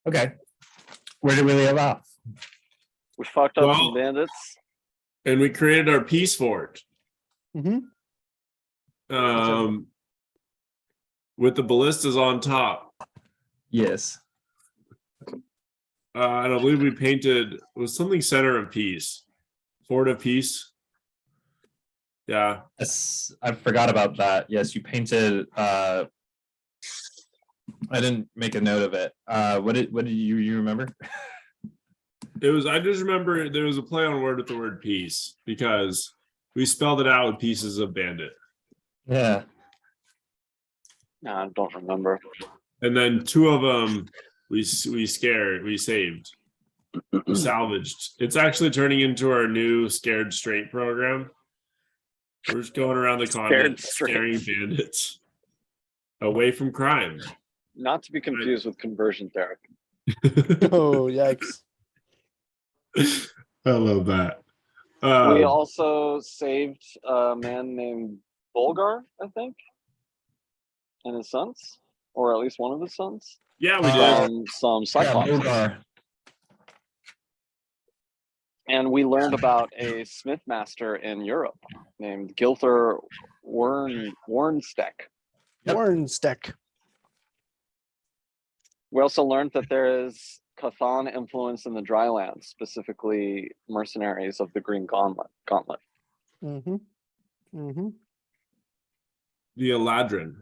Okay. Where did we leave off? We fucked up Well- some bandits. And we created our peace fort. Mm-hmm. With the ballistas on top. Yes. And I believe we painted, it was something center of peace. Fort of peace. Yeah. Yes, I forgot about that. Yes, you painted. I didn't make a note of it. What did you remember? It was, I just remember there was a play on word with the word peace because we spelled it out with pieces of bandit. Yeah. No, I don't remember. And then two of them we saved, we salvaged. It's actually turning into our new Scared Straight program. We're just going around the continent scaring bandits away from crime. Not to be confused with conversion therapy. Oh, yikes. I love that. We also saved a man named Bulgar, I think, and his sons, or at least one of his sons. Yeah, we did. Some Cyclops. Bulgar. And we learned about a smith master in Europe named Gilther Warnsteck. Warnsteck. We also learned that there is Cathan influence in the drylands, specifically mercenaries of the Green Gauntlet. Mm-hmm. Mm-hmm. The Eladrin.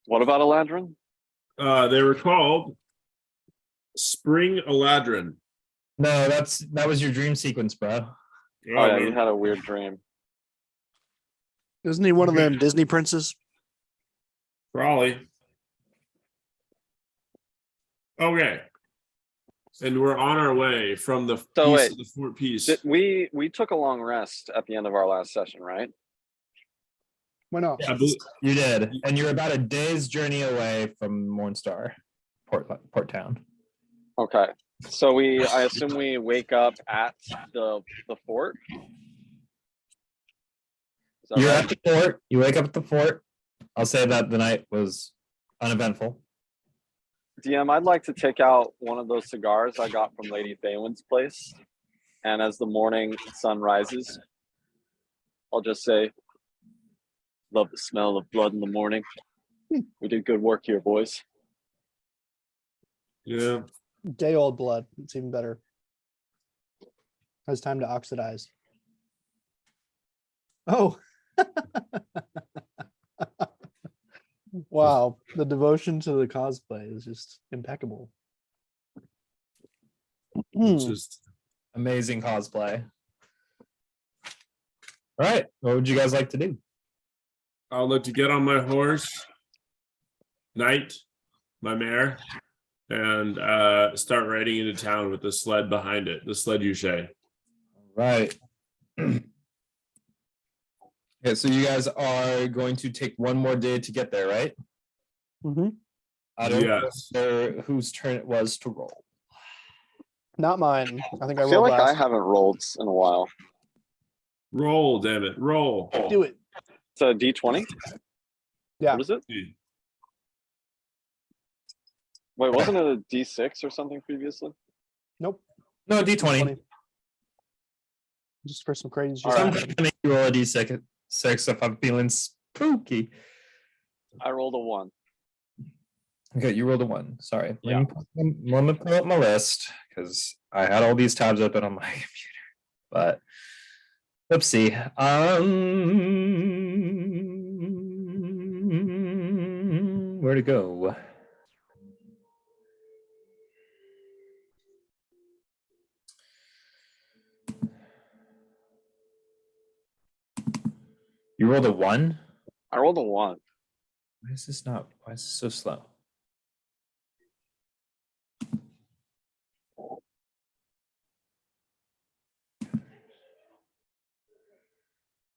What about Eladrin? They were called Spring Eladrin. No, that was your dream sequence, bro. Oh yeah, you had a weird dream. Isn't he one of them Disney princes? Probably. Okay. And we're on our way from the the fort piece. We took a long rest at the end of our last session, right? Why not? I believe, You did, and you're about a day's journey away from Mornstar, Port Town. Okay. So I assume we wake up at the fort. Is that You're right? at the fort. You wake up at the fort. I'll say that the night was uneventful. DM, I'd like to take out one of those cigars I got from Lady Thaywin's place. And as the morning sun rises, I'll just say, love the smell of blood in the morning. We did good work here, boys. yeah. Day old blood. It's even better. Has time to oxidize. Oh. Wow. The devotion to the cosplay is just impeccable. It's just Amazing cosplay. All right. What would you guys like to do? I'll let you get on my horse, Knight, my mare, and start riding into town with the sled behind it, the sled Uche. Right. Okay, so you guys are going to take one more day to get there, right? Mm-hmm. I don't Yes. know whose turn it was to roll. Not mine. I think I I feel rolled like I last. haven't rolled in a while. Roll, damn it, roll. Do it. It's a D20? Yeah. What is it? Wait, wasn't it a D6 or something previously? Nope. No, D20. 20. Just for some crazy shit. All right. Sometimes I make you roll a D6 if I'm feeling spooky. I rolled a 1. Okay, you rolled a 1. Sorry. Yeah. Let me pull up my list because I had all these tabs open on my computer. But oopsie. Where to go? You rolled a 1? I rolled a 1. Why is this so slow?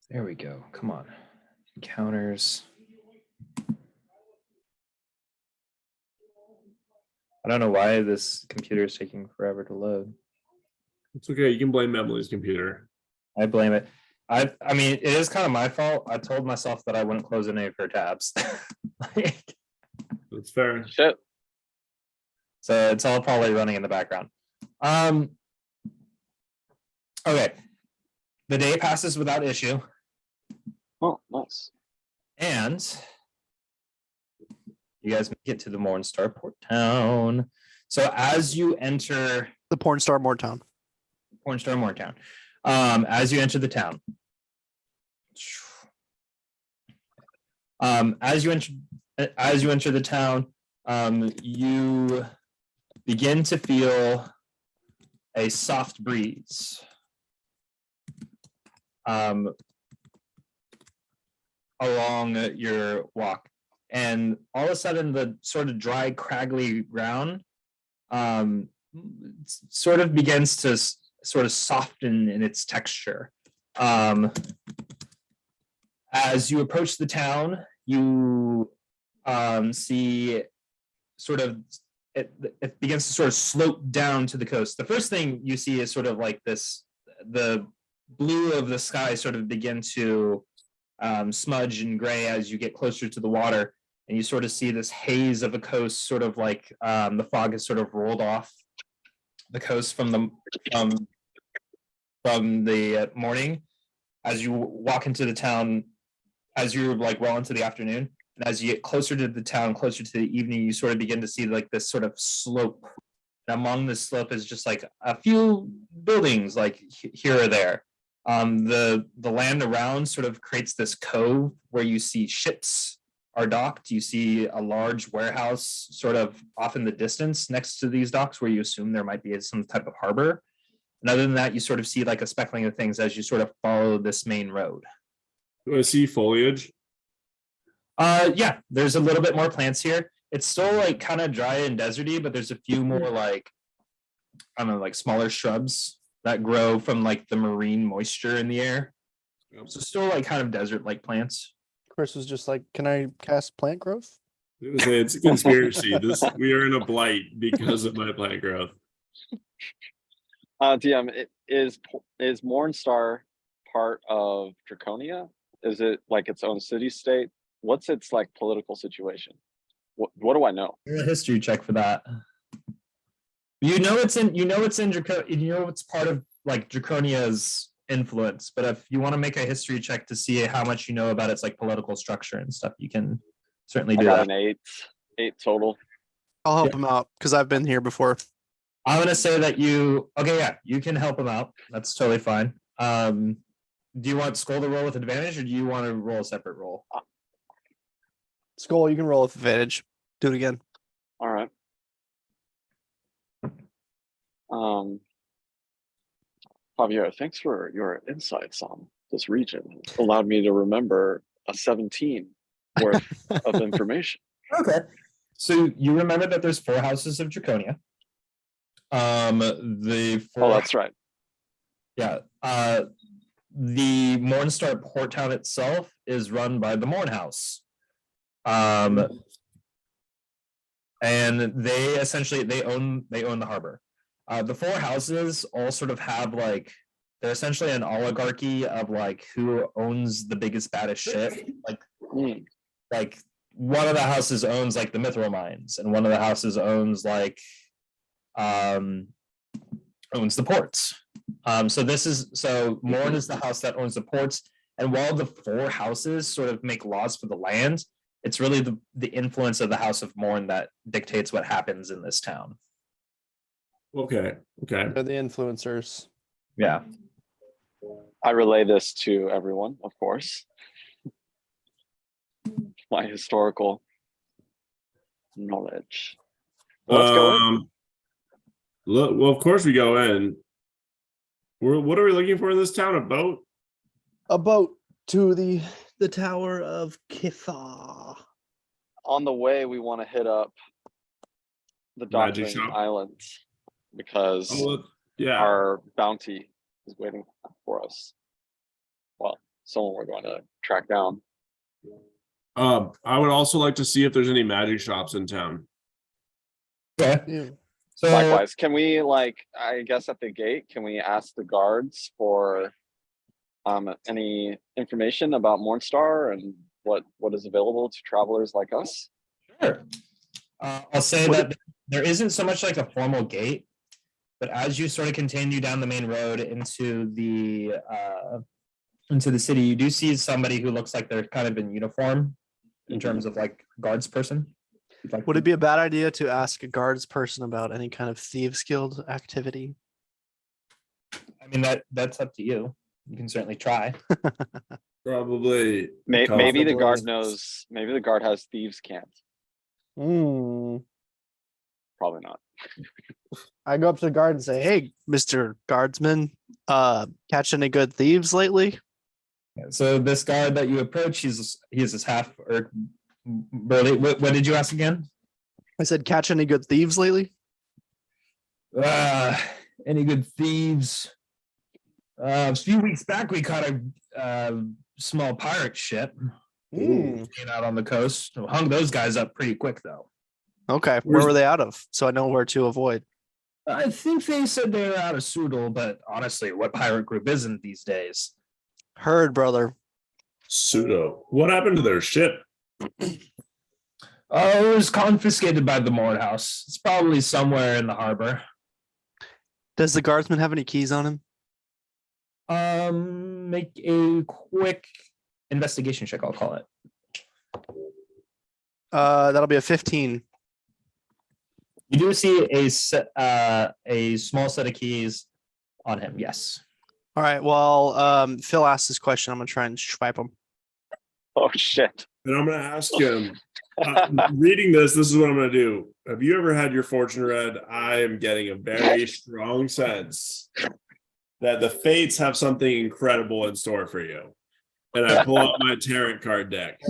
There we go. Come on. Encounters. I don't know why this computer is taking forever to load. It's okay. You can blame Emily's computer. I blame it. I mean, it is kind of my fault. I told myself that I wouldn't close any of her tabs. That's fair. Shit. So it's all probably running in the background. Okay. The day passes without issue. Oh, nice. And you guys make it to the Mornstar Port Town. So as you enter The porn star Moretown. Mornstar Moretown, as you enter the town, as you enter the town, you begin to feel a soft breeze. Along your walk, and all of a sudden the sort of dry, craggly ground sort of begins to sort of soften in its texture. As you approach the town, you see sort of it begins to sort of slope down to the coast. The first thing you see is sort of like this, the blue of the sky sort of begin to smudge and gray as you get closer to the water, and you sort of see this haze of a coast, sort of like the fog has sort of rolled off the coast from the morning. As you walk into the town, as you're like well into the afternoon, and as you get closer to the town, closer to the evening, you sort of begin to see like this sort of slope. And among this slope is just like a few buildings, like here or there. The land around sort of creates this cove where you see ships are docked. You see a large warehouse sort of off in the distance next to these docks where you assume there might be some type of harbor. And other than that, you sort of see like a speckling of things as you sort of follow this main road. Do I see foliage? Yeah, there's a little bit more plants here. It's still like kind of dry and deserty, but there's a few more like, I don't know, like smaller shrubs that grow from like the marine moisture in the air. So still like kind of desert-like plants. Chris was just like, "Can I cast plant growth?" I was gonna say it's a conspiracy. We are in a blight because of my plant growth. DM, is Mornstar part of Draconia? Is it like its own city state? What's its like political situation? What do I know? A history check for that. It's in Draconia, it's part of like Draconia's influence, but if you want to make a history check to see how much you know about its like political structure and stuff, you can certainly I do got that. an eight total. I'll help him out because I've been here before. I'm gonna say that you can help him out. That's totally fine. Do you want Skull to roll with advantage, or do you want to roll a separate roll? Skull, you can roll with advantage. Do it again. All right. Javier, thanks for your insights on this region. It allowed me to remember a 17 worth of information. Okay. So you remember that there's 4 houses of Draconia. Oh, that's right. Yeah. The Mornstar Port Town itself is run by the Morn House. And they essentially they own the harbor. The 4 houses all sort of have like, they're essentially an oligarchy of like who owns the biggest baddest shit. Like one of the houses owns like the mithril mines, and one of the houses owns like owns the ports. So Morn is the house that owns the ports, and while the 4 houses sort of make laws for the land, it's really the influence of the House of Morn that dictates what happens in this town. Okay. They're the influencers. Yeah. I relay this to everyone, of course. My historical knowledge. Let's go in. Well, of course we go in. What are we looking for in this town? A boat? A boat to the Tower of Kitha. On the way, we want to hit up the Magic Docking shop. Islands because Yeah. our bounty is waiting for us. Well, someone we're going to track down. I would also like to see if there's any magic shops in town. Okay. Yeah. So Likewise, can we I guess at the gate, can we ask the guards for any information about Mornstar and what is available to travelers like us? sure. I'll say that there isn't so much like a formal gate, but as you sort of continue down the main road into the city, you do see somebody who looks like they're kind of in uniform in terms of like guards person. Like, Would it be a bad idea to ask a guards person about any kind of thieves guild activity? I mean, that's up to you. You can certainly try. Probably. Maybe the guard Possibly. knows. Maybe the guard has thieves' camp. Hmm. Probably not. I go up to the guard and say, "Hey, Mr. Guardsman, catch any good thieves lately?" So this guard that you approach, he's this half or burly. What did you ask again? I said, "Catch any good thieves lately?" Any good thieves? A few weeks back, we caught a small pirate ship Hmm. out on the coast. Hung those guys up pretty quick, though. Okay, where Where's- were they out of? So I know where to avoid. I think they said they were out of Soodle, but honestly, what pirate group isn't these days? Heard, brother. Pseudo. What happened to their ship? Oh, it was confiscated by the Mord House. It's probably somewhere in the harbor. Does the guardsman have any keys on him? Make a quick investigation check, I'll call it. That'll be a 15. You do see a small set of keys on him, yes. All right. Well, Phil asked this question. I'm gonna try and swipe him. Oh shit. And I'm going to ask him. Reading this is what I'm going to do. Have you ever had your fortune read? I am getting a very strong sense that the fates have something incredible in store for you. And I pull up my tarot card deck.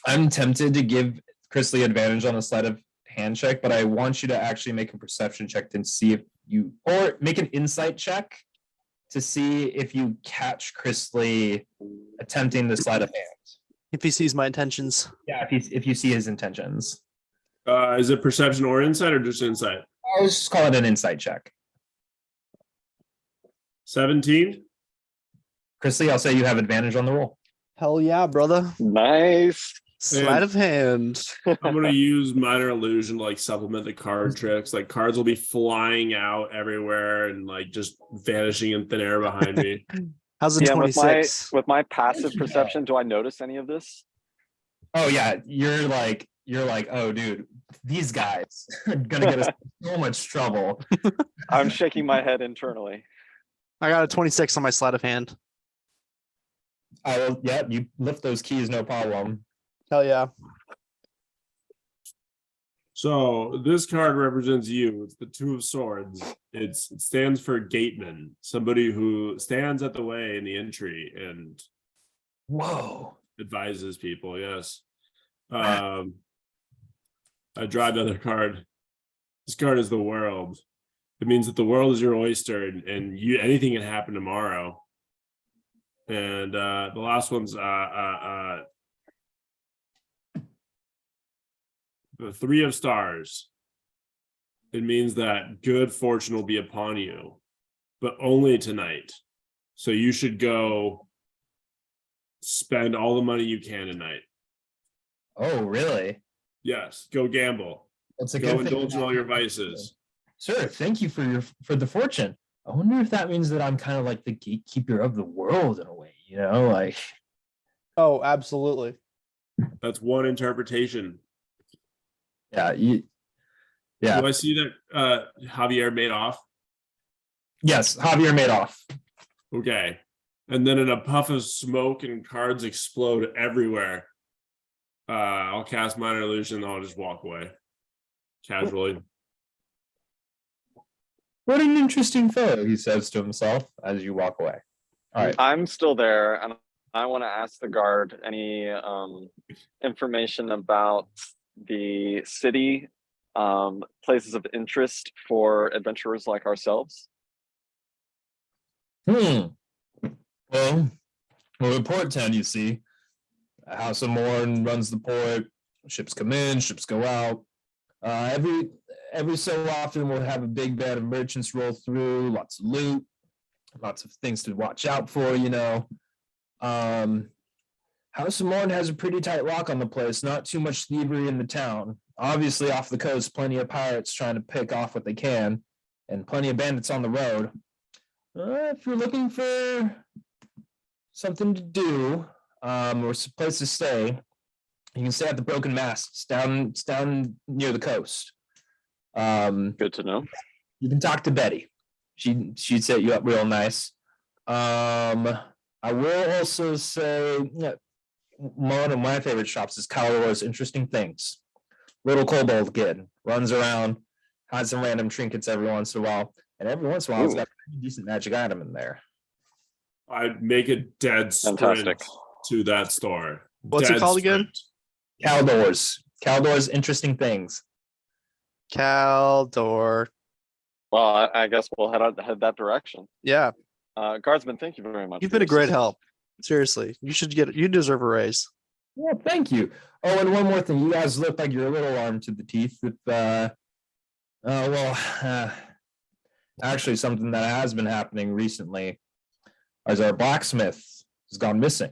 I'm tempted to give Chris Lee advantage on the sleight of hand check, but I want you to actually make a perception check to see if you, or make an insight check to see if you catch Chris Lee attempting the sleight of hand. If he sees my intentions. Yeah, if you see his intentions. Is it perception or insight or just insight? I'll just call it an insight check. 17? Chris Lee, I'll say you have advantage on the roll. Hell yeah, brother. Nice. Sleight of hand. I'm going to use minor illusion to like supplement the card tricks. Like cards will be flying out everywhere and like just vanishing in thin air behind me. How's the Yeah, 26? with my passive perception, do I notice any of this? Oh yeah, you're like, oh dude, these guys are gonna get us in so much trouble. I'm shaking my head internally. I got a 26 on my sleight of hand. I will, yeah, you lift those keys, no problem. Hell yeah. So this card represents you. It's the Two of Swords. It stands for gateman, somebody who stands at the way in the entry and Whoa. advises people. Yes. I draw another card. This card is the world. It means that the world is your oyster, and you anything can happen tomorrow. And the last one's the Three of Stars. It means that good fortune will be upon you, but only tonight. So you should go spend all the money you can tonight. Oh, really? Yes, go gamble. That's a Go good thing. indulge in all your vices. Sir, thank you for the fortune. I wonder if that means that I'm kind of like the gatekeeper of the world in a way, you know, like. Oh, absolutely. That's one interpretation. Yeah, Do I see that Javier Madoff? yes, Javier Madoff. Okay. And then in a puff of smoke and cards explode everywhere. I'll cast minor illusion and I'll just walk away. Casually. What an interesting fellow, he says to himself as you walk away. All right. I'm still there, and I want to ask the guard any information about the city, places of interest for adventurers like ourselves. Well, the port town, you see, a House of Morn runs the port. Ships come in, ships go out. Every so often, we'll have a big band of merchants roll through. Lots of loot, lots of things to watch out for. You know, House of Morn has a pretty tight lock on the place. Not too much thievery in the town. obviously off the coast, plenty of pirates trying to pick off what they can, and plenty of bandits on the road. If you're looking for something to do, or some place to stay, you can stay at the Broken Masts it's down near the coast. Good to know. You can talk to Betty. She'd set you up real nice. I will also say, one of my favorite shops is Calora's Interesting Things. Little kobold kid runs around, has some random trinkets every once in a while, and every once in a while it's got a decent magic item in there. I'd make a dead sprint Fantastic. to that store. What's it Dead called again? Caldor's Interesting Things. Caldor. Well, I guess we'll head that direction. Yeah, Guardsman, thank you very much. you've for been a your great assistance. help. Seriously, you deserve a raise. Yeah, thank you. Oh, and one more thing. You guys look like you're a little armed to the teeth with actually something that has been happening recently is our blacksmith has gone missing.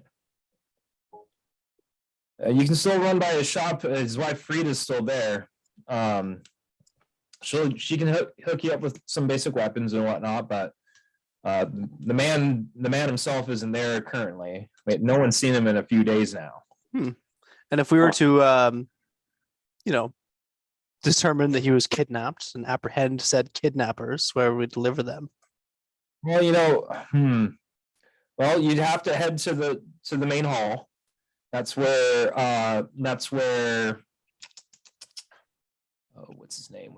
You can still run by his shop. His wife Frida's still there. She can hook you up with some basic weapons and whatnot, but the man himself isn't there currently. Wait, no one's seen him in a few days now. And if we were to, determine that he was kidnapped and apprehend said kidnappers, where we deliver them? Well, well, you'd have to head to the main hall. That's where oh, what's his name?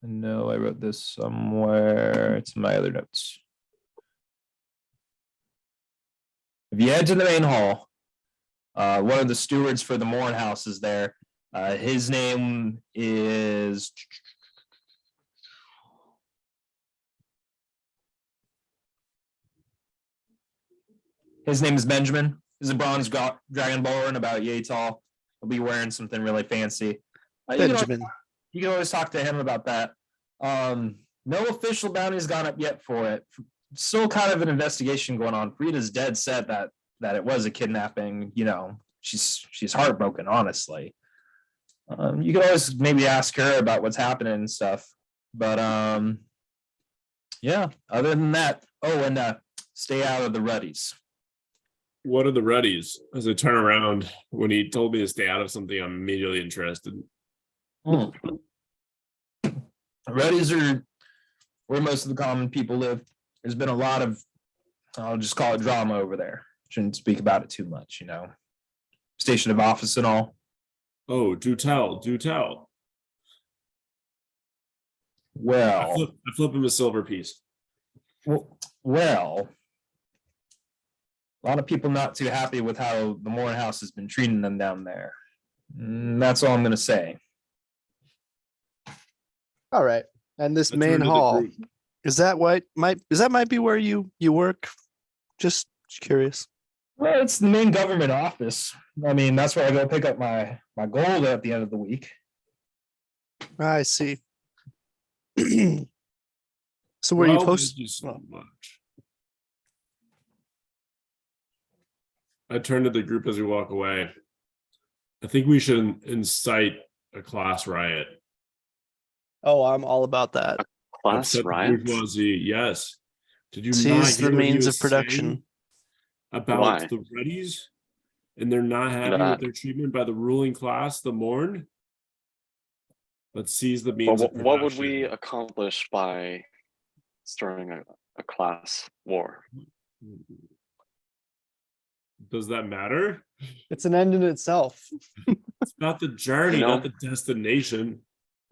No, I wrote this somewhere. It's in my other notes. If you head to the main hall, one of the stewards for the Morn House is there. His name is Benjamin. He's a bronze dragonborn about yay tall. He'll be wearing something really fancy. Benjamin. You can always talk to him about that. No official bounty has gone up yet for it. Still kind of an investigation going on. Frida's dead set that it was a kidnapping. She's heartbroken, honestly. You could always maybe ask her about what's happening and stuff. But yeah, other than that, and stay out of the Ruddies. What are the Ruddies? As I turn around, when he told me to stay out of something, I'm immediately interested. Ruddies are where most of the common people live. There's been a lot of, I'll just call it drama over there. Shouldn't speak about it too much, Station of office and all. Oh, do tell. Well, I flip him a silver piece. well, a lot of people not too happy with how the Morn House has been treating them down there. That's all I'm going to say. All right. And this I turn main to the hall, group. might be where you work? Just curious. Well, it's the main government office. I mean, that's where I go pick up my gold at the end of the week. I see. So where you Well, post? thank you so much. I turn to the group as we walk away. I think we should incite a class riot. Oh, I'm all about that. Class Upset the riot. bourgeoisie, yes. Did you not Seize hear the what he means was of production. saying about Why? the Ruddies? And they're not happy That- with their treatment by the ruling class, the Morn? Let's seize the means Well, of what would we production. accomplish by starting a class war? Does that matter? It's an end in itself. It's not the journey, You know- not the destination.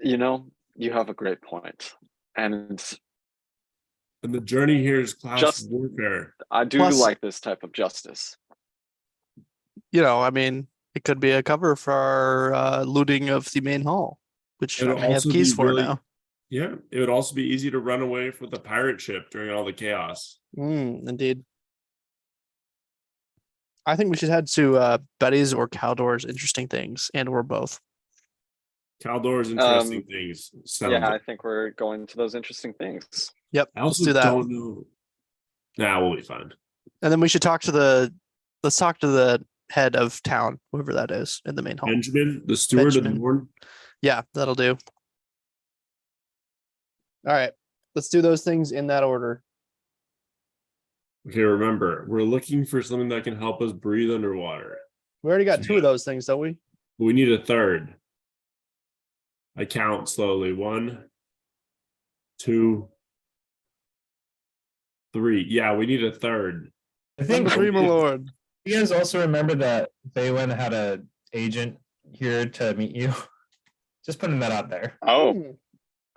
You have a great point. And And the journey here is class Just- warfare. I do Plus- like this type of justice. I mean, it could be a cover for our looting of the main hall, which It'll I have also keys be for really- now. Yeah, it would also be easy to run away with the pirate ship during all the chaos. Indeed. I think we should head to Betty's or Caldor's Interesting Things, or both. Caldor's interesting things. Sounds Yeah, I think we're going to those interesting things. Yep. I Let's also do that. don't know. Nah, we'll be fine. And then we should talk to the let's talk to the head of town, whoever that is, in the main hall. Benjamin, the steward of the Benjamin. board. Yeah, that'll do. All right, let's do those things in that order. Okay, remember, we're looking for something that can help us breathe underwater. We already got So, two of those things, don't we? We need a third. I count slowly. 1, 2, 3. Yeah, we need a third. I think Number 3, my lord. you guys also remember that Baywin had a agent here to meet you. Just putting that out there. Oh,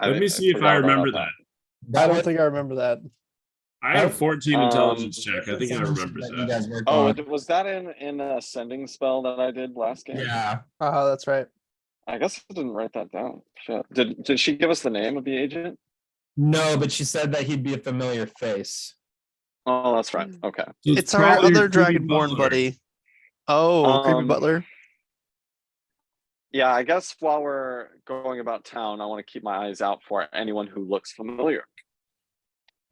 Let me see if I forgot about remember that. I don't think I remember that. I have 14 intelligence check. I think I Something remember you that. guys worked Oh, on. was that in a sending spell that I did last game? Yeah. Oh, that's right. I guess I didn't write that down. Shit. Did she give us the name of the agent? No, but she said that he'd be a familiar face. Oh, that's right. Okay. So It's our probably your other creepy Dragonborn butler. buddy. Oh, creepy Um, butler. Yeah, I guess while we're going about town, I want to keep my eyes out for anyone who looks familiar.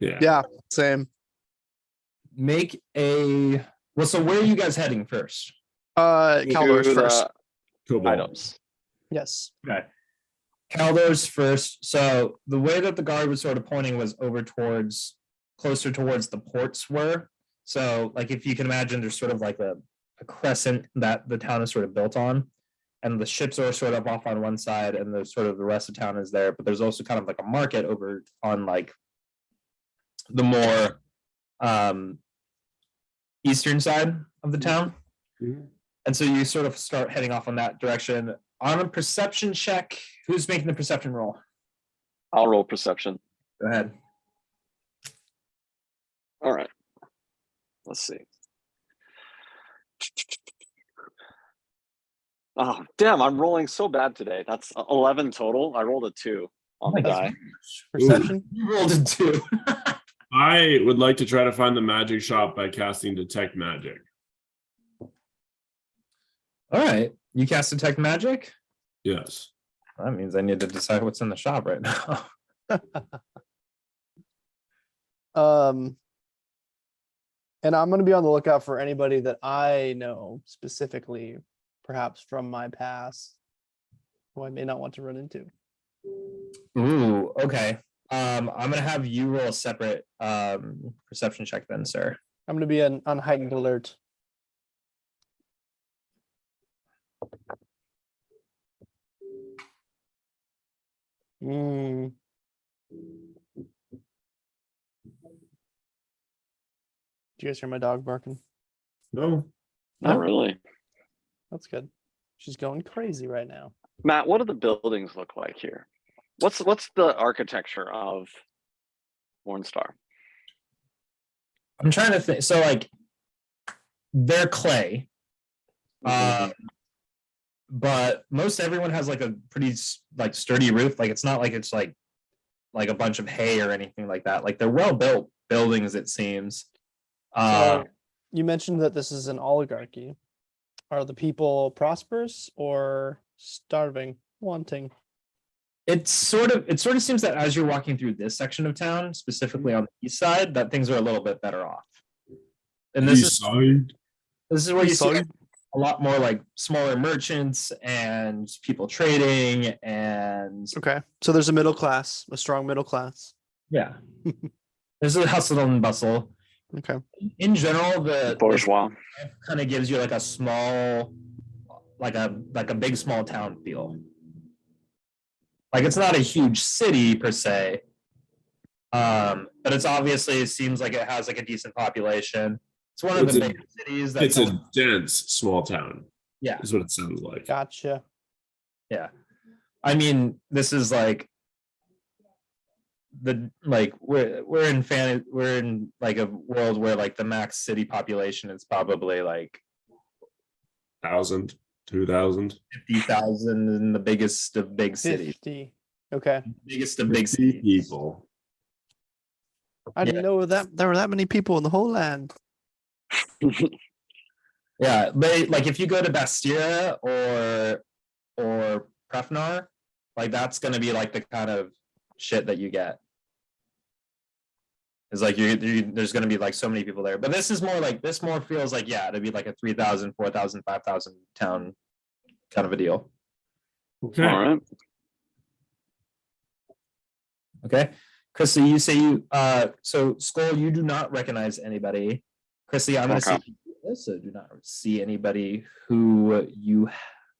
Yeah. Yeah, same. Make a well. So where are you guys heading first? Caldor's To the first. Cobalt. items. Yes. Okay. Caldor's first. So the way that the guard was sort of pointing was over towards closer towards the ports were. So like if you can imagine, there's sort of like a crescent that the town is sort of built on. And the ships are sort of off on one side, and the sort of the rest of town is there. But there's also kind of like a market over on like the more eastern side of the town. Mhm. And so you sort of start heading off on that direction. On a perception check, who's making the perception roll? I'll roll perception. Go ahead. All right. Let's see. Oh, damn, I'm rolling so bad today. That's 11 total. I rolled a 2 on the That's- die. Perception. You rolled a 2. I would like to try to find the magic shop by casting Detect Magic. All right. You cast detect magic? Yes. That means I need to decide what's in the shop right now. And I'm gonna be on the lookout for anybody that I know specifically, perhaps from my past, who I may not want to run into. Ooh, okay. I'm gonna have you roll a separate perception check then, sir. I'm gonna be on heightened alert. Mm. Do you guys hear my dog barking? No. Not really. That's good. She's going crazy right now. Matt, what do the buildings look like here? What's the architecture of Mornstar? I'm trying to think. So like they're clay. But most everyone has like a pretty like sturdy roof. Like it's not like it's like a bunch of hay or anything like that. Like they're well built buildings, it seems. So you mentioned that this is an oligarchy. Are the people prosperous or starving, wanting? it sort of seems that as you're walking through this section of town, specifically on the east side, that things are a little bit better off. And this is where you see a lot more like smaller merchants and people trading and Okay, so there's a middle class, a strong middle class. yeah. There's a hustle and bustle. Okay. In general, the Bourgeois. kind of gives you like a small, like a big small town feel. Like it's not a huge city per se, but it's obviously it seems like it has like a decent population. It's one of the bigger cities. It's a dense small town. Yeah, is what it sounds like. Gotcha. yeah. I mean, this is like we're in like a world where like the max city population is probably like 1,000, 2,000. 50,000 in the biggest of big cities. 50. Okay. Biggest of big cities. People. I didn't know that there were that many people in the whole land. Yeah, but like if you go to Bastia or Prefnar, like that's gonna be like the kind of shit that you get. It's like there's going to be like so many people there, but this more feels like, yeah, it'd be like a 3,000, 4,000, 5,000 town kind of a deal. Okay. All right. Okay, Chrissy, you say so Skull, you do not recognize anybody. Chrissy, I'm going to Okay. say you also do not see anybody who you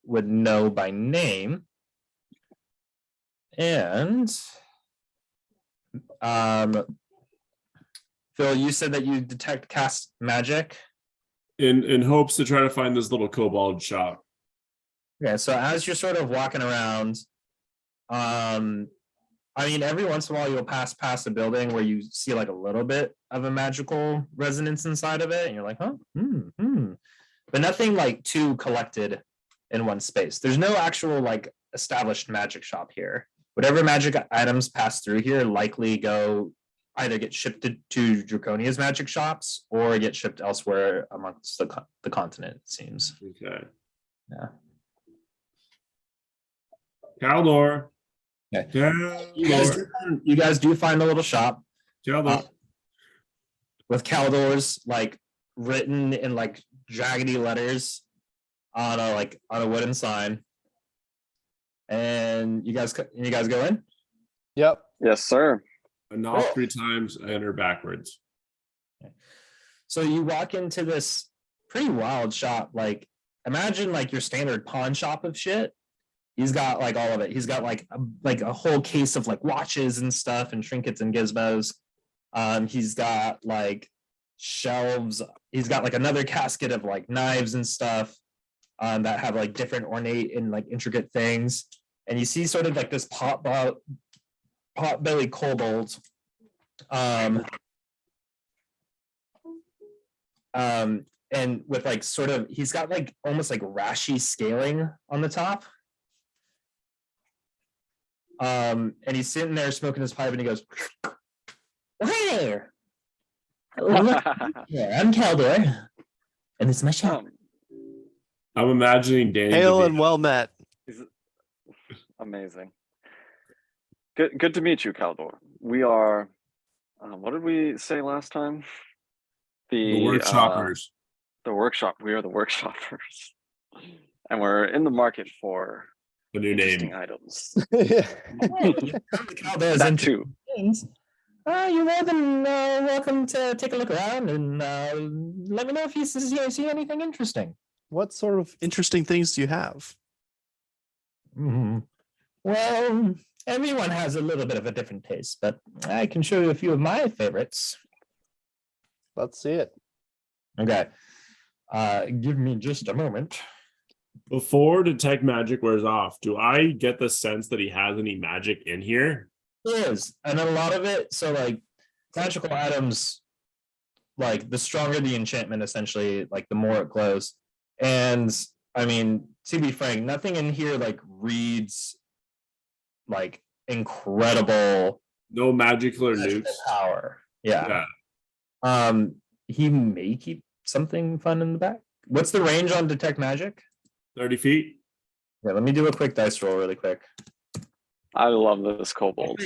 would know by name. And Phil, you said that you detect cast magic. In hopes to try to find this little kobold shop. Okay, so as you're sort of walking around, I mean, every once in a while you'll pass a building where you see like a little bit of a magical resonance inside of it, and you're like, huh, but nothing like too collected in one space. There's no actual like established magic shop here. Whatever magic items pass through here likely either get shipped to Draconia's magic shops or get shipped elsewhere amongst the continent, it seems. Okay. Yeah. Caldor. Okay. You guys do find a little shop with Caldor's like written in like jaggedy letters on a wooden sign. And you guys go in? Yep. Yes, sir. I knock 3 times, I enter backwards. So you walk into this pretty wild shop. Like, imagine like your standard pawn shop of shit. He's got like all of it. He's got like a whole case of like watches and stuff and trinkets and gizmos. He's got like shelves. He's got like another casket of like knives and stuff that have like different ornate and like intricate things. And you see sort of like this pot-bellied kobold. And with like sort of, he's got like almost like rashy scaling on the top. And he's sitting there smoking his pipe and he goes, "Hey, yeah, I'm Caldor, and this is my shop." I'm imagining Danny. Hail and well met. Amazing. Good to meet you, Caldor. We are. What did we say last time? The workshoppers. The workshop. We are the workshoppers, and we're in the market for A new interesting name. items. That too. You're more than welcome to take a look around and let me know if you see anything interesting. What sort of interesting things do you have? Well, everyone has a little bit of a different taste, but I can show you a few of my favorites. Let's see it. Okay. Give me just a moment. Before detect magic wears off, do I get the sense that he has any magic in here? It is, and a lot of it, so like magical items, like the stronger the enchantment, essentially, like the more it glows. And I mean, to be frank, nothing in here like reads like incredible No magical or nukes. power. Yeah. He may keep something fun in the back. What's the range on detect magic? 30 feet. Yeah, let me do a quick dice roll really quick. I love this kobold.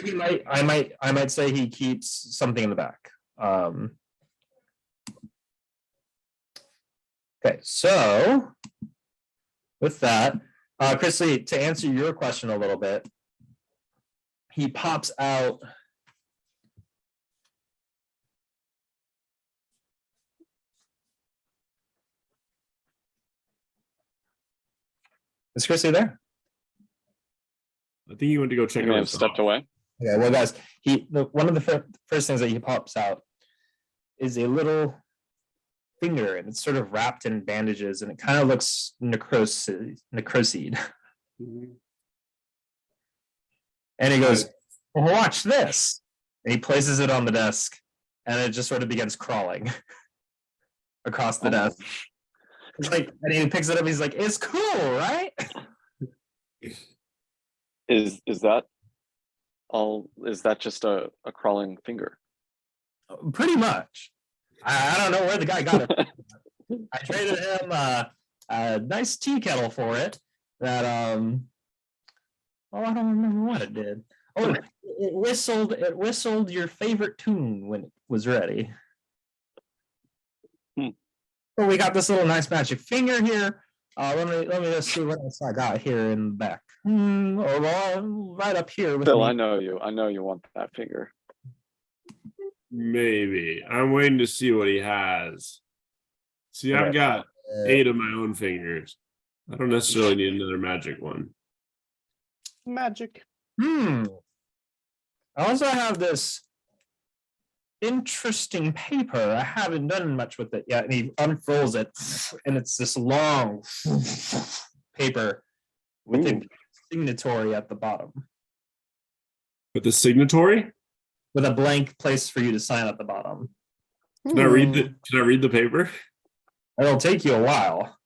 I might say he keeps something in the back. Okay, so with that, Chrisley, to answer your question a little bit, he pops out Is Chrisley there? I think he went to go check He may out have his stepped dog. away. Okay, well, guys, one of the first things that he pops out is a little finger, and it's sort of wrapped in bandages, and it kind of looks necrosed. And he goes, "Well, watch this," and he places it on the desk, and it just sort of begins crawling across the desk. It's like, and he picks it up. He's like, "It's cool, right?" Is that all? Is that just a crawling finger? Pretty much. I don't know where the guy got it. I traded him a nice tea kettle for it. That I don't remember what it did. Oh, it whistled your favorite tune when it was ready. Hmm. Well, we got this little nice magic finger here. Let me just see what else I got here in the back. Right up here with Phil, me. I know you. I know you want that finger. Maybe. I'm waiting to see what he has. See, I've Okay. got 8 of my own fingers. I don't necessarily need another magic one. Magic. I also have this interesting paper. I haven't done much with it yet. And he unfurls it, and it's this long paper with a signatory at the bottom, But the signatory? with a blank place for you to sign at the bottom. Can I read the paper? It'll take you a while.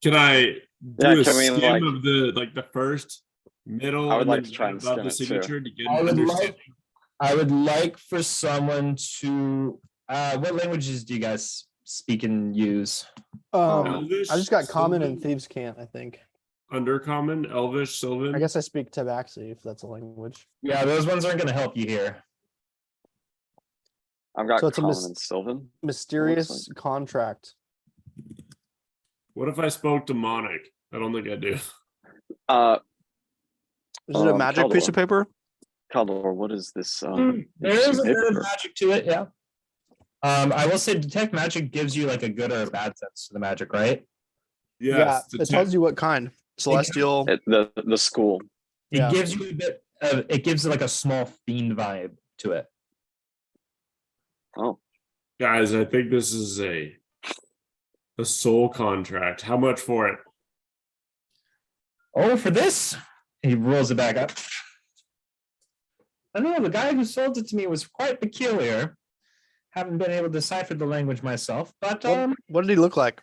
Can I Yeah, do a can we, skim like- of the first, middle, I would and like then to try and above skim the it, too. signature to get I an would understanding? I would like for someone to. What languages do you guys speak and use? Elvish, I just got common and Sylvan, thieves can't, I think. Undercommon, Elvish, Sylvan. I guess I speak Tabaxi if that's a language. Yeah, those ones aren't going to help you here. I've got So it's a Common mis- and Sylvan. Mysterious contract. What if I spoke demonic? I don't think I do. Is it a magic piece of paper? Caldor, what is this? There interesting is a bit of paper? magic to it, yeah. I will say detect magic gives you like a good or a bad sense to the magic, right? Yes. Yeah, it tells you what kind. Celestial. The school. It Yeah. gives you a bit of, it gives like a small fiend vibe to it. Oh, Guys, I think this is a soul contract. How much for it? Oh, for this? He rolls it back up. I know the guy who sold it to me was quite peculiar. Haven't been able to decipher the language myself, but What did he look like?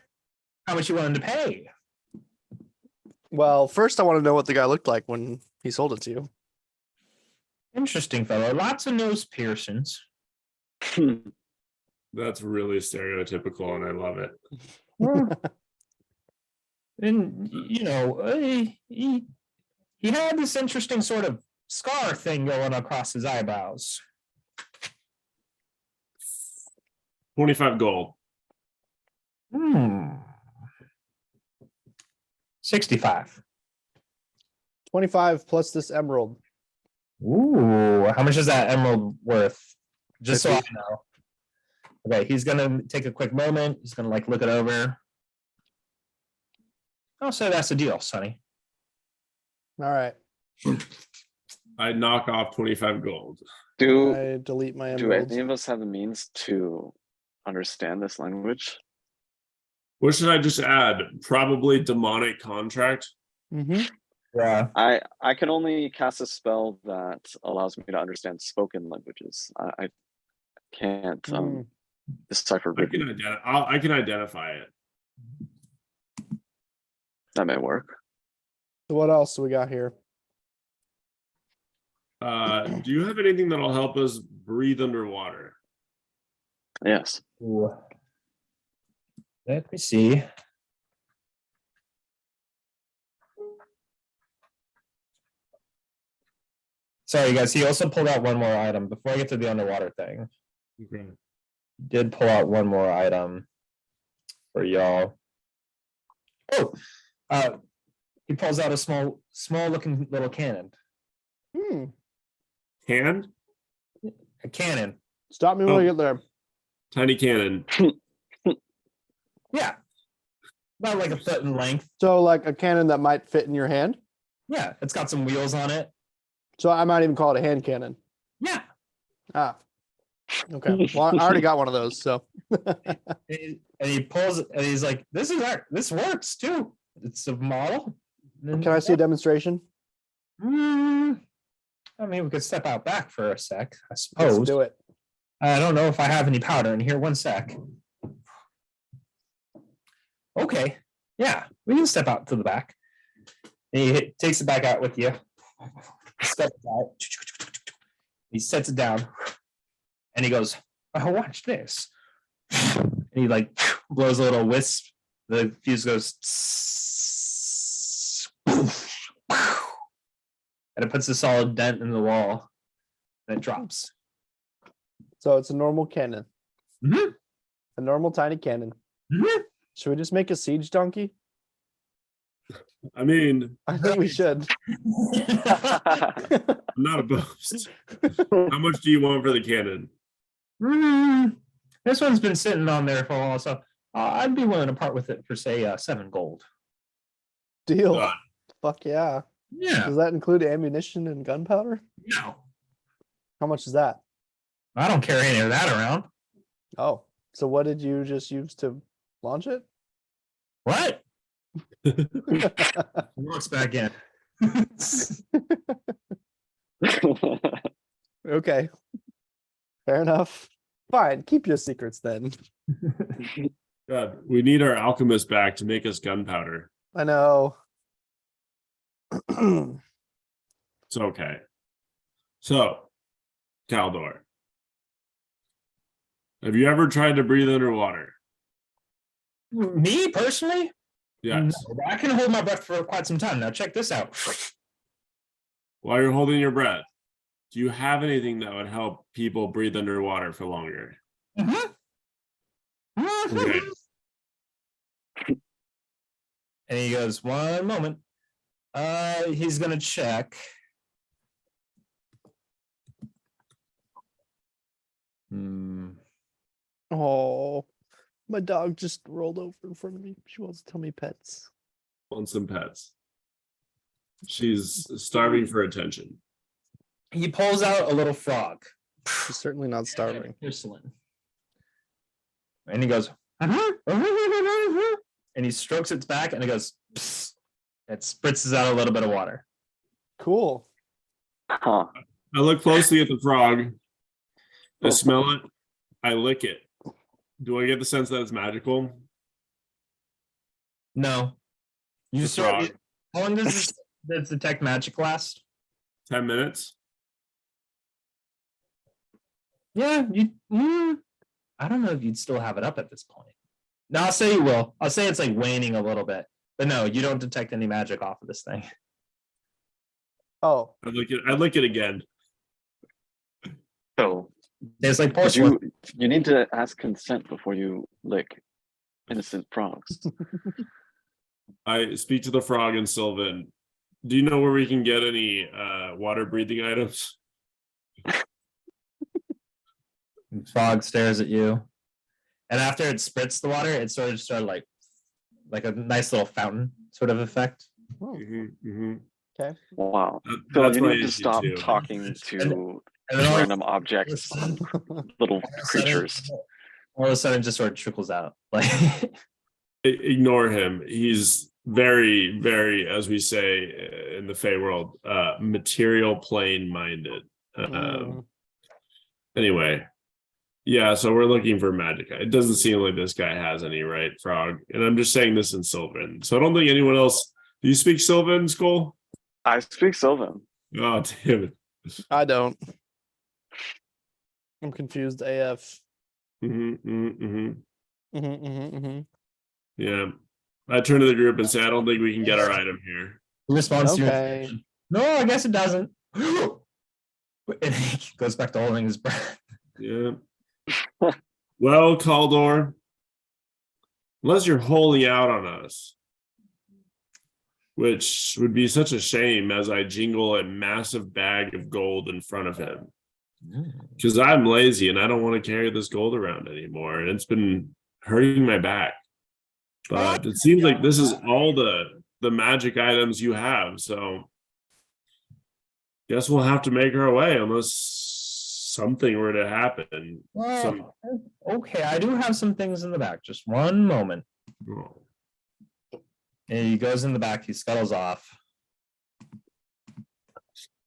how much you wanted to pay? Well, first I want to know what the guy looked like when he sold it to you. Interesting fellow. Lots of nose piercings. That's really stereotypical, and I love it. And you know, he had this interesting sort of scar thing going across his eyebrows. 25 gold. 65. 25 plus this emerald. Ooh, how much is that emerald worth? Just so I 50. know. Okay, he's gonna take a quick moment. He's gonna like look it over. I'll say that's a deal, Sonny. All right. I knock off 25 gold. do I delete my do emeralds. any of us have the means to understand this language? What should I just add? Probably demonic contract. Mm-hmm. Yeah. I can only cast a spell that allows me to understand spoken languages. I can't decipher I can written. I can identify it. That may work. So what else do we got here? Do you have anything that'll help us breathe underwater? Yes. Ooh. Let me see. Sorry, guys. He also pulled out one more item before I get to the underwater thing. Okay. Did pull out one more item for y'all. Oh, he pulls out a small looking little cannon. Hand? A cannon. Stop me when Oh. I get there. Tiny cannon. Yeah. About like a foot in length. So like a cannon that might fit in your hand. Yeah, it's got some wheels on it. So I might even call it a hand cannon. Yeah. Ah. Okay. Well, I already got one of those. So And he pulls it and he's like, this works too. It's a model. can I see a demonstration? I mean, we could step out back for a sec, I suppose. Let's do it. I don't know if I have any powder in here. One sec. Okay. Yeah, we can step out to the back. And he takes it back out with you. Steps out. He sets it down. And he goes, oh, watch this. And he like blows a little wisp. The fuse goes. and it puts a solid dent in the wall, and it drops. So it's a normal cannon, Mhm, a normal tiny cannon. mhm. Should we just make a siege donkey? I mean, I think we should. I'm not opposed. How much do you want for the cannon? This one's been sitting on there for a while, so I'd be willing to part with it for say 7 gold. Deal. Done. Fuck yeah. Yeah, Does that include ammunition and gunpowder? no, How much is that? I don't carry any of that around. Oh, so what did you just use to launch it? What? Walks back in. Okay. Fair enough. Fine, keep your secrets then. God, we need our alchemist back to make us gunpowder. I know. It's okay. So, Caldor, have you ever tried to breathe underwater? Me personally? Yes. No, but I can hold my breath for quite some time. Now check this out. While you're holding your breath, do you have anything that would help people breathe underwater for longer? Mhm. Okay. And he goes, 1 moment. He's gonna check. Oh, my dog just rolled over in front of me. She wants to tell me pets. Want some pets. She's starving for attention. He pulls out a little frog. She's certainly not starving. Porcelain. And he goes, and he strokes its back and it goes, psst. It spritzes out a little bit of water. Cool. Huh. I look closely at the frog. I smell it. I lick it. Do I get the sense that it's magical? No. You The start. frog. How long does this detect magic last? 10 minutes? Yeah, I don't know if you'd still have it up at this point. No, I'll say you will. I'll say it's like waning a little bit. But no, you don't detect any magic off of this thing. Oh, I lick it again. So It's like but porcelain. you need to ask consent before you lick innocent frogs. I speak to the frog and Sylvan. Do you know where we can get any water breathing items? Frog stares at you. And after it spritz the water, it sort of started like a nice little fountain sort of effect. okay. Wow. Phil, That's you my need to issue stop too. talking to And then random objects, little creatures. all of a sudden it just sort of trickles out. Like Ignore him. He's very, very, as we say in the Fey world, material plane minded. Anyway, yeah, so we're looking for magic. It doesn't seem like this guy has any, right, Frog? And I'm just saying this in Sylvan. So I don't think anyone else. Do you speak Sylvan, Skull? I speak Sylvan. Oh, damn it. I don't. I'm confused AF. Yeah. I turn to the group and say, I don't think we can get our item here. response to your Okay. information. No, I guess it doesn't. And he goes back to holding his breath. Yeah. Well, Caldor, unless you're holding out on us, which would be such a shame as I jingle a massive bag of gold in front of him. Because I'm lazy and I don't want to carry this gold around anymore. And it's been hurting my back. But it seems like this is all the magic items you have. So guess we'll have to make our way unless something were to happen. Well, okay, I do have some things in the back. Just 1 moment. Oh. And he goes in the back, he scuttles off.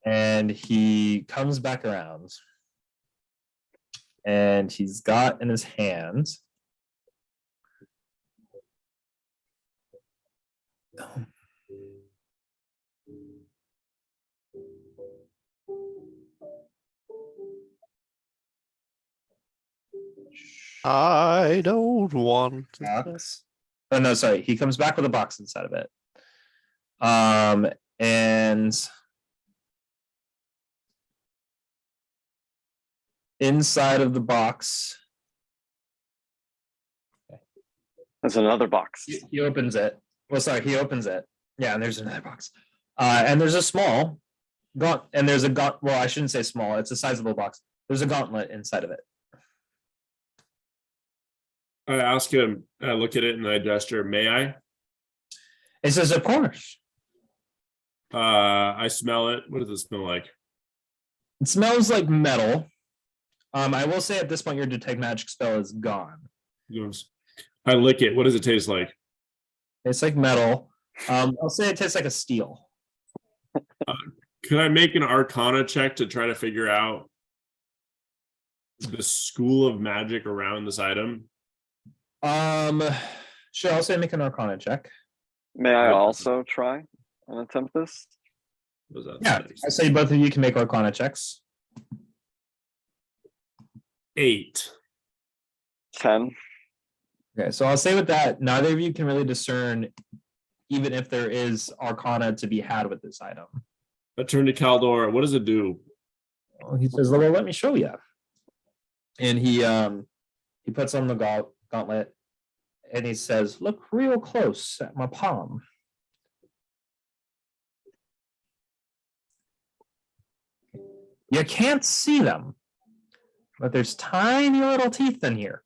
And he comes back around. And he's got in his hand. I don't want to. Box. Oh no, sorry. He comes back with a box inside of it. And inside of the box, There's another box. he opens it. Well, sorry, he opens it. Yeah, and there's another box. And there's a small and there's a well, I shouldn't say small, it's a sizable box. There's a gauntlet inside of it. I ask him, I look at it and I gesture, may I? It says, of course. I smell it. What does it smell like? It smells like metal. I will say at this point, your detect magic spell is gone. I lick it. What does it taste like? It's like metal. I'll say it tastes like a steel. Can I make an Arcana check to try to figure out the school of magic around this item? Sure, I'll say make an Arcana check. May I also try and attempt this? Was that Yeah, I say both of you can make Arcana checks. 8. 10. Okay, so I'll say with that, neither of you can really discern, even if there is Arcana to be had with this item. I turn to Caldor. What does it do? Well, he says, "Well, let me show you." And he puts on the gauntlet, and he says, "Look real close at my palm." You can't see them, but there's tiny little teeth in here.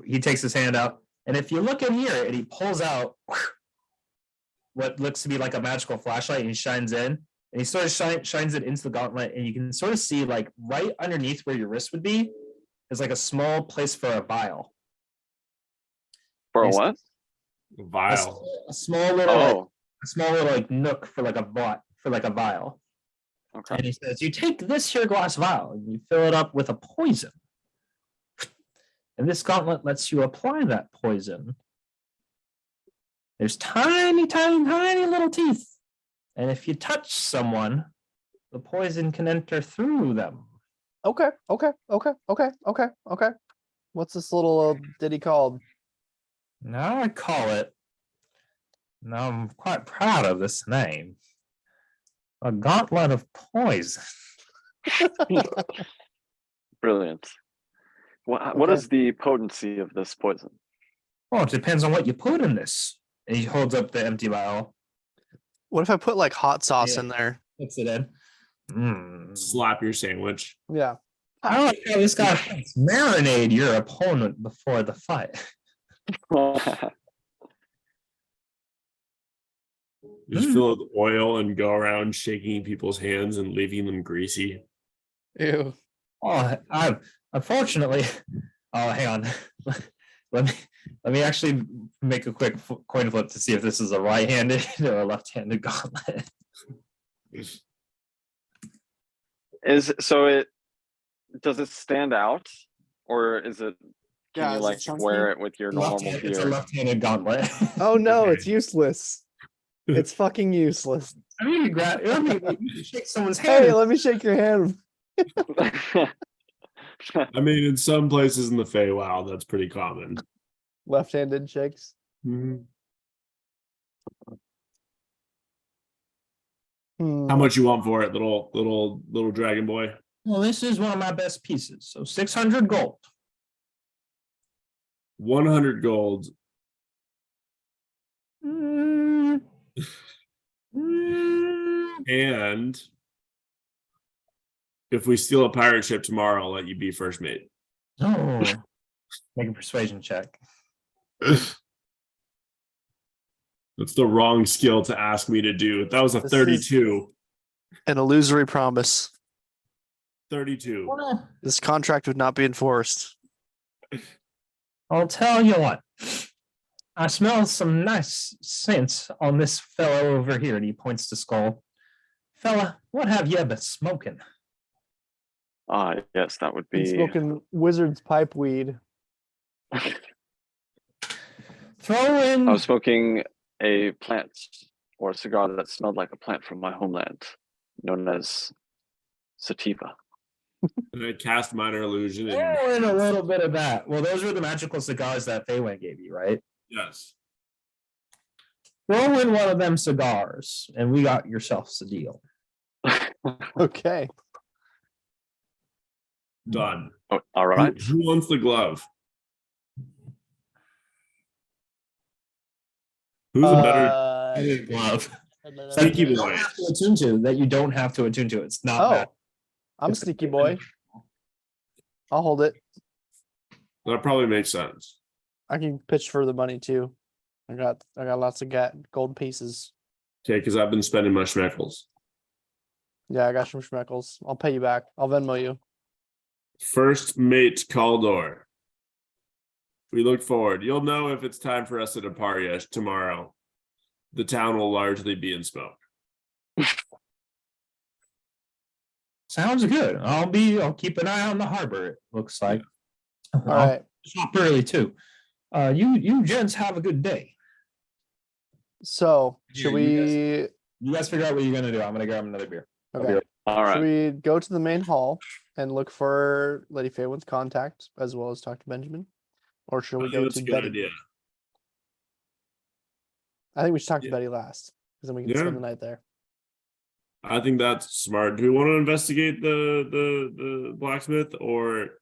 He takes his hand out, and if you look in here, and he pulls out what looks to be like a magical flashlight, and he shines in, and he sort of shines it into the gauntlet, and you can sort of see, like, right underneath where your wrist would be is like a small place for a vial. For a what? Vial. A small little, Oh, like nook for like a vial. okay. And he says, "You take this here glass vial and you fill it up with a poison. And this gauntlet lets you apply that poison. There's tiny, tiny, tiny little teeth. And if you touch someone, the poison can enter through them." Okay. What's this little ditty called? Now I call it, now I'm quite proud of this name, a gauntlet of poison. Brilliant. What Okay. is the potency of this poison? Well, it depends on what you put in this. And he holds up the empty vial, What if I put like hot sauce Yeah. in there? puts it in. Slap your sandwich. Yeah. I like how this guy thinks. Marinate your opponent before the fight. You just fill it with oil and go around shaking people's hands and leaving them greasy. Ew. Oh, I unfortunately. Oh, hang on. Let me actually make a quick coin flip to see if this is a right-handed or a left-handed gauntlet. Does it stand out, or is it? Can Yeah, you is like it chunky? wear it with your normal It's a gear? left-handed gauntlet. Oh no, it's useless. It's fucking useless. I mean, you shake someone's Hey, hand. let me shake your hand. I mean, in some places in the Feywild, that's pretty common. Left-handed shakes. Mhm. Hmm. How much you want for it, little dragon boy? Well, this is one of my best pieces, so 600 gold. 100 gold. Mm. And if we steal a pirate ship tomorrow, I'll let you be first mate. Oh, make a persuasion check. That's the wrong skill to ask me to do. That was a This is- 32. An illusory promise. 32. This contract would not be enforced. I'll tell you what. I smell some nice scents on this fellow over here. And he points to Skull. Fella, what have you been smoking? Yes, that would Been be. smoking wizard's pipe weed. Throw in. I was smoking a plant or a cigar that smelled like a plant from my homeland, known as sativa. And I cast minor illusion. And Throw in a little bit of that. Well, those were the magical cigars that Feywind gave you, right? yes. Throw in one of them cigars, and we got yourselves a deal. Okay. Done. Oh, all right. Who wants the glove? Who's a better Glove. sneaky That you don't boy? have to attune to. That you don't have to attune to. It's not bad. Oh, I'm a sneaky boy. I'll hold it. That probably makes sense. I can pitch for the money too. I got lots of gold pieces. Okay, because I've been spending my schmeckles. Yeah, I got some schmeckles. I'll pay you back. I'll Venmo you. First mate Caldor. We look forward. You'll know if it's time for us to depart yes tomorrow. The town will largely be in smoke. Sounds good. I'll keep an eye on the harbor. It looks like. All right. Shop early too. You gents have a good day. So Here, should we? You guys figure out what you're gonna do. I'm gonna grab another beer. Okay. All Should right. we go to the main hall and look for Lady Faywin's contact as well as talk to Benjamin, or should we I go think that's to a good Betty? idea. I think we should talk to Yeah. Betty last, because then we can Yeah. spend the night there. I think that's smart. Do we want to investigate the blacksmith or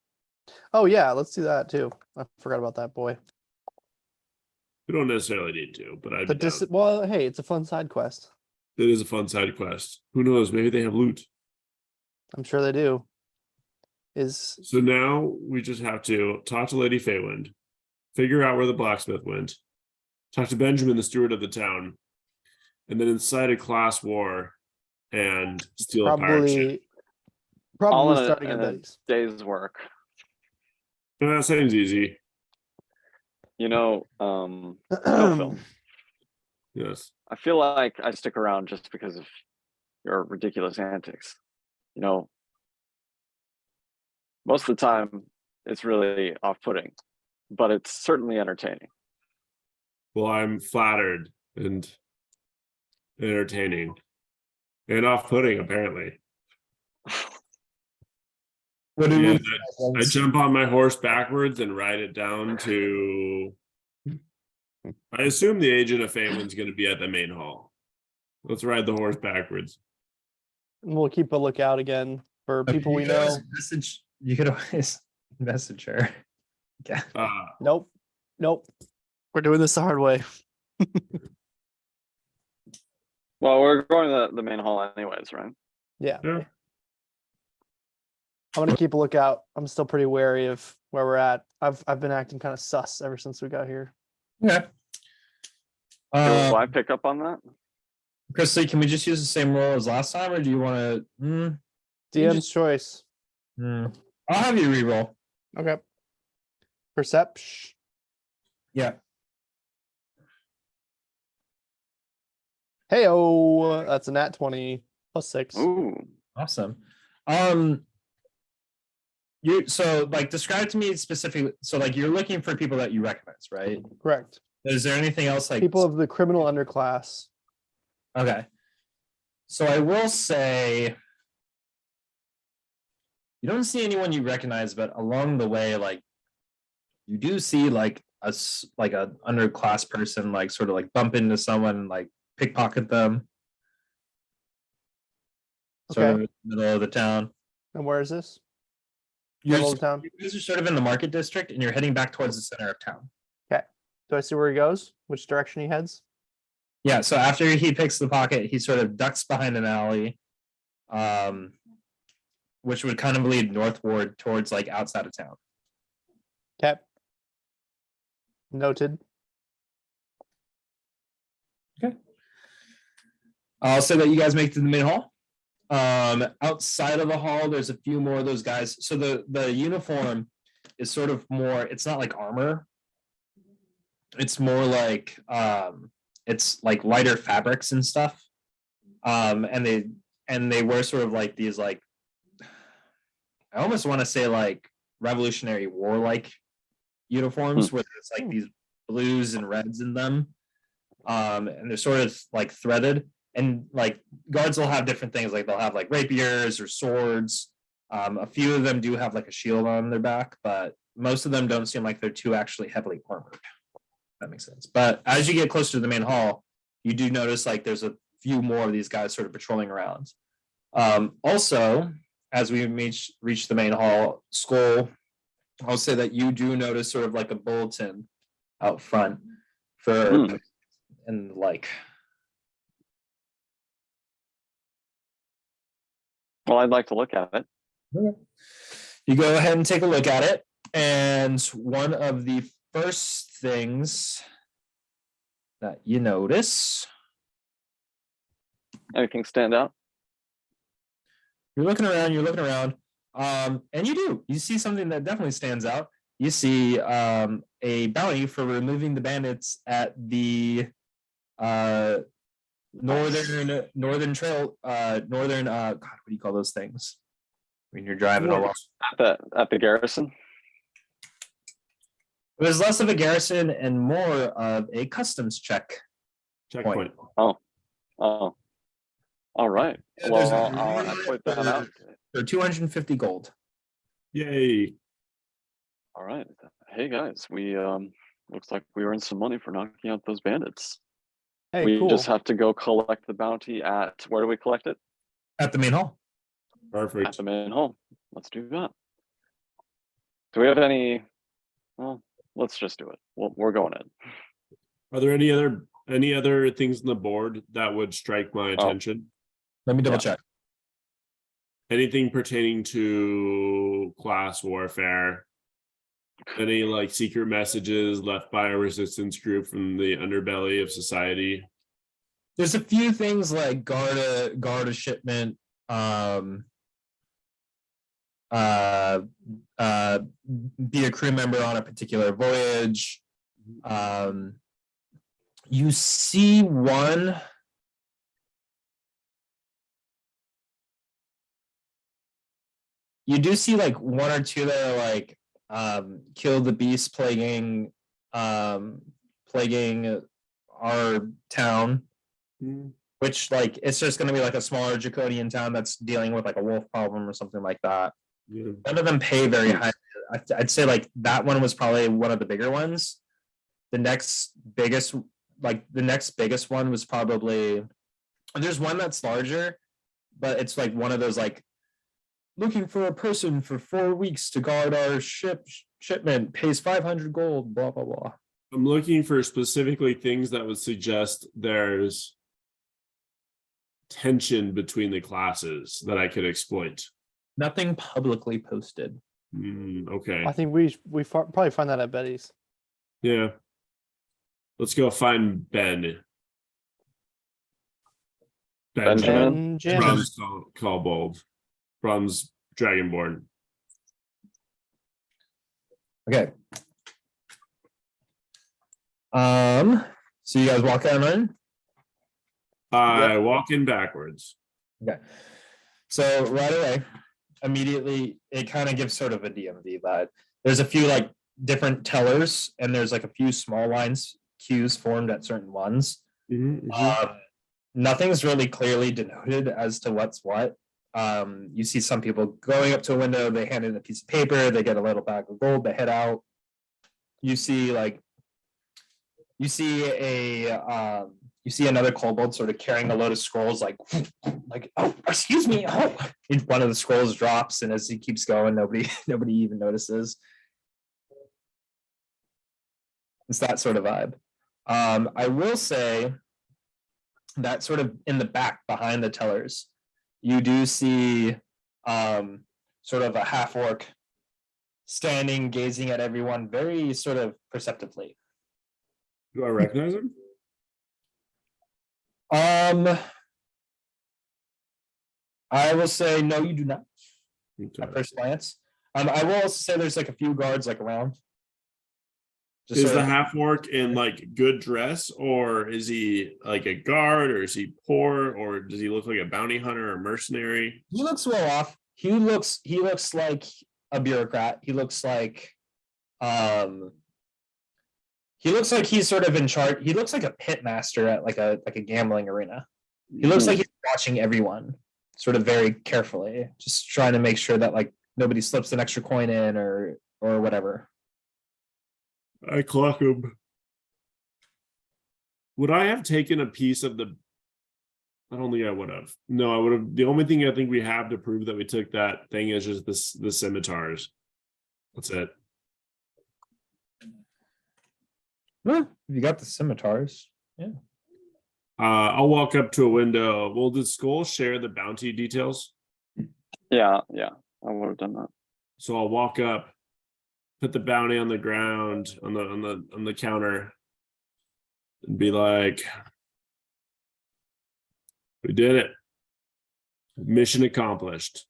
Oh yeah, let's do that too. I forgot about that boy. we don't necessarily need to, but I'd be But down. well, hey, it's a fun side quest. It is a fun side quest. Who knows? Maybe they have loot. I'm sure they do. So now we just have to talk to Lady Feywind, figure out where the blacksmith went, talk to Benjamin, the steward of the town, and then incite a class war and steal a pirate ship. Probably All starting in at a Betty's. day's work. That seems easy. You know, Phil, Yes. I feel like I stick around just because of your ridiculous antics. You know, most of the time it's really off-putting, but it's certainly entertaining. Well, I'm flattered and entertaining and off-putting, apparently. What do Yeah, you? I jump on my horse backwards and ride it down to. I assume the agent of Faywin's going to be at the main hall. Let's ride the horse backwards. We'll keep a lookout again for people we know. Message. You could always message her. Yeah. Nope. We're doing this the hard way. Well, we're going to the main hall anyways, right? Yeah. Yeah. I'm gonna keep a lookout. I'm still pretty wary of where we're at. I've been acting kind of sus ever since we got here. Okay. Will I pick up on that? Chrisley, can we just use the same roll as last time, or do you want to? DM's choice. I'll have you re-roll. Okay. Perception. Yeah. Hey, oh, that's a nat 20 plus 6. Ooh. Awesome. You so like describe to me specifically. So like you're looking for people that you recognize, right? Correct. Is there anything else like People of the criminal underclass. Okay. So I will say you don't see anyone you recognize, but along the way, like you do see like a underclass person, like sort of like bump into someone, like pickpocket them. Sort of in the middle of the town. And where is this? You're, Middle of town. you guys are sort of in the market district, and you're heading back towards the center of town. Do I see where he goes? Which direction he heads? Yeah. So after he picks the pocket, he sort of ducks behind an alley, which would kind of lead northward towards like outside of town. Okay. Noted. I'll say that you guys make it to the main hall. Outside of the hall, there's a few more of those guys. So the uniform is sort of more, it's not like armor. It's more like it's like lighter fabrics and stuff. And they wear sort of like these like I almost want to say like Revolutionary War like uniforms where it's like these blues and reds in them. And they're sort of like threaded. And like guards will have different things, like they'll have like rapiers or swords. A few of them do have like a shield on their back, but most of them don't seem like they're too actually heavily armored. That makes sense. But as you get closer to the main hall, you do notice like there's a few more of these guys sort of patrolling around. Also, as we reach the main hall, Skull, I'll say that you do notice sort of like a bulletin out front for and like. Well, I'd like to look at it. You go ahead and take a look at it, and one of the first things that you notice, Anything stand out? you're looking around, and you see something that definitely stands out. You see a bounty for removing the bandits at the northern trail, God, what do you call those things when you're driving along? At the garrison. It was less of a garrison and more of a customs Checkpoint. Oh, all right. Well, I'll point that out. For 250 gold. Yay. All right. Hey guys, we looks like we earned some money for knocking out those bandits. Hey, We cool. just have to go collect the bounty at, where do we collect it? At the main hall. At Perfect. the main home. Let's do that. Do we have any? Well, let's just do it. We're going in. Are there any other things on the board that would strike my attention? Let me double Yeah. check. Anything pertaining to class warfare? Any like secret messages left by a resistance group from the underbelly of society? There's a few things like guard a shipment, be a crew member on a particular voyage. You see one. You do see like one or two that are like kill the beast plaguing our town, which like it's just going to be like a smaller draconian town that's dealing with like a wolf problem or something like that. Yeah. None of them pay very high. I'd say like that one was probably one of the bigger ones. The next biggest one was probably, there's one that's larger, but it's like one of those like looking for a person for 4 weeks to guard our shipment, pays 500 gold, blah blah blah. I'm looking for specifically things that would suggest there's tension between the classes that I could exploit. Nothing publicly posted. Okay. I think we probably find that at Betty's. Yeah. Let's go find Ben. Benjamin? Brahms Callbold. Brahms Dragonborn. Okay. So you guys walk out in? I walk in backwards. Okay. So right away, immediately, it kind of gives sort of a DMV vibe. There's a few like different tellers, and there's like a few small lines, queues formed at certain ones. Nothing's really clearly denoted as to what's what. You see some people going up to a window, they hand in a piece of paper, they get a little bag of gold, they head out. You see another kobold sort of carrying a load of scrolls, like oh, excuse me, oh. One of the scrolls drops, and as he keeps going, nobody even notices. It's that sort of vibe. I will say that sort of in the back behind the tellers, you do see sort of a half orc standing, gazing at everyone very sort of perceptively. Do I recognize him? I will say no, you do not. Okay. At first glance. I will also say there's like a few guards like around. Just Is sort the of- half orc in like good dress, or is he like a guard, or is he poor, or does he look like a bounty hunter or mercenary? He looks well off. He looks like a bureaucrat. He looks like he's sort of in charge. He looks like a pit master at like a gambling arena. He looks like he's watching everyone sort of very carefully, just trying to make sure that like nobody slips an extra coin in or whatever. I clock him. Would I have taken a piece of the I don't think I would have. No, I would have. The only thing I think we have to prove that we took that thing is just the scimitars. That's it. Well, you got the scimitars. I'll walk up to a window. Well, did Skull share the bounty details? Yeah, I would have done that. So I'll walk up, put the bounty on the ground on the counter, and be like, "We did it. Mission accomplished."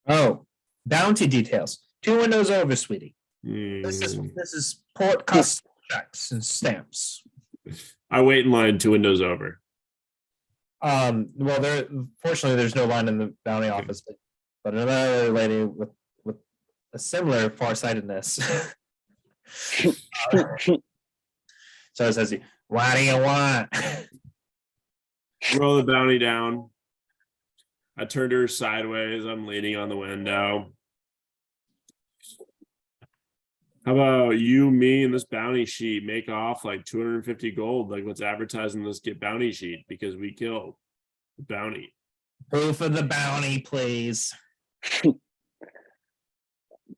Oh, bounty details. 2 windows over, sweetie. This is port custom checks and stamps. I wait in line 2 windows over. Well, fortunately there's no line in the bounty office, but another lady with a similar farsightedness. So it says, "What do you want?" Roll the bounty down. I turned her sideways. I'm leaning on the window. How about you, me, and this bounty sheet make off like 250 gold, like what's advertised in this get bounty sheet, because we killed the bounty. Proof of the bounty, please. Do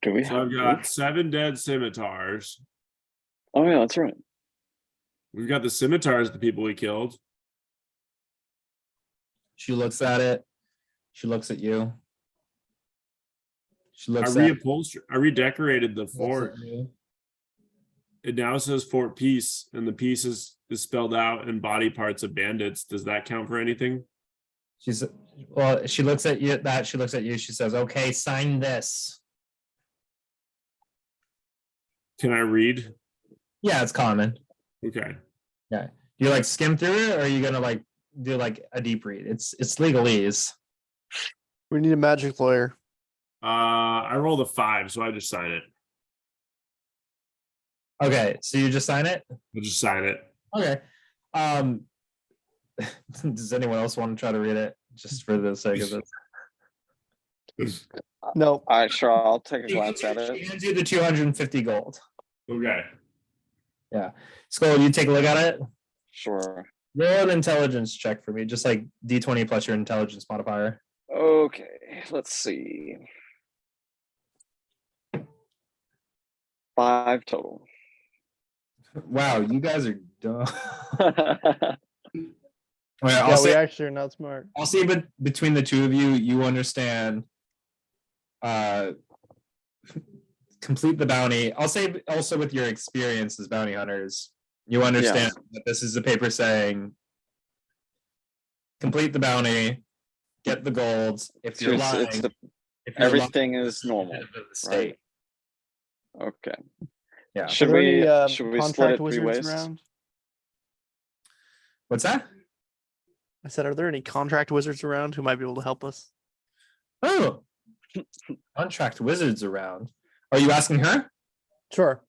we So have I've got proof? 7 dead scimitars. Oh yeah, that's right. We've got the scimitars, the people we killed. She looks at it. She looks at you. She I looks at redecorated the looks fort. at you. It now says Fort Peace, and the piece is spelled out in body parts of bandits. Does that count for anything? She looks at you. She looks at you. She says, "Okay, sign this." Can I read? Yeah, it's common. Okay. You like skim through it, or are you gonna like do like a deep read? It's legalese. We need a magic lawyer. I rolled a 5, so I just sign it. Okay, so you just sign it. I'll just sign it. Okay. Does anyone else want to try to read it just for the sake of this? No, All right, sure. I'll take a glance at You it. can do the 250 gold. Okay. Skull, you take a look at it. Sure. Roll an intelligence check for me, just like D20 plus your intelligence modifier. Okay, let's see. 5 total. Wow, you guys are dumb. Well, yeah, I'll we say, actually are not smart. I'll say, but between the two of you, you understand. Complete the bounty. I'll say also with your experience as bounty hunters, you understand that this is a paper saying, complete the bounty, get the golds. If you're lying, everything is normal. State. Okay. Yeah. Should Are there we any, should we split contract it 3 wizards ways? around? What's that? I said, are there any contract wizards around who might be able to help us? Oh, contract wizards around. Are you asking her? Sure.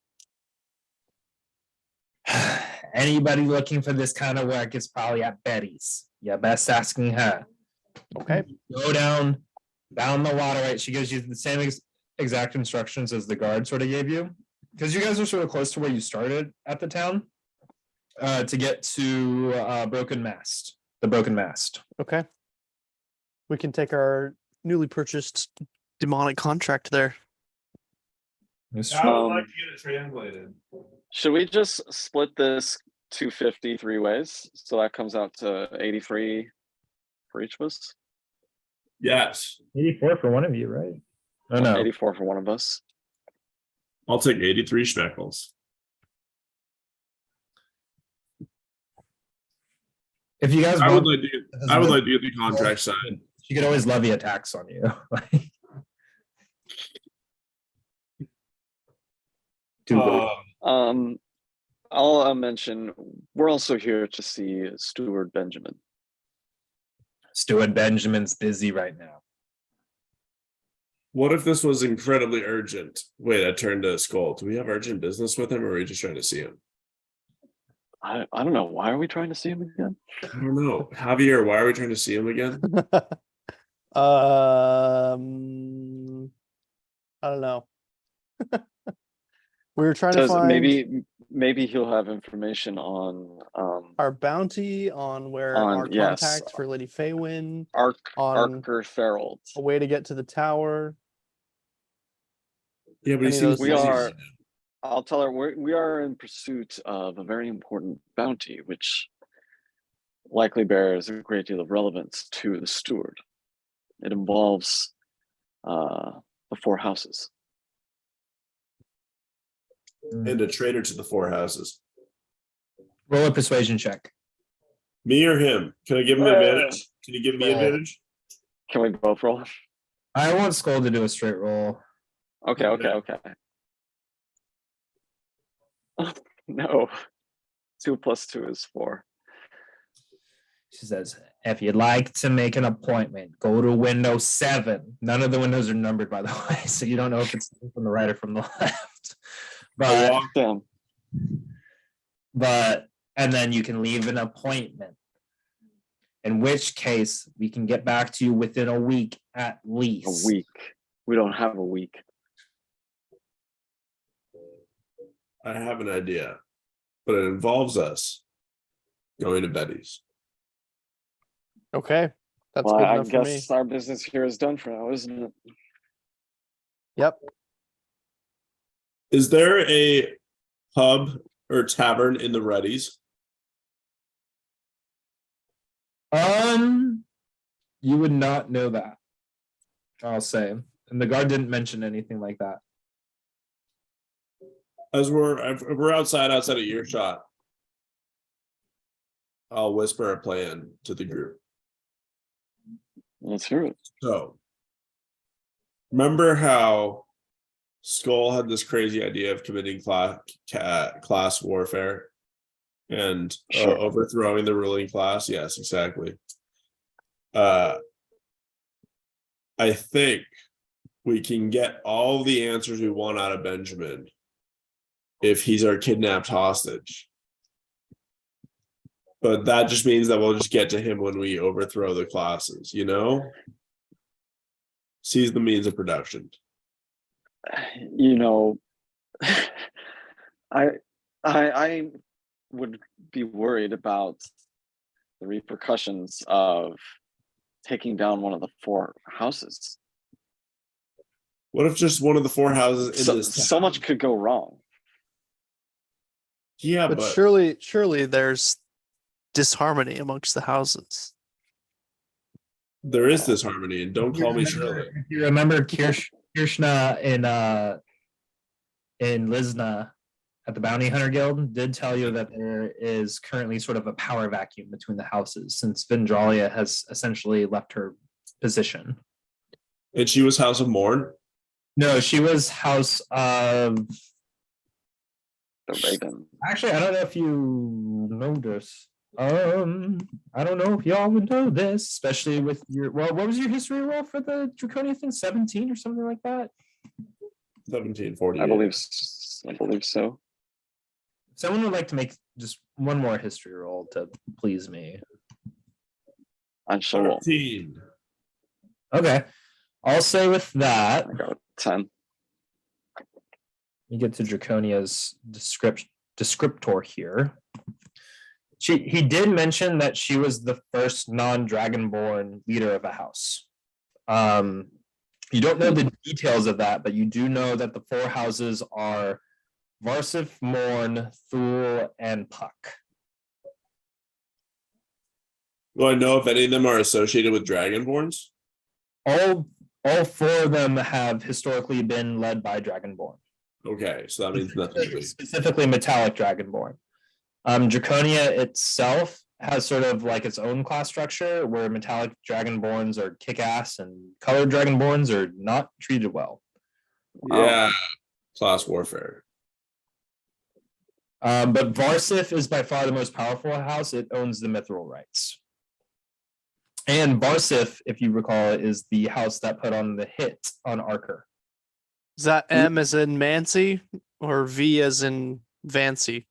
Anybody looking for this kind of work is probably at Betty's. Yeah, best asking her. Okay. Go down the water, right? She gives you the same exact instructions as the guard sort of gave you. Because you guys are sort of close to where you started at the town. To get to Broken Mast. The Broken Mast. Okay. We can take our newly purchased demonic contract there. I would like to get it translated. Should we just split this 250 3 ways? So that comes out to 83 for each of us? Yes. 84 for one of you, right? Oh no. 84 for one of us. I'll take 83 shekels. If you guys I would want, like to get the contract signed. she could always levy a tax on you. I'll mention we're also here to see Steward Benjamin. Stuart Benjamin's busy right now. What if this was incredibly urgent? Wait, I turned to Skull. Do we have urgent business with him, or are we just trying to see him? I don't know. Why are we trying to see him again? I don't know. Javier, why are we trying to see him again? I don't know. We were trying to Does find maybe maybe he'll have information on Our bounty on where On- our yes. contacts for Lady Faywin, Ark on Arker Ferald. a way to get to the tower. Yeah, but he Any of seems those We things. are. I'll tell her we are in pursuit of a very important bounty, which likely bears a great deal of relevance to the steward. It involves the four houses. and a traitor to the four houses. Roll a persuasion check. Me or him? Can I give him advantage? Can you give me Roll. advantage? Can we both roll? I want Skull to do a straight roll. Okay. No. 2 + 2 is 4. She says, if you'd like to make an appointment, go to window 7. None of the windows are numbered, by the way, so you don't know if it's from the right or from the left. I But, walk Damn. and then you can leave an appointment. In which case, we can get back to you within a week at least. A week. We don't have a week. I have an idea, but it involves us going to Betty's. Okay, that's Well, good I enough for me. guess our business here is done for now, isn't it? Yep. Is there a pub or tavern in the Ruddies? You would not know that, I'll say. And the guard didn't mention anything like that. As we're outside of earshot, I'll whisper a plan to the group. Let's hear it. So, remember how Skull had this crazy idea of committing class warfare and Sure. overthrowing the ruling class? Yes, exactly. I think we can get all the answers we want out of Benjamin if he's our kidnapped hostage. But that just means that we'll just get to him when we overthrow the classes, you know? Seize the means of production. You know, I would be worried about the repercussions of taking down one of the four houses. What if just one of the four houses in this So town? much could go wrong. Yeah, But but surely there's disharmony amongst the houses. there is this harmony, and don't call me If Shirley. you remember Kirshna in Lizna at the Bounty Hunter Guild did tell you that there is currently sort of a power vacuum between the houses since Vendralia has essentially left her position. And she was House of Morn. No, she was House of. The Raven. Actually, I don't know if you know this. I don't know if y'all would know this, especially with your. Well, what was your history roll for the Draconia thing? 17 or something like that. 1748. I believe so. Someone would like to make just one more history roll to please me. I shall roll. 13. Okay, I'll say with that. I got a 10. You get to Draconia's descriptor here. He did mention that she was the first non-dragonborn leader of a house. You don't know the details of that, but you do know that the four houses are Varsif, Morn, Thule, and Puck. Do I know if any of them are associated with Dragonborns? All four of them have historically been led by Dragonborn. Okay, so that means nothing to me. Specifically metallic Dragonborn. Draconia itself has sort of like its own class structure where metallic Dragonborns are kick-ass and colored Dragonborns are not treated well. Yeah, class warfare. But Varsif is by far the most powerful house. It owns the mithril rights. And Varsif, if you recall, is the house that put on the hit on Arker. Is that M as in Mancy or V as in Vancy?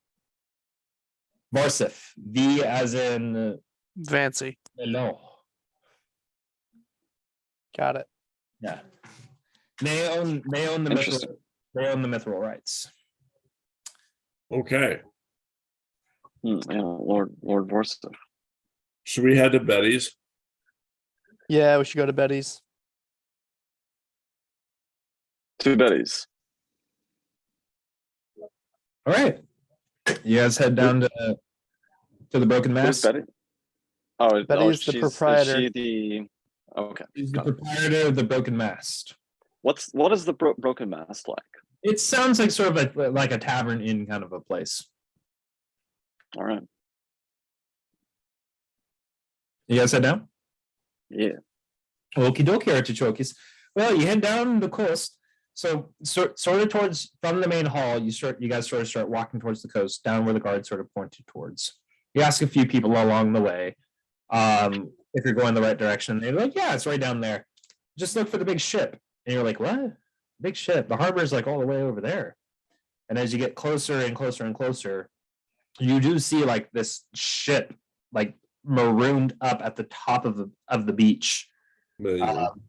Varsif, V as in Vancy. no. Got it. Yeah. They own the mithril. Interesting. They own the mithril rights. Okay. Yeah, Lord Vorstev. Should we head to Betty's? Yeah, we should go to Betty's. Two Betty's. All right. You guys head down to the Broken Who's Mast. Betty? Oh, Betty is the Is proprietor. she the? Okay. She's the got it. proprietor of the Broken Mast. What is the broken mast like? It sounds like sort of like a tavern inn kind of a place. All right. You guys head down? Yeah. Okie dokie, artichokes. Well, you head down the coast. So sort of towards from the main hall, you guys sort of start walking towards the coast, down where the guard sort of pointed towards. You ask a few people along the way, if you're going the right direction. They're like, yeah, it's right down there. Just look for the big ship. And you're like, what? Big ship. The harbor is like all the way over there. And as you get closer and closer and closer, you do see like this ship like marooned up at the top of the beach. And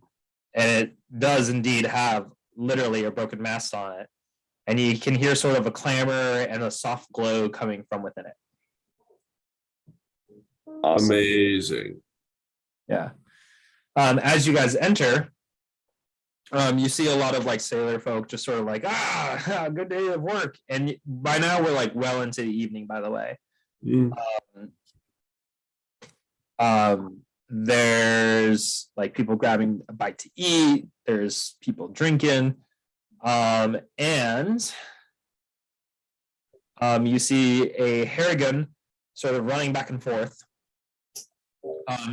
it does indeed have literally a broken mast on it. And you can hear sort of a clamor and a soft glow coming from within it. Awesome. Amazing. Yeah. As you guys enter, you see a lot of like sailor folk just sort of like, good day of work. And by now we're like well into the evening, by the way. There's like people grabbing a bite to eat. There's people drinking. And you see a Harrigan sort of running back and forth,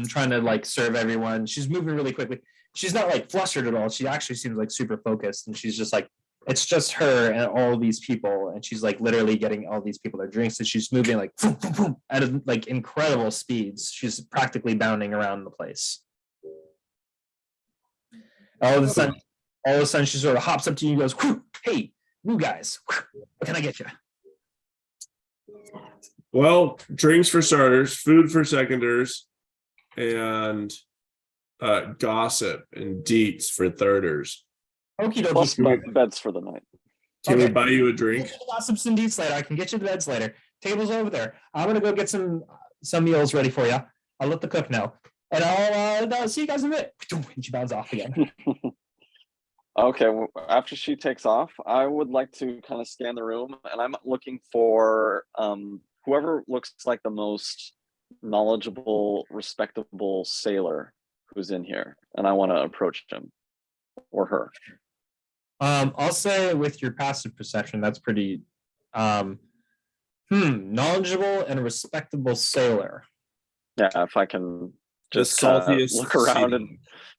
trying to like serve everyone. She's moving really quickly. She's not like flustered at all. She actually seems like super focused, and she's just like, it's just her and all these people, and she's like literally getting all these people their drinks, and she's moving like boom, boom, boom, at like incredible speeds. She's practically bounding around the place. All of a sudden, she sort of hops up to you and goes, "Hey, new guys, what can I get you?" Well, drinks for starters, food for seconders, and gossip and deets for thirders. Okie Plus dokie. beds for the night. Can we Okay. buy you a drink? Gossips and deets later. I can get you the beds later. Table's over there. I'm gonna go get some meals ready for you. I'll let the cook know, and I'll see you guys in a bit. And she bounds off again. Okay, well, after she takes off, I would like to kind of scan the room, and I'm looking for whoever looks like the most knowledgeable, respectable sailor who's in here, and I want to approach him or her. I'll say with your passive perception, that's pretty knowledgeable and respectable sailor. Yeah, if I can just The saltiest look around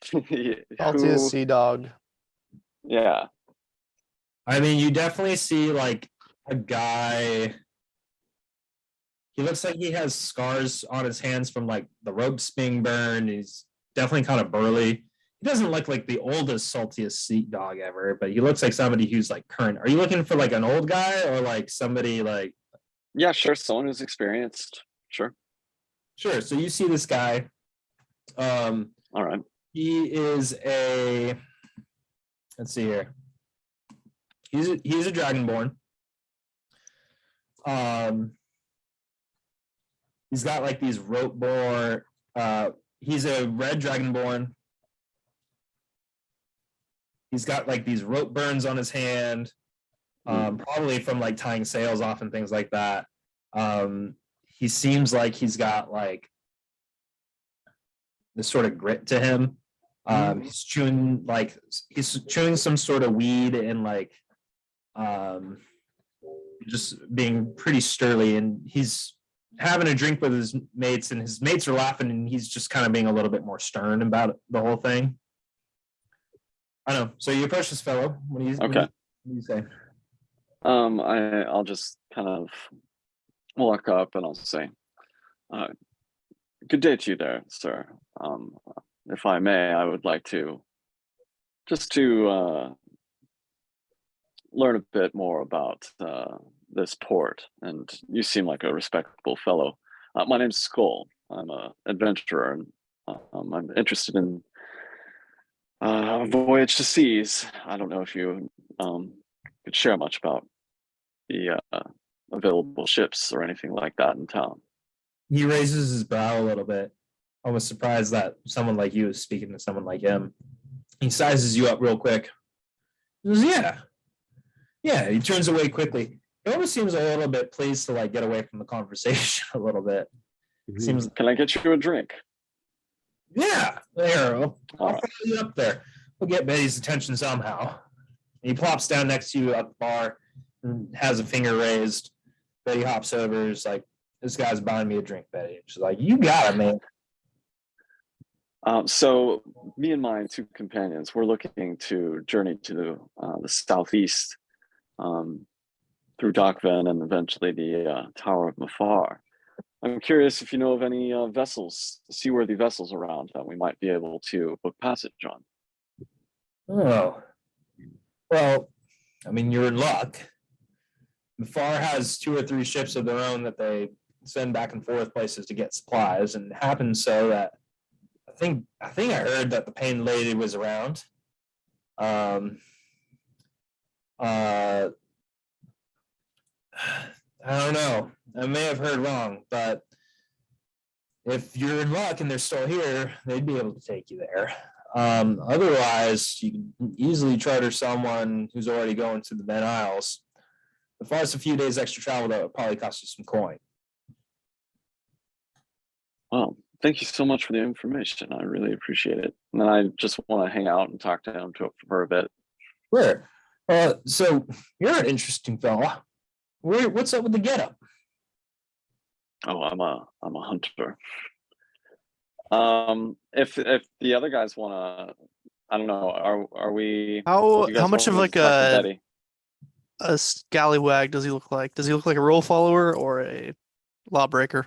sea and Saltiest sea dog. Yeah. I mean, you definitely see like a guy. He looks like he has scars on his hands from like the ropes being burned. He's definitely kind of burly. He doesn't look like the oldest, saltiest sea dog ever, but he looks like somebody who's like current. Are you looking for like an old guy or like somebody like? Yeah, sure. Someone who's experienced. Sure. Sure. So you see this guy. All right. He is a. Let's see here. He's a dragonborn. He's got like these rope bore. He's a red dragonborn. He's got like these rope burns on his hand, probably from like tying sails off and things like that. He seems like he's got like this sort of grit to him. He's chewing some sort of weed and like just being pretty sturdy, and he's having a drink with his mates, and his mates are laughing, and he's just kind of being a little bit more stern about the whole thing. I don't know. So you approach this fellow. What do you say? I'll just kind of walk up and I'll say, good day to you there, sir. If I may, I would like to learn a bit more about this port, and you seem like a respectable fellow. My name's Skull. I'm an adventurer, and I'm interested in a voyage to seas. I don't know if you could share much about the available ships or anything like that in town. He raises his brow a little bit, almost surprised that someone like you is speaking to someone like him. He sizes you up real quick. He goes, yeah. Yeah, he turns away quickly. He almost seems a little bit pleased to like get away from the conversation a little bit. Seems, Can I get you a drink? yeah, there. I'll All follow right. you up there. We'll get Betty's attention somehow. He plops down next to you at the bar and has a finger raised. Betty hops over, is like, this guy's buying me a drink, Betty. She's like, you got it, man. So me and my two companions, we're looking to journey to the southeast through Dockven and eventually the Tower of Mafar. I'm curious if you know of any vessels, seaworthy vessels around that we might be able to book passage on. Oh, well, I mean, you're in luck. Mafar has 2 or 3 ships of their own that they send back and forth places to get supplies, and it happens so that I think I heard that the Pain Lady was around. I don't know. I may have heard wrong, but if you're in luck and they're still here, they'd be able to take you there. Otherwise, you can easily charter someone who's already going to the Ben Isles. As far as a few days extra travel, that would probably cost you some coin. Well, thank you so much for the information. I really appreciate it. And then I just want to hang out and talk to him for a bit. Sure. So you're an interesting fella. What's up with the getup? Oh, I'm a hunter. If the other guys want to, I don't know. Are we? How you guys much of want me like to talk to a Betty? scallywag does he look like? Does he look like a rule follower or a lawbreaker?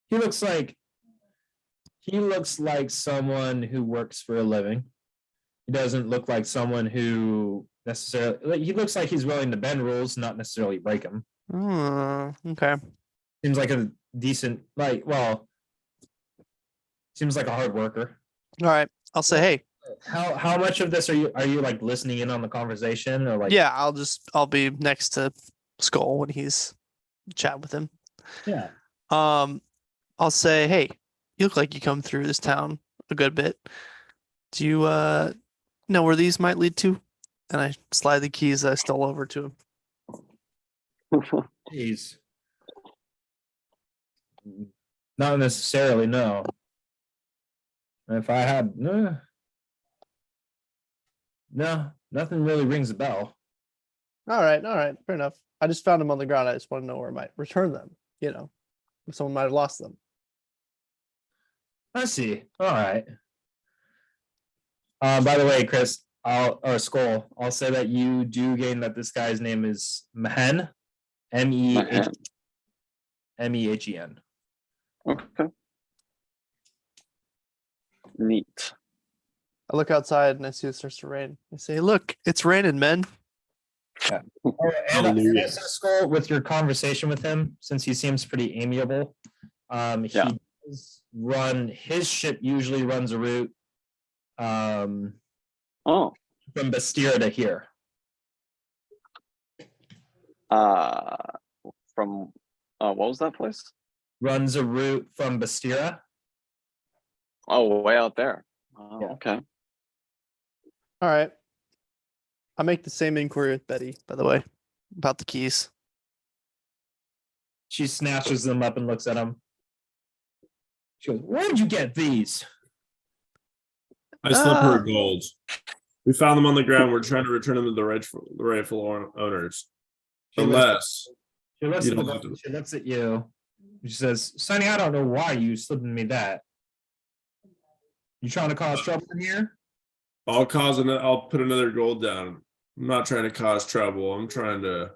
He looks like someone who works for a living. He doesn't look like someone who necessarily. He looks like he's willing to bend rules, not necessarily break them. Okay. Seems like a decent, seems like a hard worker. All right. I'll say, hey, How much of this are you like listening in on the conversation, or like? yeah, I'll be next to Skull when he's chatting with him. Yeah. I'll say, hey, you look like you come through this town a good bit. Do you know where these might lead to? And I slide the keys that I stole over to him. Jeez. Not necessarily, no. If I had, no, nothing really rings a bell. All right, fair enough. I just found them on the ground. I just want to know where I might return them. You know, if someone might have lost them. I see. All right. By the way, Chris, Skull, I'll say that you do gain that this guy's name is Mehen, Mahan. Mehen. Okay. Neat. I look outside and I see it starts to rain. I say, look, it's raining, men. And Hallelujah. Skull, with your conversation with him, since he seems pretty amiable, he does run his ship. Usually runs a route from Oh. Bastia to here. From what was that place? Runs a route from Bastia. Oh, way out there. Yeah. Okay. All right. I make the same inquiry with Betty, by the way, about the keys. She snatches them up and looks at them. She goes, "Where did you get these?" I slip her gold. We found them on the ground. We're trying to return them to the rightful owners. Unless She looks, You at the don't have gold, she looks at you. She says, "Sonny, I don't know why you slipping me that. You trying to cause trouble in here?" I'll put another gold down. I'm not trying to cause trouble. I'm trying to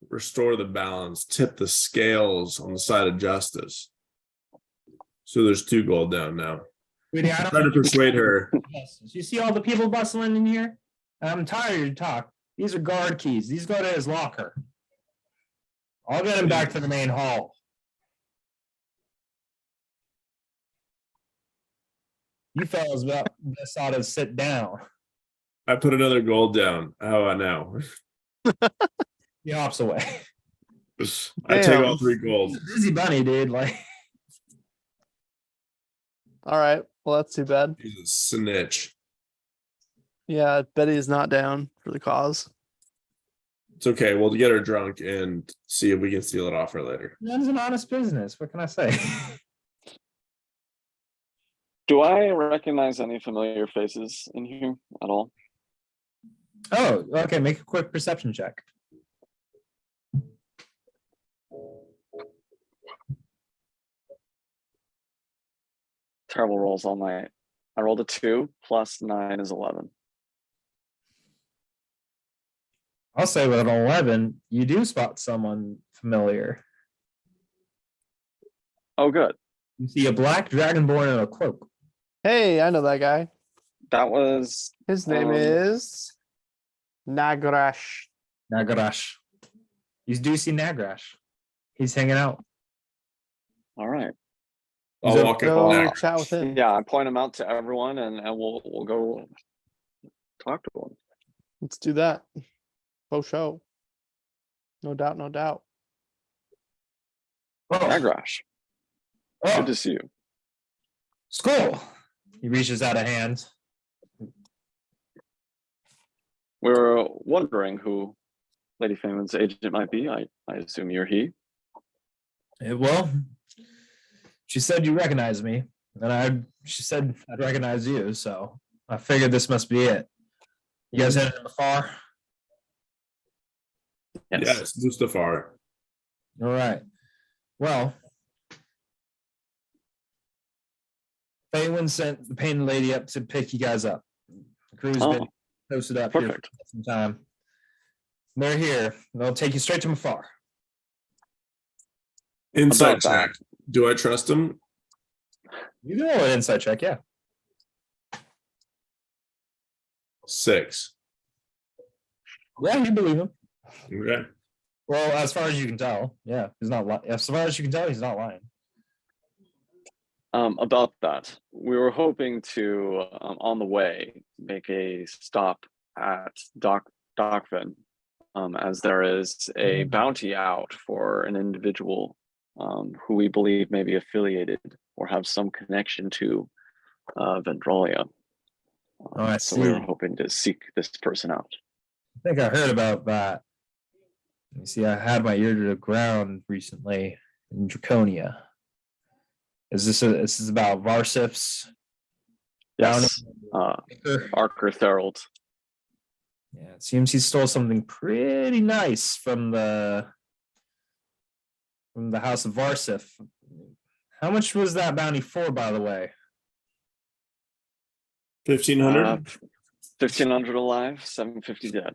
restore the balance, tip the scales on the side of justice. So there's 2 gold down now. Sweetie, I Try to don't persuade her. You see all the people bustling in here? I'm tired of your talk. These are guard keys. These go to his locker. I'll get him back to the main hall. You fellas best ought to sit down. I put another gold down. How about now? He hops away. I take Damn. all 3 gold. Busy bunny, dude. Like, All right. Well, that's too bad. He's a snitch. Yeah, Betty is not down for the cause. It's okay. We'll get her drunk and see if we can steal it off her later. that's an honest business. What can I say? Do I recognize any familiar faces in here at all? Oh, okay. Make a quick perception check. Terrible rolls all night. I rolled a 2 plus 9 is 11. I'll say with an 11, you do spot someone familiar. Oh, good. You see a black dragonborn in a cloak. Hey, I know that guy. That was His name Um, is Nagrash. Nagrash. You do see Nagrash. He's hanging out. all right. I'll So walk Go up. chat with him. Yeah, I point him out to everyone, and we'll go talk to him. Let's do that. Faux show. No doubt, no doubt. Oh, Nagrash, good to see you. school. He reaches out a hand. We were wondering who Lady Famon's agent might be. I assume you're he. Well, she said you recognize me, and she said I'd recognize you, so I figured this must be it. You guys headed far? Yes, Mustafar. All right. Well, Faywin sent the painted lady up to pick you guys up. The crew's been posted up here for Perfect. some time. They're here. They'll take you straight to Mafar. Insight About that. check. Do I trust him? You can roll an insight check, yeah. 6. Yeah, you believe him. Okay. Well, as far as you can tell, yeah, he's not lying. As far as you can tell, he's not lying. About that, we were hoping to, on the way, make a stop at Dockfin, as there is a bounty out for an individual who we believe may be affiliated or have some connection to Vendralia. Oh, I So we were see. hoping to seek this person out. I think I heard about that. You see, I had my ear to the ground recently in Draconia. This is about Varsif's Yes, bounty? Archer Therald. Yeah, it seems he stole something pretty nice from the house of Varsif. How much was that bounty for, by the way? 1,500. 1,500 alive, 750 dead.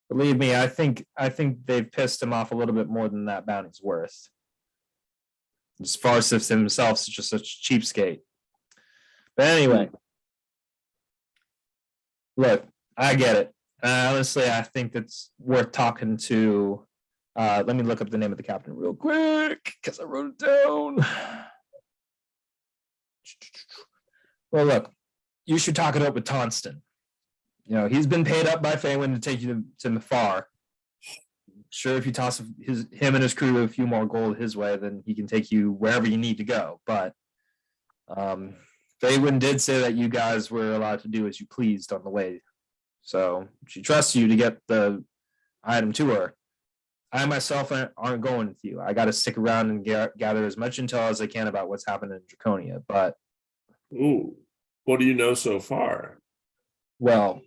Believe me, I think they've pissed him off a little bit more than that bounty's worth. Just Varsif himself is just such a cheapskate. But anyway, look, I get it. Honestly, I think it's worth talking to. Let me look up the name of the captain real quick because I wrote it down. Well, look, you should talk it up with Tonston. You know, he's been paid up by Faywin to take you to Mafar. Sure, if you toss him and his crew a few more gold his way, then he can take you wherever you need to go. But Faywin did say that you guys were allowed to do as you pleased on the way. So she trusts you to get the item to her. I myself aren't going with you. I got to stick around and gather as much intel as I can about what's happening in Draconia. But Ooh, what do you know so far? well,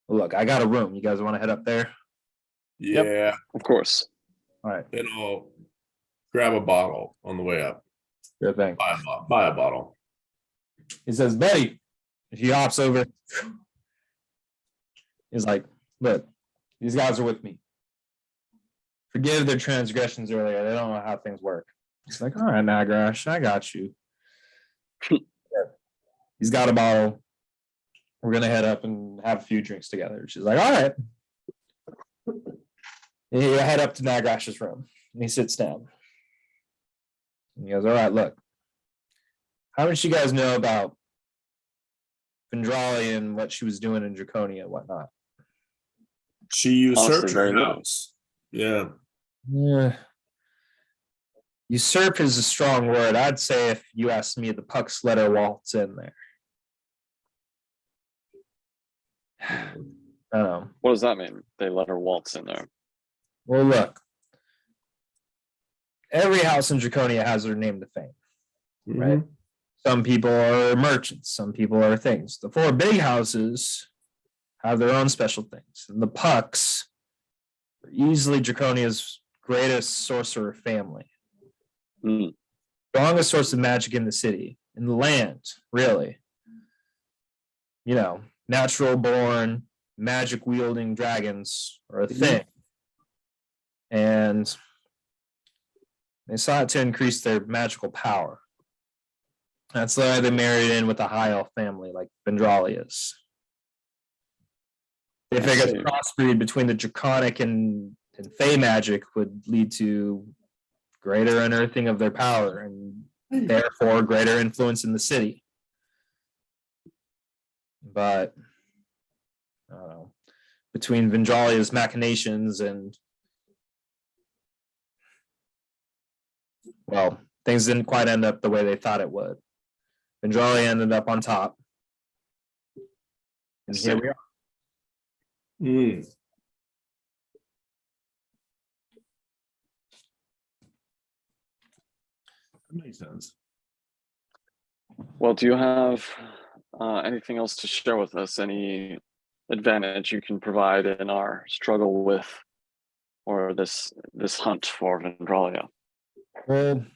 look, I got a room. You guys want to head up there? Yeah, Of course. All right, and I'll grab a bottle on the way up. good thing. Buy a bottle. He says, Betty, if he hops over, he's like, look, these guys are with me. Forgive their transgressions earlier. They don't know how things work. It's like, all right, Nagrash, I got you. He's got a bottle. We're gonna head up and have a few drinks together. She's like, all right. And you head up to Nagrash's room and he sits down. And he goes, all right, look. How much you guys know about Vendralia and what she was doing in Draconia and whatnot? She usurped Honestly, very her little. house. Yeah. Yeah. Usurp is a strong word. I'd say if you asked me, the pucks let her waltz in there. What does that mean? They let her waltz in there. Well, look. Every house in Draconia has their name to fame. Right. Mhm. Some people are merchants, some people are things. The four big houses have their own special things. And the pucks are easily Draconia's greatest sorcerer family. Mm. Strongest source of magic in the city, in the land, really. You know, natural born, magic wielding dragons are a thing. And they sought to increase their magical power. That's why they married in with a high elf family like Vendralia's. They figured the crossbreed between the draconic and fey magic would lead to greater unearthing of their power and therefore greater influence in the city. But between Vendralia's machinations and, well, things didn't quite end up the way they thought it would. Vendralia ended up on top. And here we are. Mm. That makes sense. Well, do you have anything else to share with us? Any advantage you can provide in our struggle with, or this hunt for Vendralia? Well,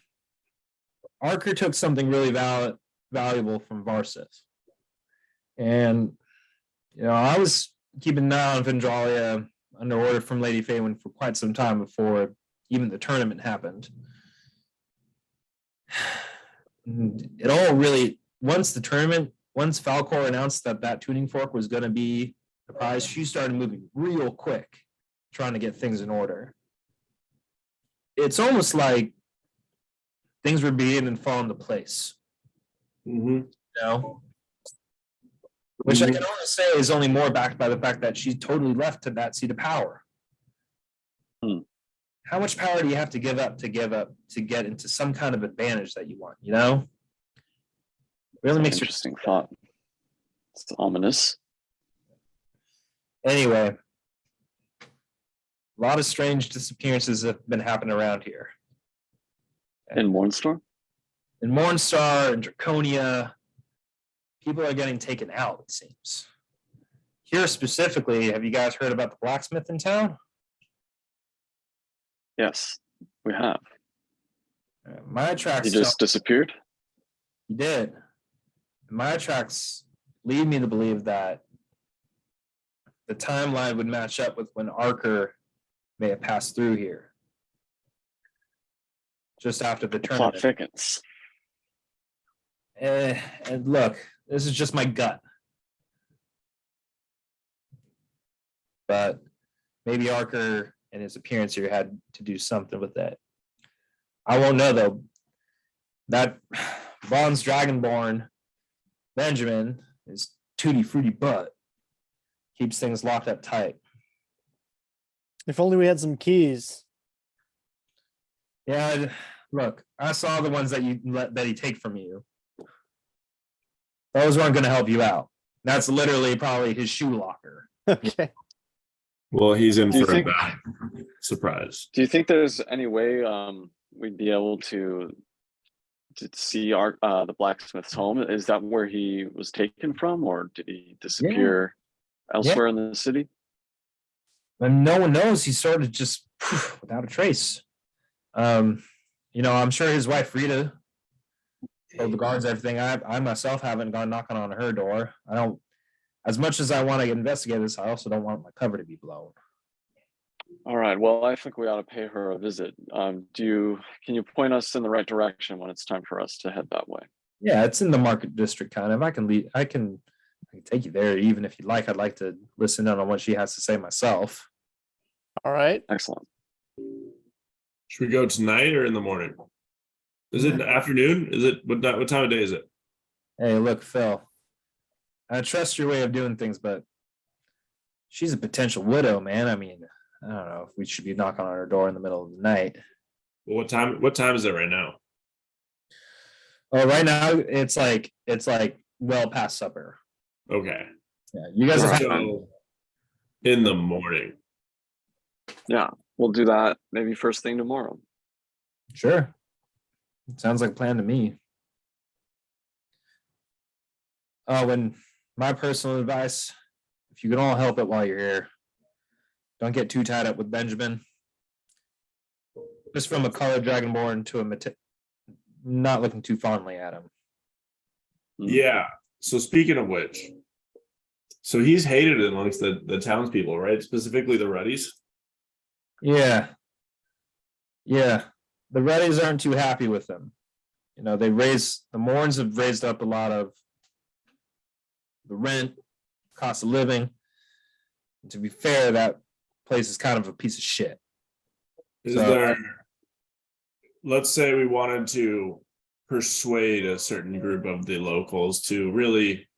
Archer took something really valuable from Varsith. And, you know, I was keeping an eye on Vendralia under order from Lady Faywin for quite some time before even the tournament happened. It all really, once Falcor announced that tuning fork was going to be the prize, she started moving real quick, trying to get things in order. It's almost like things were beginning to fall into place. Mm-hmm. You know? Which I can only say is only more backed by the fact that she's totally left to that seat of power. How much power do you have to give up to get into some kind of advantage that you want, you know? Really makes interesting thought. It's ominous. Anyway, a lot of strange disappearances have been happening around here. In Mornstar? In Mornstar and Draconia, people are getting taken out, it seems. Here specifically, have you guys heard about the blacksmith in town? Yes, we have. My tracks. He just disappeared? He did. My tracks lead me to believe that the timeline would match up with when Archer may have passed through here. Just after the tournament. Plot thickens. And look, this is just my gut. But maybe Archer and his appearance here had to do something with that. I won't know though. That Bond's Dragonborn Benjamin is tutti fruity butt. Keeps things locked up tight. If only we had some keys. Yeah, look, I saw the ones that he take from you. Those weren't going to help you out. That's literally probably his shoe locker. Okay. Well, he's in Do you for think- a bad surprise. Do you think there's any way we'd be able to see the blacksmith's home? Is that where he was taken from, or did he disappear elsewhere in the city? And no one knows. He sort of just without a trace. You know, I'm sure his wife Rita told the guards everything. I myself haven't gone knocking on her door. I don't. As much as I want to investigate this, I also don't want my cover to be blown. All right. Well, I think we ought to pay her a visit. Can you point us in the right direction when it's time for us to head that way? Yeah, it's in the market district, kind of. I can take you there, even if you'd like. I'd like to listen in on what she has to say myself. All right. Excellent. Should we go tonight or in the morning? Is it in the afternoon? Is it what time of day is it? Hey, look, Phil. I trust your way of doing things, but she's a potential widow, man. I mean, I don't know if we should be knocking on her door in the middle of the night. Well, what time is it right now? Oh, right now it's like well past supper. Okay. Yeah, you guys Alright. have So in the morning. Yeah, we'll do that maybe first thing tomorrow. sure. Sounds like a plan to me. Oh, and my personal advice, if you can all help it while you're here, don't get too tied up with Benjamin. Just from a colored dragonborn to not looking too fondly at him. Yeah. So speaking of which, so he's hated amongst the townspeople, right? Specifically the Ruddies. Yeah. Yeah. The Ruddies aren't too happy with him. You know, the Morns have raised up a lot of the rent, cost of living. And to be fair, that place is kind of a piece of shit. Is So- there, let's say we wanted to persuade a certain group of the locals to really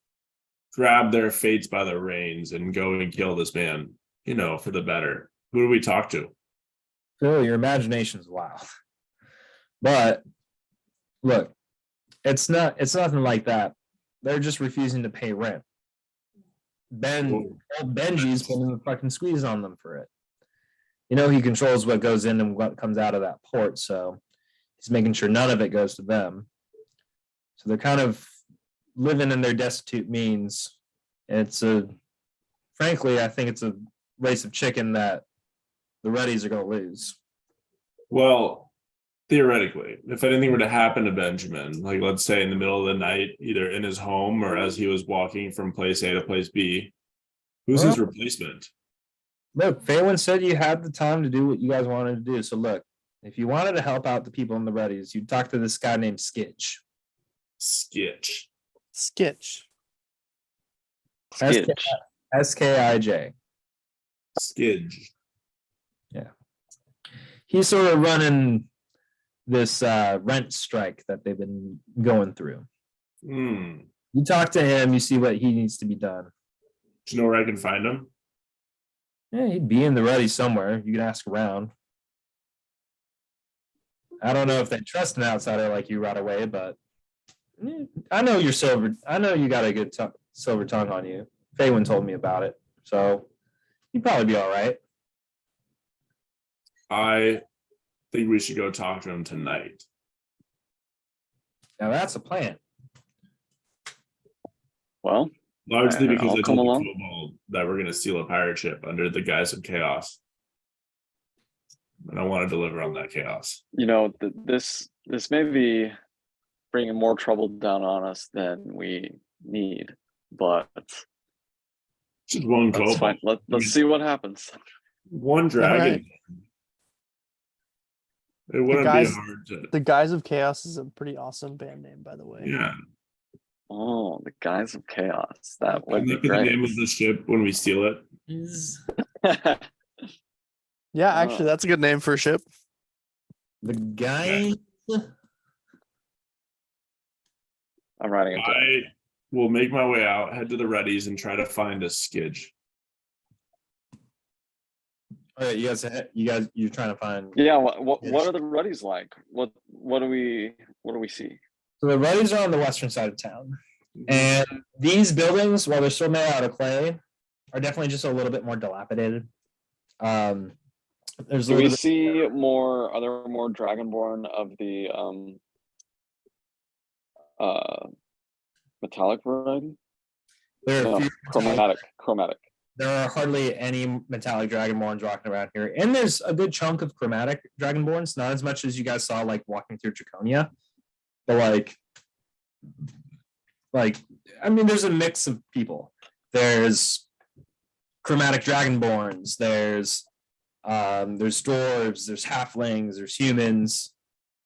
grab their fates by the reins and go and kill this man, you know, for the better. Who do we talk to? Phil, your imagination's wild. But look, it's nothing like that. They're just refusing to pay rent. Old Benji's putting the fucking squeeze on them for it. You know, he controls what goes in and what comes out of that port, so he's making sure none of it goes to them. So they're kind of living in their destitute means. Frankly, I think it's a race of chicken that the Ruddies are going to lose. Well, theoretically, if anything were to happen to Benjamin, like let's say in the middle of the night, either in his home or as he was walking from place A to place B, who's his replacement? Look, Phelan said you had the time to do what you guys wanted to do. So look, if you wanted to help out the people in the Ruddies, you'd talk to this guy named Skitch. Skitch. Skitch. Skitch. Skij. Skidge. He's sort of running this rent strike that they've been going through. Hmm. You talk to him, you see what he needs to be done. Do you know where I can find him? Yeah, he'd be in the Ruddies somewhere. You can ask around. I don't know if they trust an outsider like you right away, but I know you're silver. I know you got a good silver tongue on you. Faywin told me about it, so you'd probably be all right. I think we should go talk to him tonight. Now that's a plan. Well, Largely because I'll I come told the along. kobold that we're going to steal a pirate ship under the guise of chaos. And I want to deliver on that chaos. you know, this may be bringing more trouble down on us than we need, but Just one that's kobold. fine. Let's see what happens. One dragon. Alright. It wouldn't guys- be hard to. The Guys of Chaos is a pretty awesome band name, by the way. Yeah. Oh, the guys of chaos. That Can would be that be the name great. of the ship when we steal it? Yeah, Oh. actually, that's a good name for a ship. The guy. I'm writing it down. I will make my way out, head to the Ruddies, and try to find a skidge. All right, you're trying to find. Yeah, what are the Ruddies like? What do we see? So the Ruddies are on the western side of town, and these buildings, while they're still made out of clay, are definitely just a little bit more dilapidated. There's a Do we little bit, see more? Are there more Dragonborn of the metallic variety? there are a No, few chromatic. there are hardly any metallic dragonborns walking around here, and there's a good chunk of chromatic dragonborns. Not as much as you guys saw, like walking through Draconia, but like I mean, there's a mix of people. There's chromatic dragonborns. There's dwarves. There's halflings. There's humans.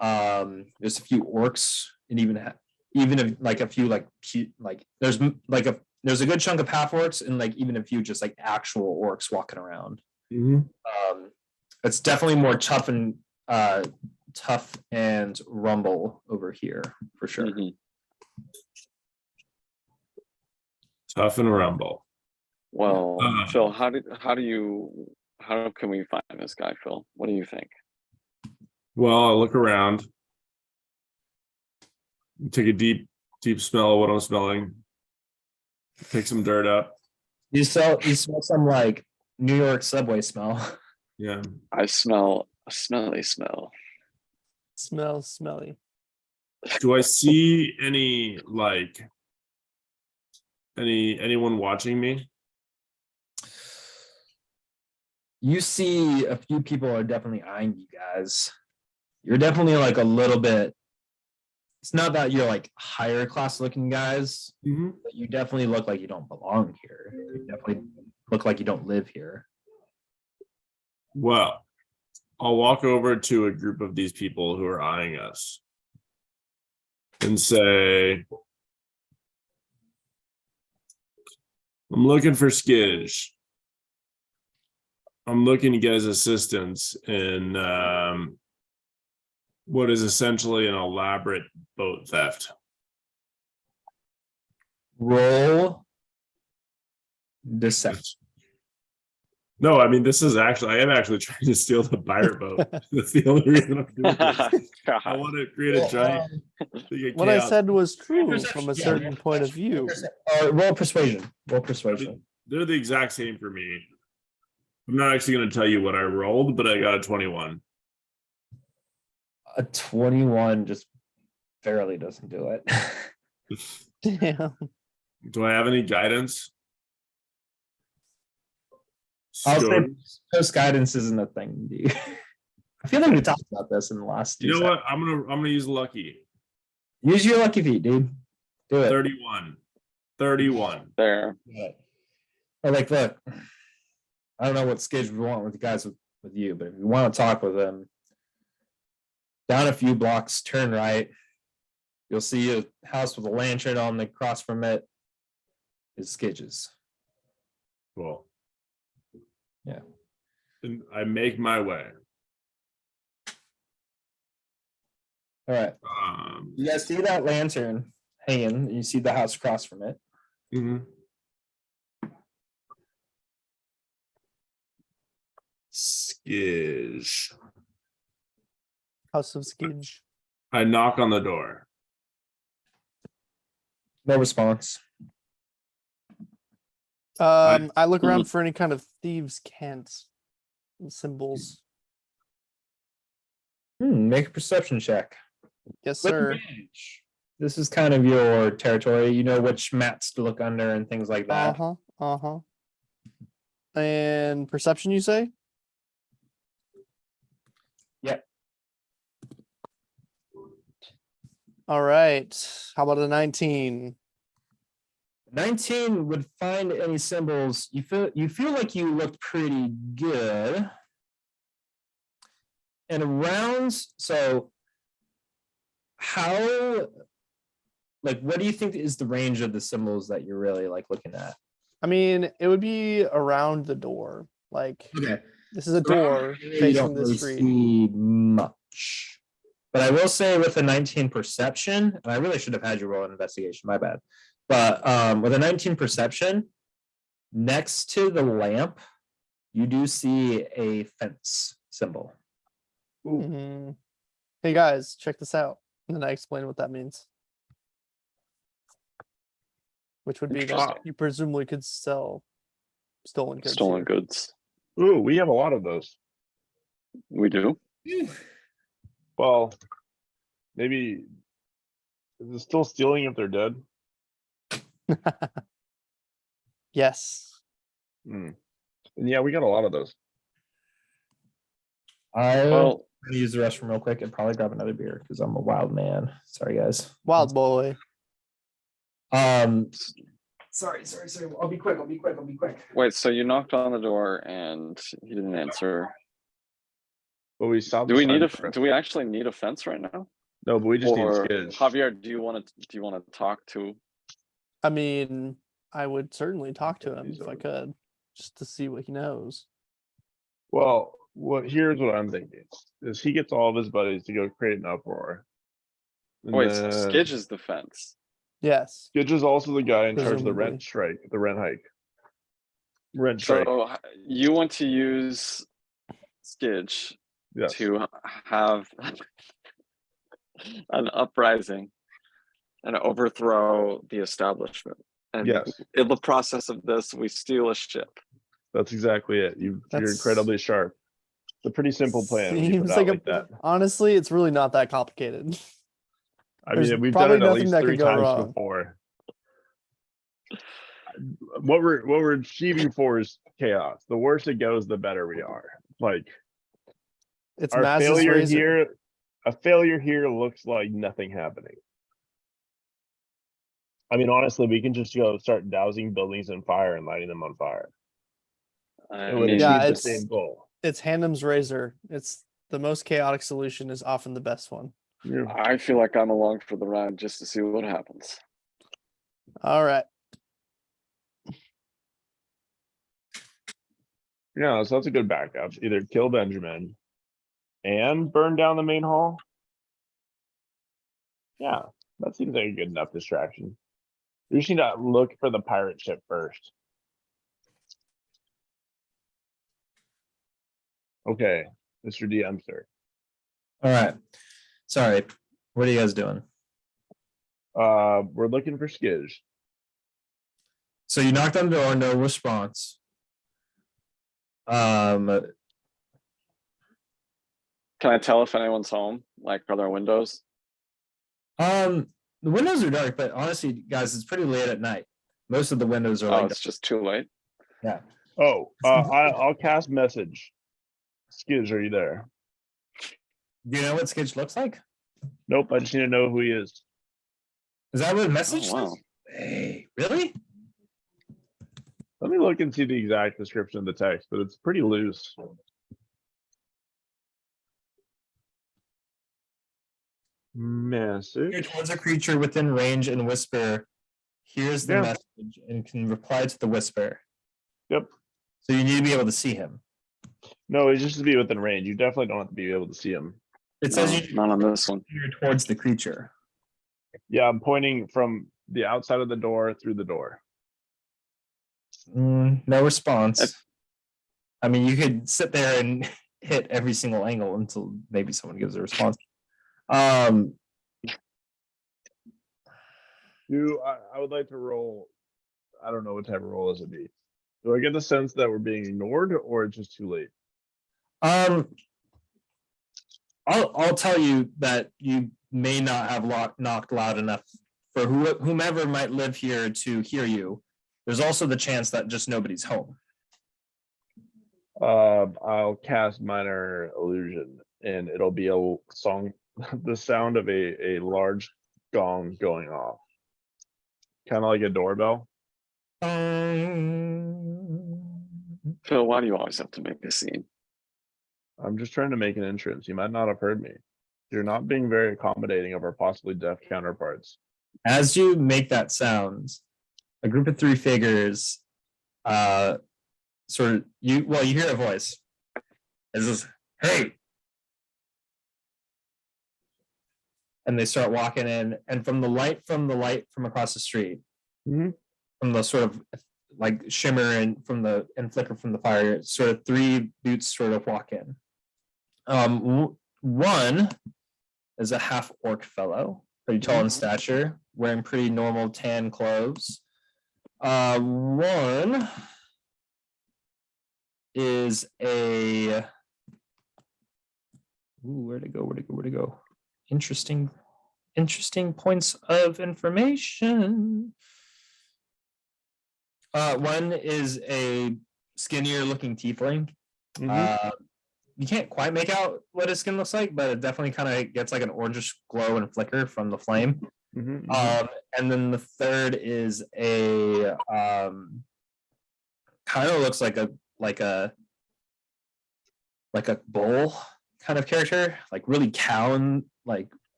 There's a few orcs, and even if like a few there's a good chunk of half orcs and like even a few just like actual orcs walking around. It's definitely more tough and rumble over here for sure. Mhm. Tough and rumble. Well, Uh. Phil, how how can we find this guy, Phil? What do you think? Well, I look around, take a deep smell of what I'm smelling, pick some dirt up. You smell some like New York subway smell. Yeah. I smell a smelly smell. Smells smelly. Do I see any like anyone watching me? You see a few people are definitely eyeing you guys. You're definitely like a little bit. It's not that you're like higher class looking guys, but you definitely look like you don't belong here. You definitely look like you don't live here. Well, I'll walk over to a group of these people who are eyeing us and say, I'm looking for Skidge. I'm looking to get his assistance in what is essentially an elaborate boat theft. Roll deception. No, I mean, I am actually trying to steal the pirate boat. That's the only reason I'm doing this. I want to create a giant thing of What I chaos. said was true Perception, from a yeah, certain roll point of perception, view. Roll persuasion. Roll persuasion. They're the exact same for me. I'm not actually going to tell you what I rolled, but I got a 21. A 21 just barely doesn't do it. Damn. Do I have any guidance? I'll say Scope? post guidance isn't a thing. Do you? I feel like we talked about this in the last two. You know what? I'm gonna use lucky. Use your lucky feet, dude. Do it. 31. 31. There. Do it. Or like, look, I don't know what Skidge would want with the guys with you, but if you want to talk with them, down a few blocks, turn right. You'll see a house with a lantern on the cross from it. Is Skidge's. Cool. Yeah. And I make my way. All right. You guys see that lantern hanging? You see the house across from it. Mhm. Skidge. House of Skidge. I knock on the door. No response. I look around for any kind of thieves' cant symbols. Make a perception check. Yes, With sir. advantage. This is kind of your territory. You know which mats to look under and things like that. And perception, you say? Yep. All right. How about a 19? 19 would find any symbols. You feel like you looked pretty good. And around, so how, like, what do you think is the range of the symbols that you're really like looking at? I mean, it would be around the door. Like, Okay. this is a door You facing don't the really street. see much. But I will say with a 19 perception, and I really should have had you roll an investigation, my bad. But with a 19 perception, next to the lamp, you do see a fence symbol. Mhm. Hey guys, check this out. And then I explain what that means. Which would be that Interesting. you presumably could sell stolen goods. Stolen here. goods. Ooh, we have a lot of those. We do. Well, maybe is it still stealing if they're dead? Yes. And yeah, we got a lot of those. I'm Well, gonna use the restroom real quick and probably grab another beer because I'm a wild man. Sorry, guys. Wild boy. Sorry. I'll be quick. wait. So you knocked on the door and he didn't answer. But we saw. Do we need do we actually need a fence right now? No, but we just Or need Skidge. Javier, do you want to talk to? I mean, I would certainly talk to him He's if I over. could, just to see what he knows. Well, here's what I'm thinking: is he gets all of his buddies to go create an uproar. And Wait, so then Skidge is the fence. Yes. Skidge is also the guy in charge of the Presumably. rent strike, the rent hike. Red strike. So you want to use Skidge Yes. to have an uprising and overthrow the establishment. And Yes. in the process of this, we steal a ship. That's exactly it. You're That's- incredibly sharp. It's a pretty simple plan. When you put Seems it like out like that. honestly, it's really not that complicated. I there's mean, we've probably done it at nothing least that 3 could go times wrong. before. What we're achieving for is chaos. The worse it goes, the better we are. Like It's our Maz's failure razor. here, a failure here looks like nothing happening. I mean, honestly, we can just go start dousing buildings in fire and lighting them on fire. I It would mean, Yeah, achieve the it's- same goal. It's Handham's razor. It's the most chaotic solution is often the best one. Yeah. I feel like I'm along for the ride just to see what happens. All right. Yeah, so that's a good backup. Either kill Benjamin and burn down the main hall. Yeah, that seems like a good enough distraction. We just need to look for the pirate ship first. Okay, Mr. DM, sir. All right. Sorry. What are you guys doing? We're looking for Skidge. So you knocked on the door, no response. Can I tell if anyone's home? Like, are there windows? The windows are dark, but honestly, guys, it's pretty late at night. Most of the windows are Oh, like it's just too late. Oh, I'll cast message. Skidge, are you there? Do you know what Sketch looks like? Nope, I just need to know who he is. Is that what message Oh, wow. says? Hey, really? Let me look and see the exact description of the text, but it's pretty loose. Here Message. towards a creature within range and whisper, here's the Yeah. message and can reply to the whisper. Yep. So you need to be able to see him. No, it's just to be within range. You definitely don't have to be able to see him. It says No, you not on this one. you're towards the creature. Yeah, I'm pointing from the outside of the door through the door. No response. If- I mean, you could sit there and hit every single angle until maybe someone gives a response. I would like to roll. I don't know what type of roll this would be. Do I get the sense that we're being ignored or it's just too late? I'll tell you that you may not have knocked loud enough for whomever might live here to hear you. There's also the chance that just nobody's home. I'll cast minor illusion and it'll be a song, the sound of a large gong going off. Kind of like a doorbell. Phil, why do you always have to make a scene? I'm just trying to make an entrance. You might not have heard me. You're not being very accommodating of our possibly deaf counterparts. As you make that sound, a group of 3 figures sort of you hear a voice. It says, hey. And they start walking in, and from the light from across the street, Mhm. from the sort of like shimmer and flicker from the fire, sort of 3 boots sort of walk in. One is a half orc fellow, pretty tall in stature, wearing pretty normal tan clothes. One is a where'd it go? Interesting points of information. One is a skinnier looking tiefling. Mhm. You can't quite make out what his skin looks like, but it definitely kind of gets like an orangish glow and flicker from the flame. Mhm, mhm. And then the third is a kind of looks like a bull kind of character, like really cow in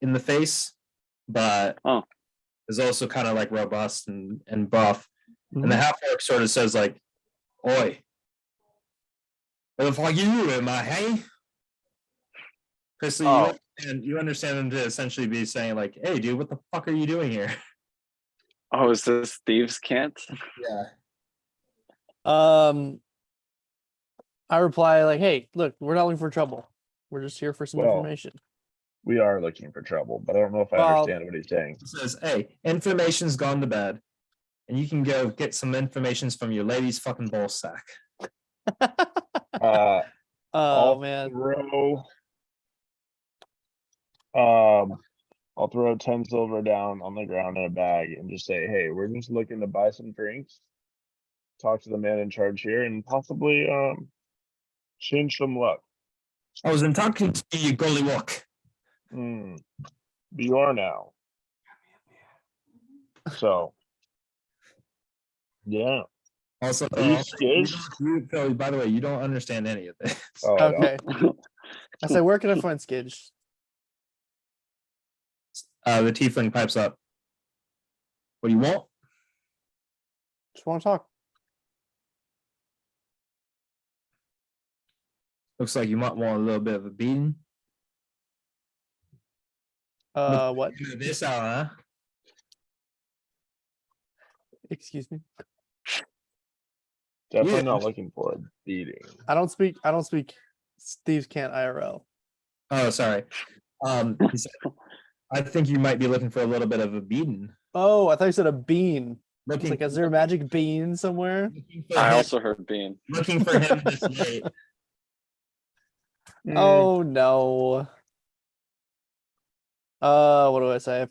the face, but is also kind of like robust and buff. And the half orc sort of says like, "Oi, where the fuck you am I, hey?" Chris, you understand them to essentially be saying like, "Hey, dude, what the fuck are you doing here?" Oh, is this thieves' cant? Yeah. I reply like, "Hey, look, we're not looking for trouble. We're just here for some Well, information." We are looking for trouble, but I don't know if I Well- understand what he's saying. It says, hey, information's gone to bed. And you can go get some informations from your lady's fucking ball sack. Uh, Oh I'll man. I'll throw 10 silver down on the ground in a bag and just say, hey, we're just looking to buy some drinks. Talk to the man in charge here and possibly change some luck. I was in talking to you, gollywog. You are now. So yeah. Also, Are you scared? Philly, by the way, you don't understand any of this. Oh, I don't. Okay. I said, where can I find Skidge? The tiefling pipes up. What do you want? Just want to talk. Looks like you might want a little bit of a beating. What? This out, huh? Excuse me. Definitely Yeah. not looking for a beating. I don't speak Steve's can't IRL. Oh, sorry. He said, I think you might be looking for a little bit of a beating. Oh, I thought you said a bean. It's Looking, like, is there a magic bean somewhere? looking for I him, also heard Bean. looking for him this late. Oh no. What do I say?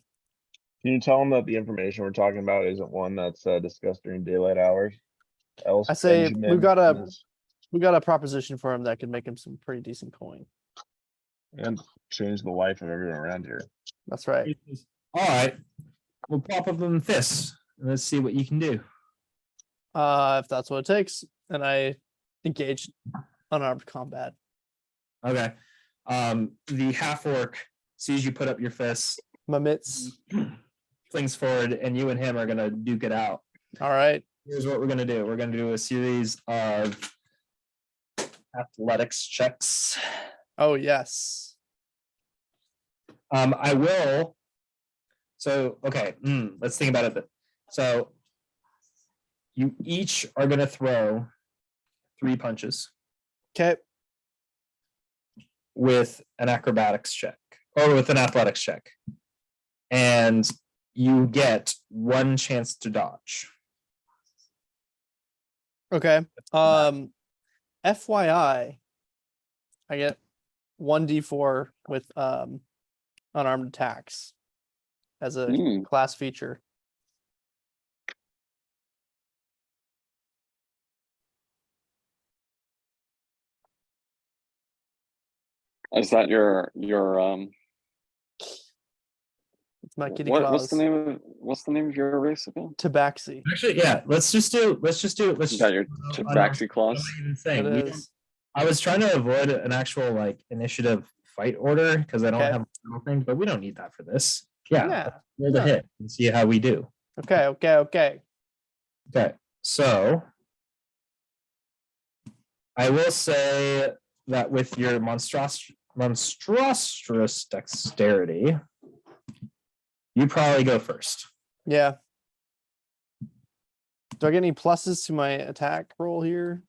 Can you tell him that the information we're talking about isn't one that's discussed during daylight hours? Else I say Benjamin we've got a is- we got a proposition for him that could make him some pretty decent coin. and change the life of everyone around here. That's right. All right, we'll pop up them fists and let's see what you can do. If that's what it takes, and I engage unarmed combat. Okay. The half orc sees you put up your fists, My mitts. flings forward, and you and him are gonna duke it out. All right. Here's what we're gonna do. We're gonna do a series of athletics checks. Oh yes. I will. So okay, let's think about it. So you each are gonna throw 3 punches Okay. with an acrobatics check or with an athletics check, and you get 1 chance to dodge. Okay. FYI, I get 1d4 with unarmed attacks as a class feature. Is that your It's my kitty what's the claws. what's the name of your race again? Tabaxi. Actually, yeah, let's Is that your Tabaxi claws? It is. I was trying to avoid an actual like initiative fight order because I don't Okay. have anything, but we don't need that for this. Yeah, Yeah. roll the yeah. hit and see how we do. Okay. Okay. Okay, so I will say that with your monstrous dexterity, you probably go first. Yeah. Do I get any pluses to my attack roll here?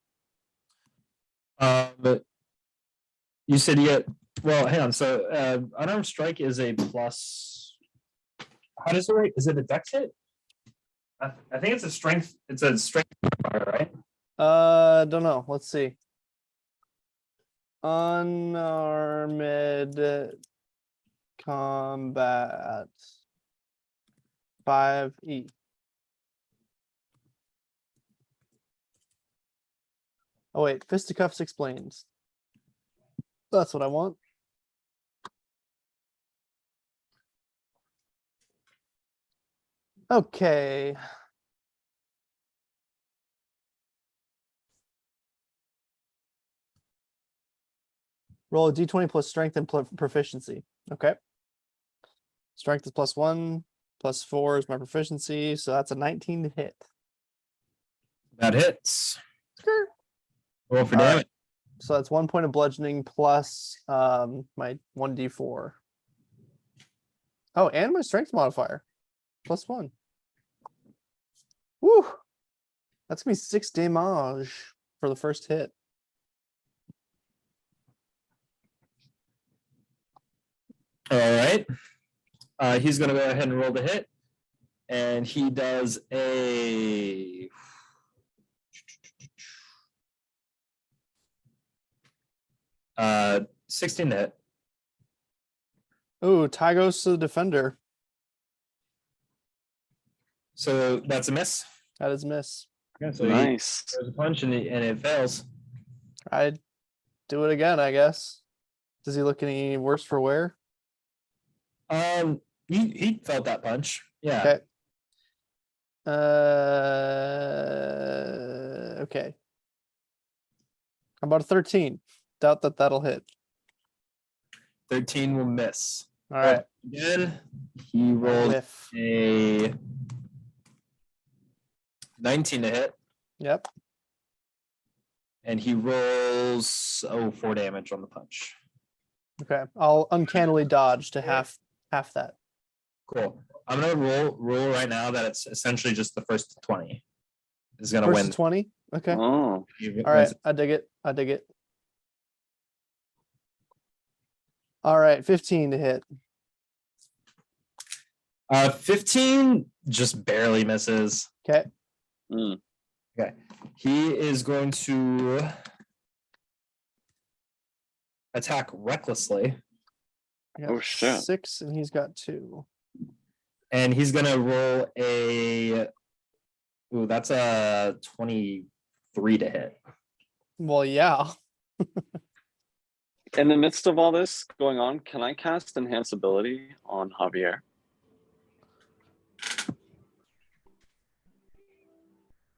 But you said you get, well, hang on. So unarmed strike is a plus. How does it rate? Is it a dex hit? I think it's a strength. It's a strength modifier, right? Don't know. Let's see. Unarmed combat 5e. Oh wait, fisticuffs explains. That's what I want. Okay. Roll a d20 plus strength and proficiency. Okay. Strength is +1, +4 is my proficiency, so that's a 19 to hit. That hits. Skirt. Roll for All right. damage. So that's 1 point of bludgeoning plus my 1d4. Oh, and my strength modifier +1. Woo! That's gonna be 6 damage for the first hit. All right. He's gonna go ahead and roll the hit. And he does a 16 to hit. Ooh, tie goes to the defender. So that's a miss. That is miss. Yeah, so he Nice. throws a punch and it fails. I'd do it again, I guess. Does he look any worse for wear? He felt that punch. Yeah. Okay. Okay. How about a 13? Doubt that that'll hit. 13 will miss. All right. Again, he rolled Whiff. a 19 to hit, Yep. and he rolls 4 damage on the punch. Okay. I'll uncannily dodge to half that. Cool. I'm gonna rule right now that it's essentially just the first 20 is gonna First win. to 20. Okay. Oh, All right. I dig it. I dig it. All right. 15 to hit. 15 just barely misses. Okay. mm. He is going to attack recklessly, I got Oh, shit. 6 and he's got 2. and he's gonna roll a. Ooh, that's a 23 to hit. Well, yeah. In the midst of all this going on, can I cast Enhance Ability on Javier?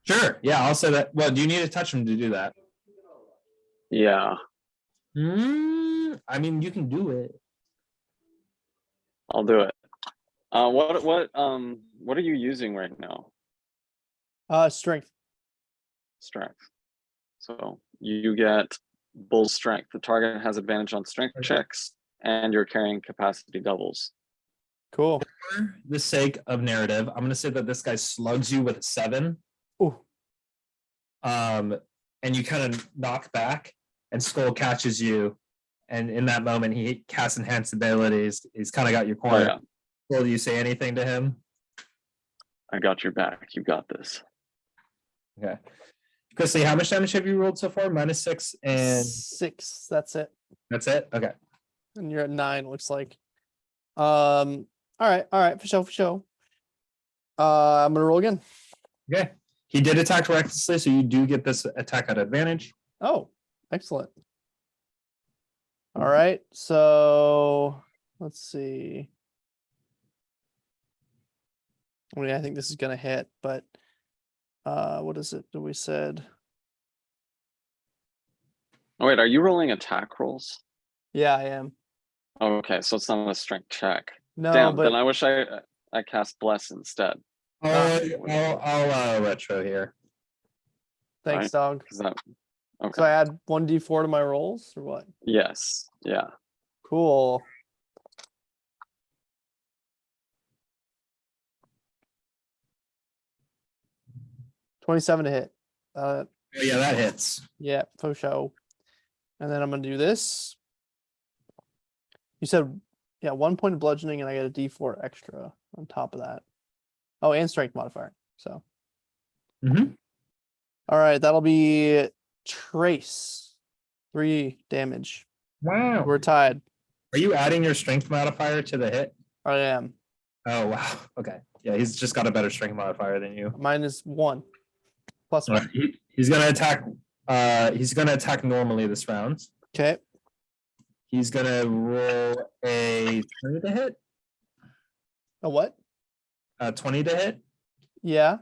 Sure. Yeah, I'll say that. Well, do you need to touch him to do that? Yeah, I mean, you can do it. I'll do it. What are you using right now? Strength. Strength. So you get bull strength. The target has advantage on strength Okay. checks, and your carrying capacity doubles. Cool. For the sake of narrative, I'm gonna say that this guy slugs you with a 7. Ooh. And you kind of knock back, and Skull catches you, and in that moment he casts enhanced abilities. He's kind of got your Oh corner. yeah, Will you say anything to him? I got your back. You got this. Okay. Chrisley, how much damage have you rolled so far? -6, and 6. That's it. that's it. Okay. And you're at 9, looks like. All right, for sure. I'm gonna roll again. Okay. He did attack recklessly, so you do get this attack at advantage. Oh, excellent. All right, so let's see. I mean, I think this is gonna hit, but what is it that we said? Oh wait, are you rolling attack rolls? Yeah, I am. Oh, okay, so it's not a strength check. No, Damn, but then I wish I cast Bless instead. I'll retro here. thanks, right. dog. 'Cause that, okay. So I add 1d4 to my rolls, or what? Yes. Yeah. Cool. $27 to hit. Oh, yeah, that hits. Yeah, for sure. And then I'm gonna do this. You said, yeah, 1 point of bludgeoning, and I get a D4 extra on top of that. Oh, and strength modifier. So, Mhm. all right, that'll be Trace. 3 damage. Wow. We're tied. Are you adding your strength modifier to the hit? I am. Oh wow. Okay. Yeah, he's just got a better strength modifier than you. Mine is 1 plus 1. He's gonna attack. He's gonna attack normally this round. Okay. He's gonna roll a 20 to hit. A what? 20 to hit. Yeah.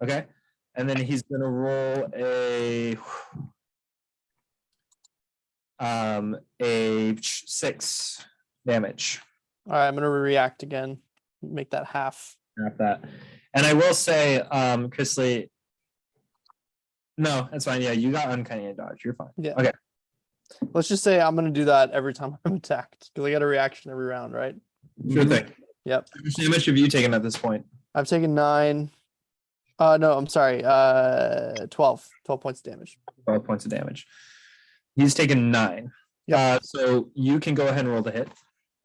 Okay. And then he's gonna roll a 6 damage. All right, I'm gonna react again. Make that half. Not that. And I will say, Chrisley. No, that's fine. Yeah, you got uncanny dodge. You're fine. Yeah. Okay. Let's just say I'm gonna do that every time I'm attacked because I get a reaction every round, right? Sure thing. Yep. How much damage have you taken at this point? I've taken 9. No, I'm sorry. 12 points of damage. 12 points of damage. He's taken 9. Yep. So you can go ahead and roll the hit.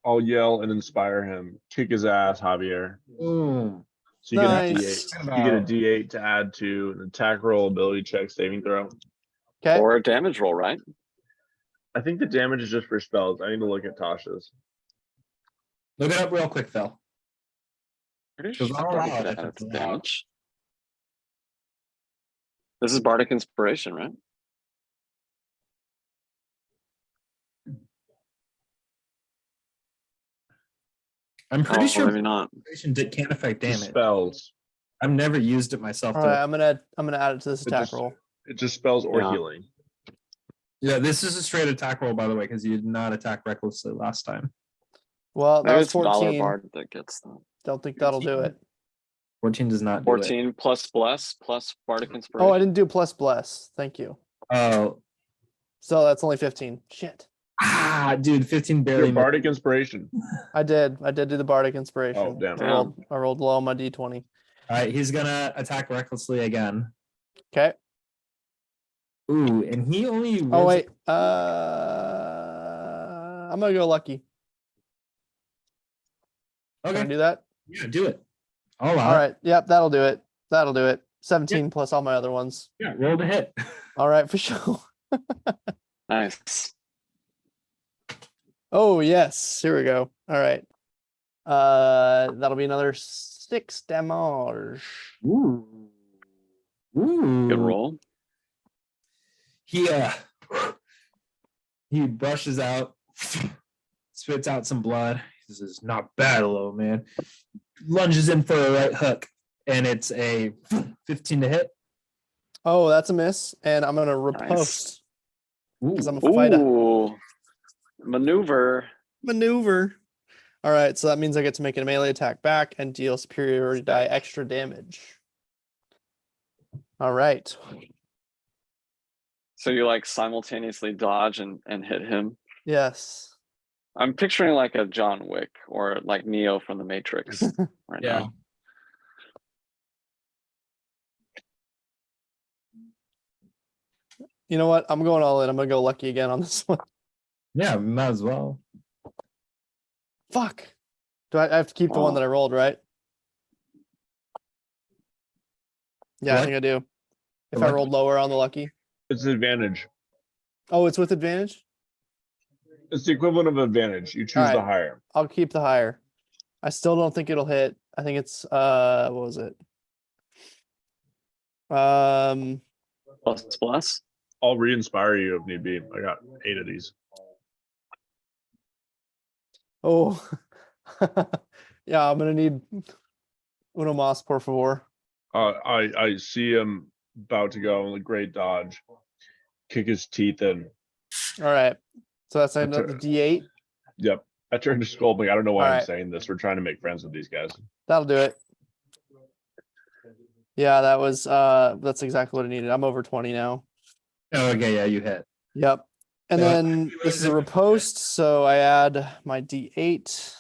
I'll yell and inspire him. Kick his ass, Javier. Boom. So you Nice. get a D8. You get a D8 to add to an attack roll, ability check, saving throw. Okay. Or a damage roll, right? I think the damage is just for spells. I need to look at Tasha's. Look it up real quick, Phil. Pretty Because sure I'll Bardic allow could it if add it's its allowed. damage. This is Bardic Inspiration, right? I'm pretty Oh, sure maybe not. it can't affect The damage. spells. I've never used it myself. All though. right. I'm gonna add it to this It attack just- roll. It just spells or Yeah. healing. Yeah, this is a straight attack roll, by the way, because you did not attack recklessly last time. Well, that Maybe was it's Valor 14. Bard that gets that. Don't think that'll do it. 14 does not do it. 14 plus Bless plus Bardic Inspiration. Oh, I didn't do plus bless. Thank you. Oh, So that's only 15. Shit. dude, 15 Your barely. bardic inspiration. I did do the bardic inspiration. Oh, damn. I rolled low on my d20. All right, he's gonna attack recklessly again. Okay. Ooh, and he only. Oh rolls- wait. I'm gonna go lucky. Can I Okay, do that? yeah, do it. All All right. Yep, that'll do it. That'll do it. 17 plus all my other ones. Yeah, roll the hit. All right, for sure. Nice. Oh yes. Here we go. All right. That'll be another 6 damage. Ooh. Ooh. Good roll. He brushes out, spits out some blood. He says, "Not bad, little man." Lunges in for a right hook, and it's a 15 to hit. Oh, that's a miss, and I'm gonna riposte because I'm a Ooh. fighter. Ooh. Maneuver. Maneuver. All right, so that means I get to make a melee attack back and deal superiority die extra damage. All right. So you like simultaneously dodge and hit him. Yes. I'm picturing like a John Wick or like Neo from the Matrix right Yeah. now. You know what? I'm going all in. I'm gonna go lucky again on this one. Yeah, might as well. Fuck. Do I have to keep the one Oh. that I rolled, right? Yeah, I What? think I do. If The I lucky? rolled lower on the lucky. It's an advantage. Oh, it's with advantage? It's the equivalent of advantage. You choose the Alright. higher. I'll keep the higher. I still don't think it'll hit. I think it's what was it? Plus. I'll re-inspire you if need be. I got 8 of these. Oh. Yeah, I'm gonna need uno mas, por favor. I see him about to go in a great dodge. Kick his teeth in. All right. So that's That's another a- D8. Yep. I turned to Sculpting. I don't know why I'm Alright. saying this. We're trying to make friends with these guys. That'll do it. Yeah, that was that's exactly what I needed. I'm over 20 now. Oh, okay, yeah, you hit. Yep. And Yeah. then this is a riposte, so I add my D8.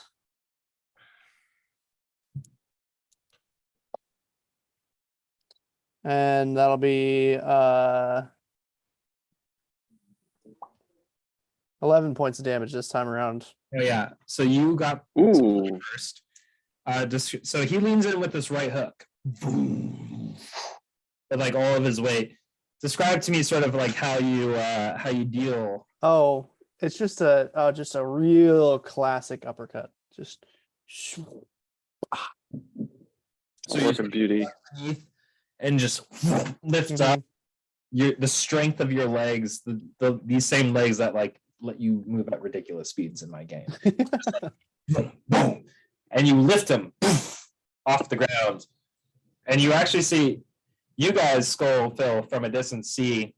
And that'll be 11 points of damage this time around. Oh yeah. So you got Ooh. first. So he leans in with this right hook. Boom. With like all of his weight. Describe to me sort of like how you deal. Oh, it's just a real classic uppercut. Just So A you work of beauty. teeth and just lift up the strength of your legs, these same legs that like let you move at ridiculous speeds in my game. And you lift them off the ground, and you actually see you guys, Skull Phil, from a distance see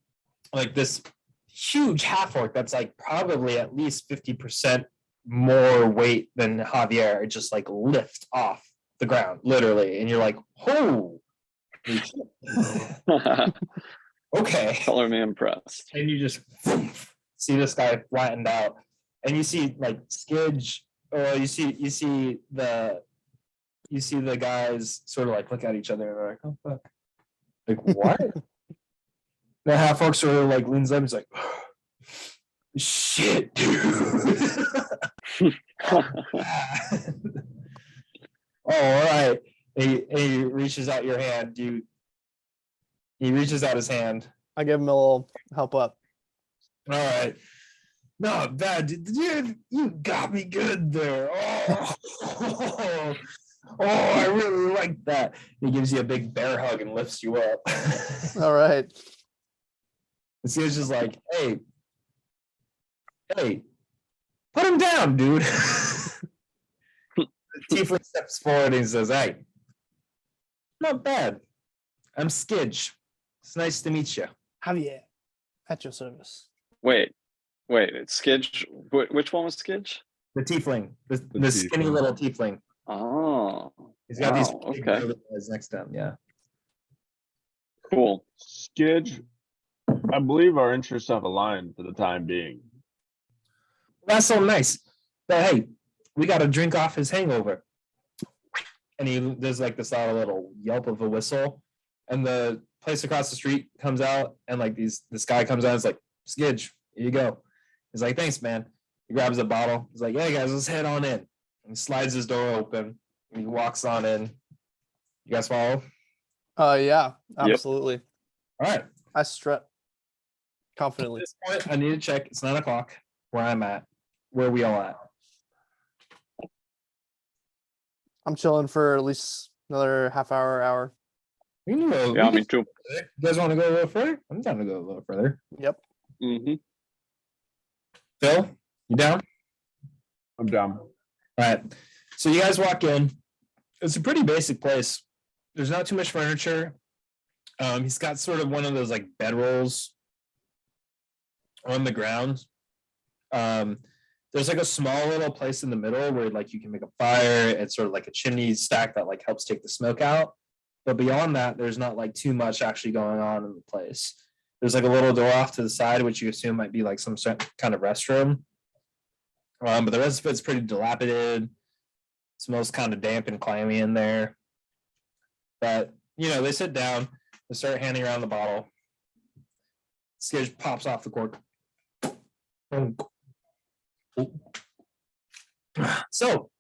like this huge half orc that's like probably at least 50% more weight than Javier. It just like lift off the ground, literally, and you're like, oh. Okay. Color me impressed. And you just see this guy flattened out, and you see like Skidge, or you see the guys sort of like look at each other and they're like, oh fuck. Like, what? The half orc sort of like leans up. He's like, shit, dude. Oh, all right. He reaches out your hand. He reaches out his hand. I give him a little help up. All right. Not bad, dude. You got me good there. Oh, I really like that. He gives you a big bear hug and lifts you up. All right. And so he's just like, hey, put him down, dude. Tiefling steps forward and he says, hey, not bad. I'm Skidge. It's nice to meet you. Javier, at your service. Wait, it's Skidge. Which one was Skidge? The tiefling, the skinny tiefling. little tiefling. Oh, He's got these wow, big okay. yellow guys next to him. Yeah. Cool. Skidge, I believe our interests have aligned for the time being. That's so nice. But hey, we got to drink off his hangover. And there's like this little yelp of a whistle, and the place across the street comes out, and like this guy comes out. It's like, Skidge, here you go. He's like, thanks, man. He grabs a bottle. He's like, yeah, guys, let's head on in. And he slides his door open. And he walks on in. You guys follow? Yeah, absolutely. All right. I strut At confidently. this point, I need to check. It's 9 o'clock where I'm at. Where are we all at? I'm chilling for at least another half hour. We can go. Yeah, we me too. You guys want to go a little further? I'm down to go a little further. Yep. Mm-hmm. Phil, you down? I'm down. All right. So you guys walk in. It's a pretty basic place. There's not too much furniture. He's got sort of one of those like bedrolls on the ground. There's like a small little place in the middle where like you can make a fire. It's sort of like a chimney stack that like helps take the smoke out. But beyond that, there's not like too much actually going on in the place. There's like a little door off to the side, which you assume might be like some kind of restroom. But the rest of it's pretty dilapidated. Smells kind of damp and clammy in there. But, they sit down, they start handing around the bottle. Skidge pops off the cork. So,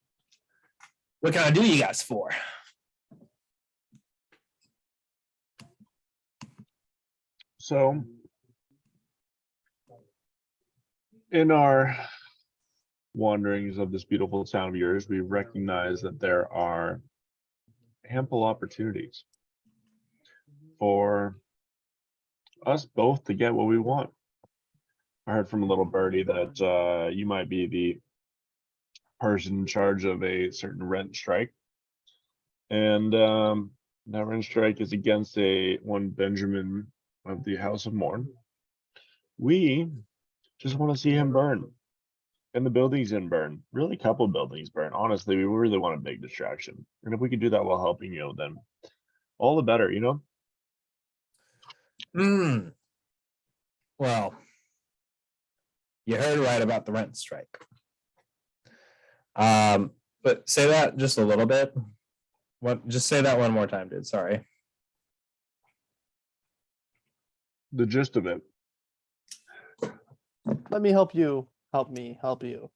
what can I do you guys for? So, in our wanderings of this beautiful town of yours, we recognize that there are ample opportunities for us both to get what we want. I heard from a little birdie that you might be the person in charge of a certain rent strike, and that rent strike is against one Benjamin of the House of Morn. We just want to see him burn, and the buildings in burn. Really, a couple buildings burn. Honestly, we really want a big distraction, and if we could do that while helping you, then all the better. Well, you heard right about the rent strike. But say that just a little bit. Just say that one more time, dude. Sorry. The gist of it. Let me help you. Help me. Help you.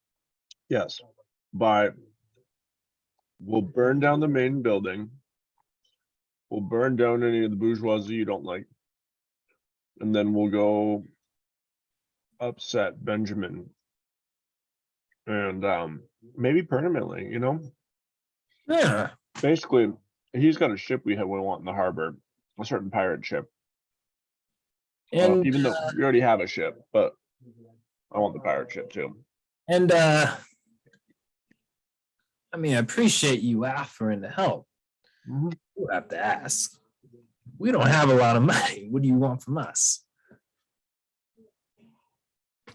Yes, we'll burn down the main building. We'll burn down any of the bourgeoisie you don't like. And then we'll go upset Benjamin. And maybe permanently, Yeah. Basically, he's got a ship we want in the harbor, a certain pirate ship. And Even though we already have a ship, but I want the pirate ship too. And I appreciate you offering to help. Mhm. You have to ask. We don't have a lot of money. What do you want from us?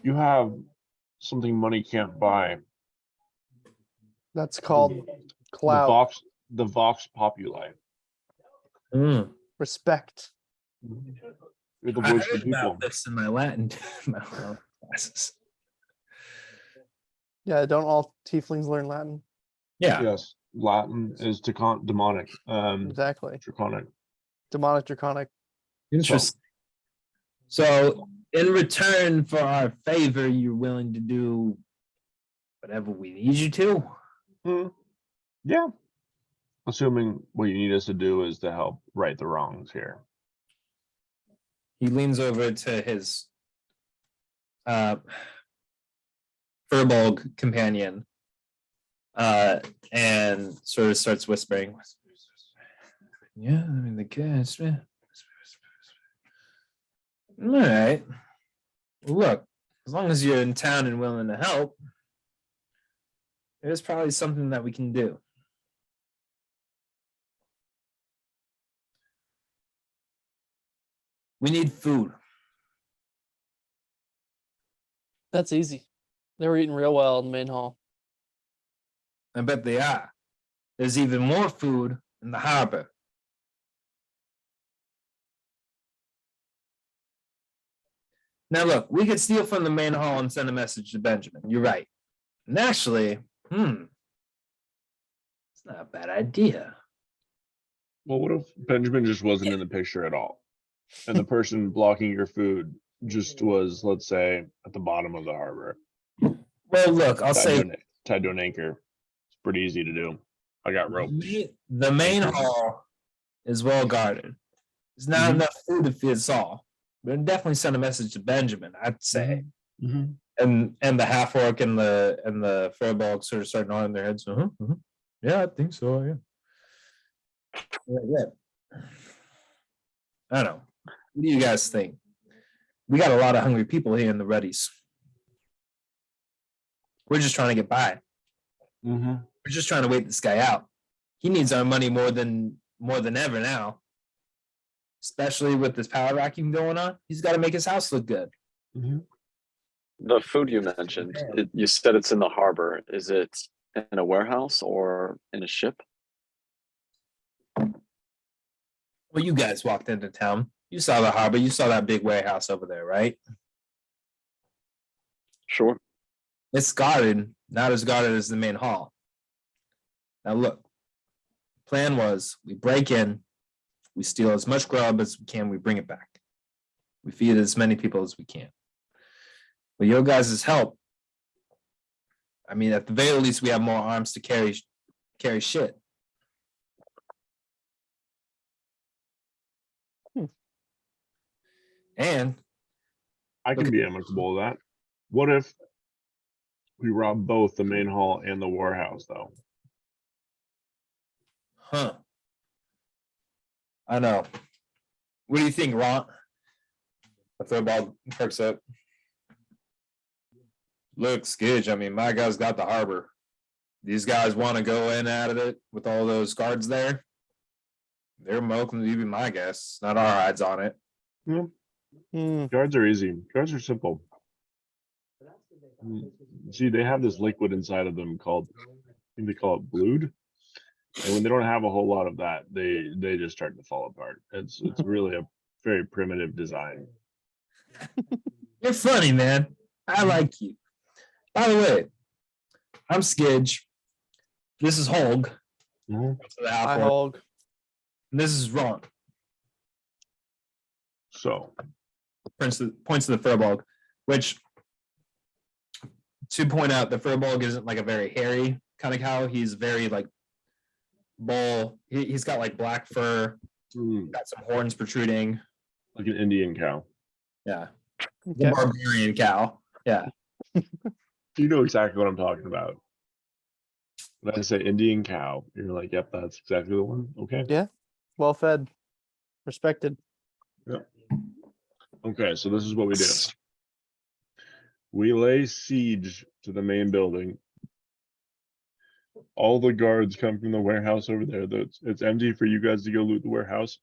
You have something money can't buy. That's called The clout. Vox Populi. Respect. You're the I voice of heard the people. about this in my Latin classes. Yeah, don't all tieflings learn Latin? Yeah. Yes, Latin is demonic. Exactly. Draconic. Demonic, draconic, Interesting. So, in return for our favor, you're willing to do whatever we need you to? Yeah. Assuming what you need us to do is to help right the wrongs here. He leans over to his Furbolg companion and sort of starts whispering. Yeah, I mean, the guys. All right. Well, look, as long as you're in town and willing to help, there's probably something that we can do. We need food. That's easy. They were eating real well in the main hall. I bet they are. There's even more food in the harbor. Now look, we could steal from the main hall and send a message to Benjamin. You're right. And actually, it's not a bad idea. Well, what if Benjamin just wasn't in the picture at all? And the person blocking your food just was, let's say, at the bottom of the harbor. Well, look, I'll say tied to an anchor. It's pretty easy to do. I got ropes. the main hall is well guarded. There's not enough food to feed us all. But definitely send a message to Benjamin, I'd say. And the half orc and the Furbolg sort of start nodding their heads. Yeah, I think so. Yeah. I don't know. What do you guys think? We got a lot of hungry people here in the Ruddies. We're just trying to get by. We're just trying to wait this guy out. He needs our money more than ever now. Especially with this power vacuum going on. He's got to make his house look good. The food you mentioned, you said it's in the harbor. Is it in a warehouse or in a ship? Well, you guys walked into town. You saw the harbor. You saw that big warehouse over there, right? Sure. It's guarded, not as guarded as the main hall. Now look, plan was we break in, we steal as much grub as we can, we bring it back. We feed as many people as we can. With your guys' help, I mean, at the very least, we have more arms to carry shit. And I can be amicable with that. What if we rob both the main hall and the warehouse, though? I know. What do you think, Ron? The football perks up. Look, Skidge, I mean, my guys got the harbor. These guys want to go in at it with all those guards there. They're welcome to be my guess. Not our eyes on it. Guards are easy. Guards are simple. See, they have this liquid inside of them called, I think they call it blood. And when they don't have a whole lot of that, they just start to fall apart. It's really a very primitive design. You're funny, man. I like you. By the way, I'm Skidge. This is Holg. Hi, Holg. And this is Ron. So Points to the Furbolg, which, to point out, the Furbolg isn't like a very hairy kind of cow. He's very like bull. He's got like black fur, got some horns protruding. Like an Indian cow. Yeah. The barbarian cow. Yeah. You know exactly what I'm talking about. When I say Indian cow, you're like, yep, that's exactly the one. Okay. Yeah. Well fed. Respected. Yep. Okay, so this is what we do. We lay siege to the main building. All the guards come from the warehouse over there. It's empty for you guys to go loot the warehouse.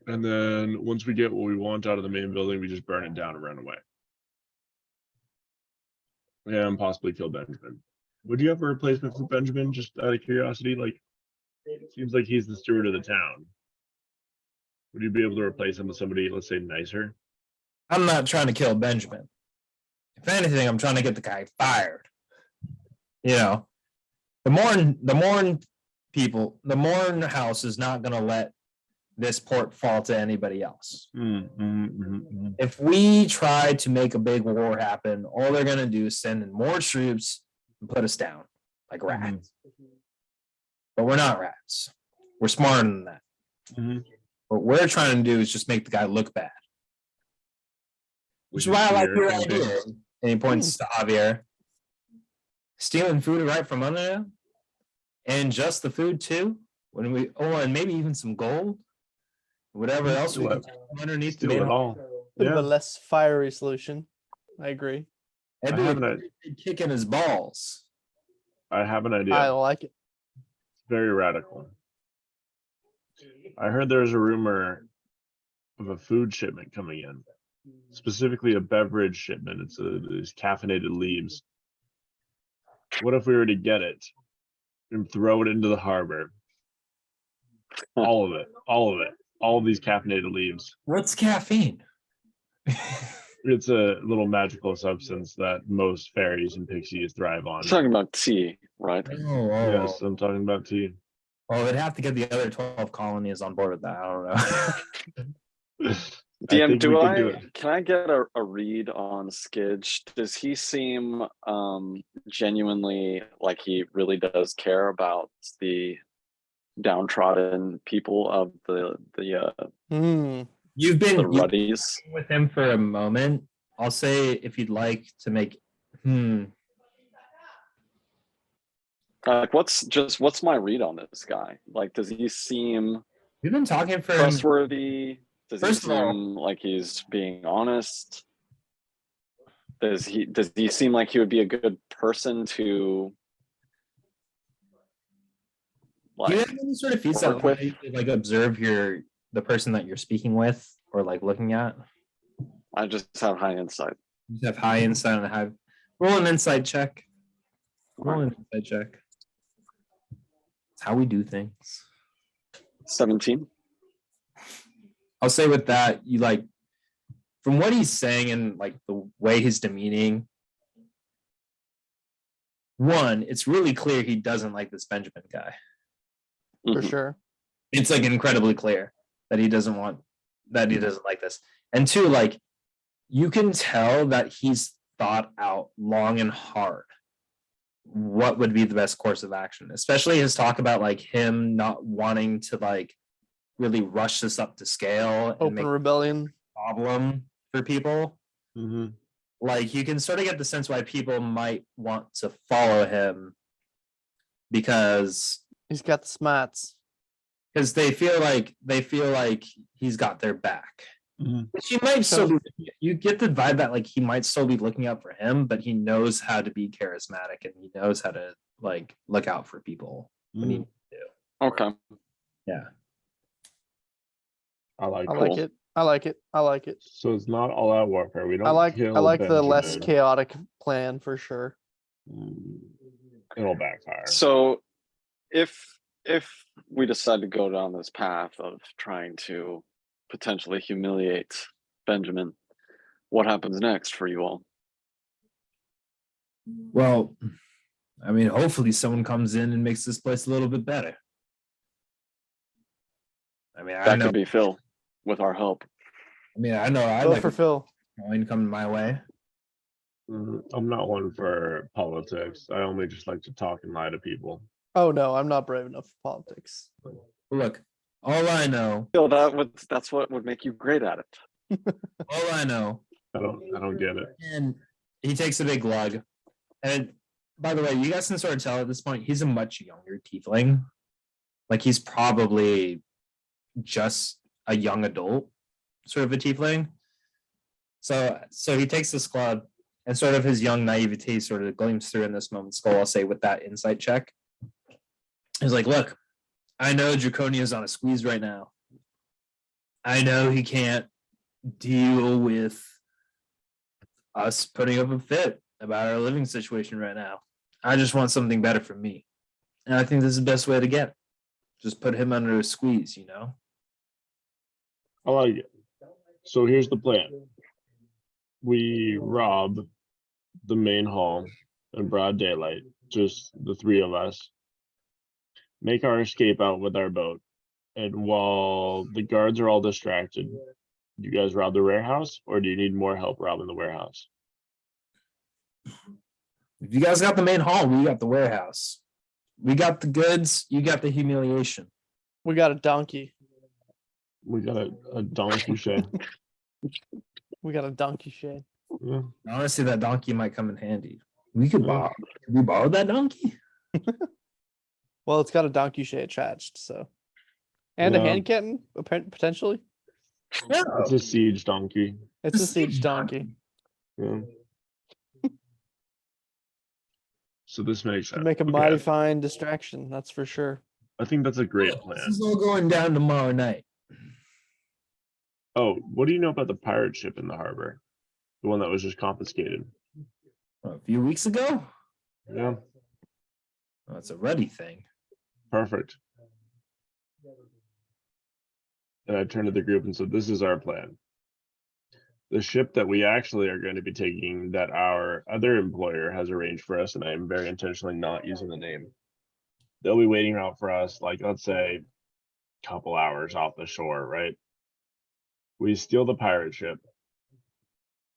And then once we get what we want out of the main building, we just burn it down and run away. And possibly kill Benjamin. Would you have a replacement for Benjamin, just out of curiosity? Like, it seems like he's the steward of the town. Would you be able to replace him with somebody, let's say, nicer? I'm not trying to kill Benjamin. If anything, I'm trying to get the guy fired. You know, the Morn house is not going to let this port fall to anybody else. Mm. If we try to make a big war happen, all they're gonna do is send in more troops and put us down like rats. But we're not rats. We're smarter than that. Mhm. What we're trying to do is just make the guy look bad. Which is why I like your idea. And he points to Javier. Stealing food right from under him. And just the food too. And maybe even some gold. Whatever else we can do underneath the Steal it manhole. all. Bit of a Yeah. less fiery solution. I agree. That'd I be have a an big kick in his balls. I have an idea. I like it. Very radical. I heard there's a rumor of a food shipment coming in, specifically a beverage shipment. It's these caffeinated leaves. What if we were to get it and throw it into the harbor? All of it, all of these caffeinated leaves. What's caffeine? It's a little magical substance that most fairies and pixies thrive on. Talking about tea, right? Yes, I'm talking about tea. Well, they'd have to get the other 12 colonies on board with that. I don't know. DM, think we could do it. can I get a read on Skidge? Does he seem genuinely like he really does care about the downtrodden people of the You've been Ruddies? with him for a moment. I'll say if you'd like to make Like, what's my read on this guy? Like, does he seem We've been talking for him. trustworthy? Does he First of all- seem like he's being honest? Does he seem like he would be a good person to Do you like have any sort of feats that work with? allow you to, like observe the person that you're speaking with or like looking at? I just have high insight. You have high insight and have roll an insight check. Roll an insight check. It's how we do things. 17. I'll say with that, you like from what he's saying and like the way he's demeaning. One, it's really clear he doesn't like this Benjamin guy. For Mhm. sure. It's like incredibly clear that he doesn't like this. And two, like you can tell that he's thought out long and hard what would be the best course of action, especially his talk about like him not wanting to like really rush this up to scale and Open make a rebellion. problem for people. Mhm. Like you can sort of get the sense why people might want to follow him because He's got the smarts. they feel like he's got their back. Mhm. Which he might still be, you get the vibe that like he might still be looking out for him, but he knows how to be charismatic and he knows how to like look out for people when he Mhm. Okay. I like I it. like it. I like it. I like it. So it's not all out warfare. We don't. I like kill the less Benjamin. chaotic plan for sure. It'll backfire. So if we decide to go down this path of trying to potentially humiliate Benjamin, what happens next for you all? Well, I mean, hopefully someone comes in and makes this place a little bit better. I mean, I That know. could be Phil with our help. I mean, I know. I Vote like for Phil. coin coming my way. I'm not one for politics. I only just like to talk and lie to people. Oh no, I'm not brave enough for politics. Look, all I know, Phil, that's what would make you great at it. all I know, I don't get it. and he takes a big lug. And by the way, you guys can sort of tell at this point he's a much younger tiefling. Like he's probably just a young adult, sort of a tiefling. So he takes this club, and sort of his young naivety sort of gleams through in this moment. Skull, I'll say, with that insight check. He's like, look, I know Draconia's on a squeeze right now. I know he can't deal with us putting up a fit about our living situation right now. I just want something better for me. And I think this is the best way to get it. Just put him under a squeeze, you know? I like it. So here's the plan. We rob the main hall in broad daylight, just the three of us. Make our escape out with our boat. And while the guards are all distracted, you guys rob the warehouse, or do you need more help robbing the warehouse? If you guys got the main hall, we got the warehouse. We got the goods, you got the humiliation. We got a donkey. We got a donkey shed. We got a donkey shade. Yeah. Honestly, that donkey might come in handy. We could borrow. Could we borrow that donkey? Well, it's got a donkey shade attached, so. And a Yeah. hand kitten, potentially. No. It's a siege donkey. It's a siege donkey. Yeah. So this makes To sense. make a Okay. mighty fine distraction, that's for sure. I think that's a great This plan. is all going down tomorrow night. Oh, what do you know about the pirate ship in the harbor? The one that was just confiscated. A few weeks ago? Yeah, Oh, it's a Ruddy thing. perfect. And I turned to the group and said, this is our plan. The ship that we actually are going to be taking that our other employer has arranged for us, and I am very intentionally not using the name. They'll be waiting out for us, like, let's say, a couple hours off the shore, right? We steal the pirate ship,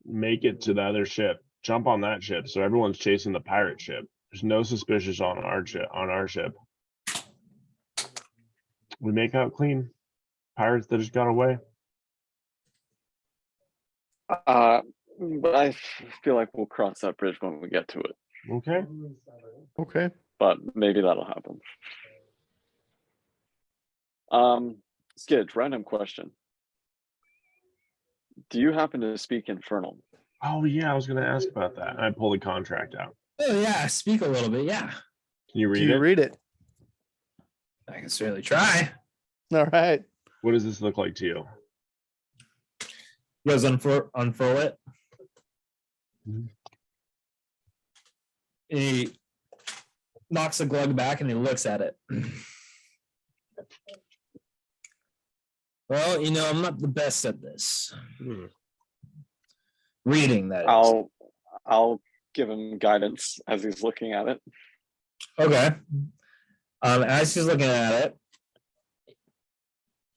make it to the other ship, jump on that ship, so everyone's chasing the pirate ship. There's no suspicious on our ship. We make out clean. Pirates that just got away. But I feel like we'll cross that bridge when we get to it. Okay. Okay. But maybe that'll happen. Skid, random question. Do you happen to speak Infernal? Oh yeah, I was gonna ask about that. I pulled the contract out. Oh yeah, speak a little bit. Yeah, Can you read Do you it? read it? I can certainly try. All right. What does this look like to you? You guys unfurl it. Mhm. He knocks the glug back and he looks at it. Well, I'm not the best at this. Hmm. Reading that is. I'll give him guidance as he's looking at it. Okay. As he's looking at it,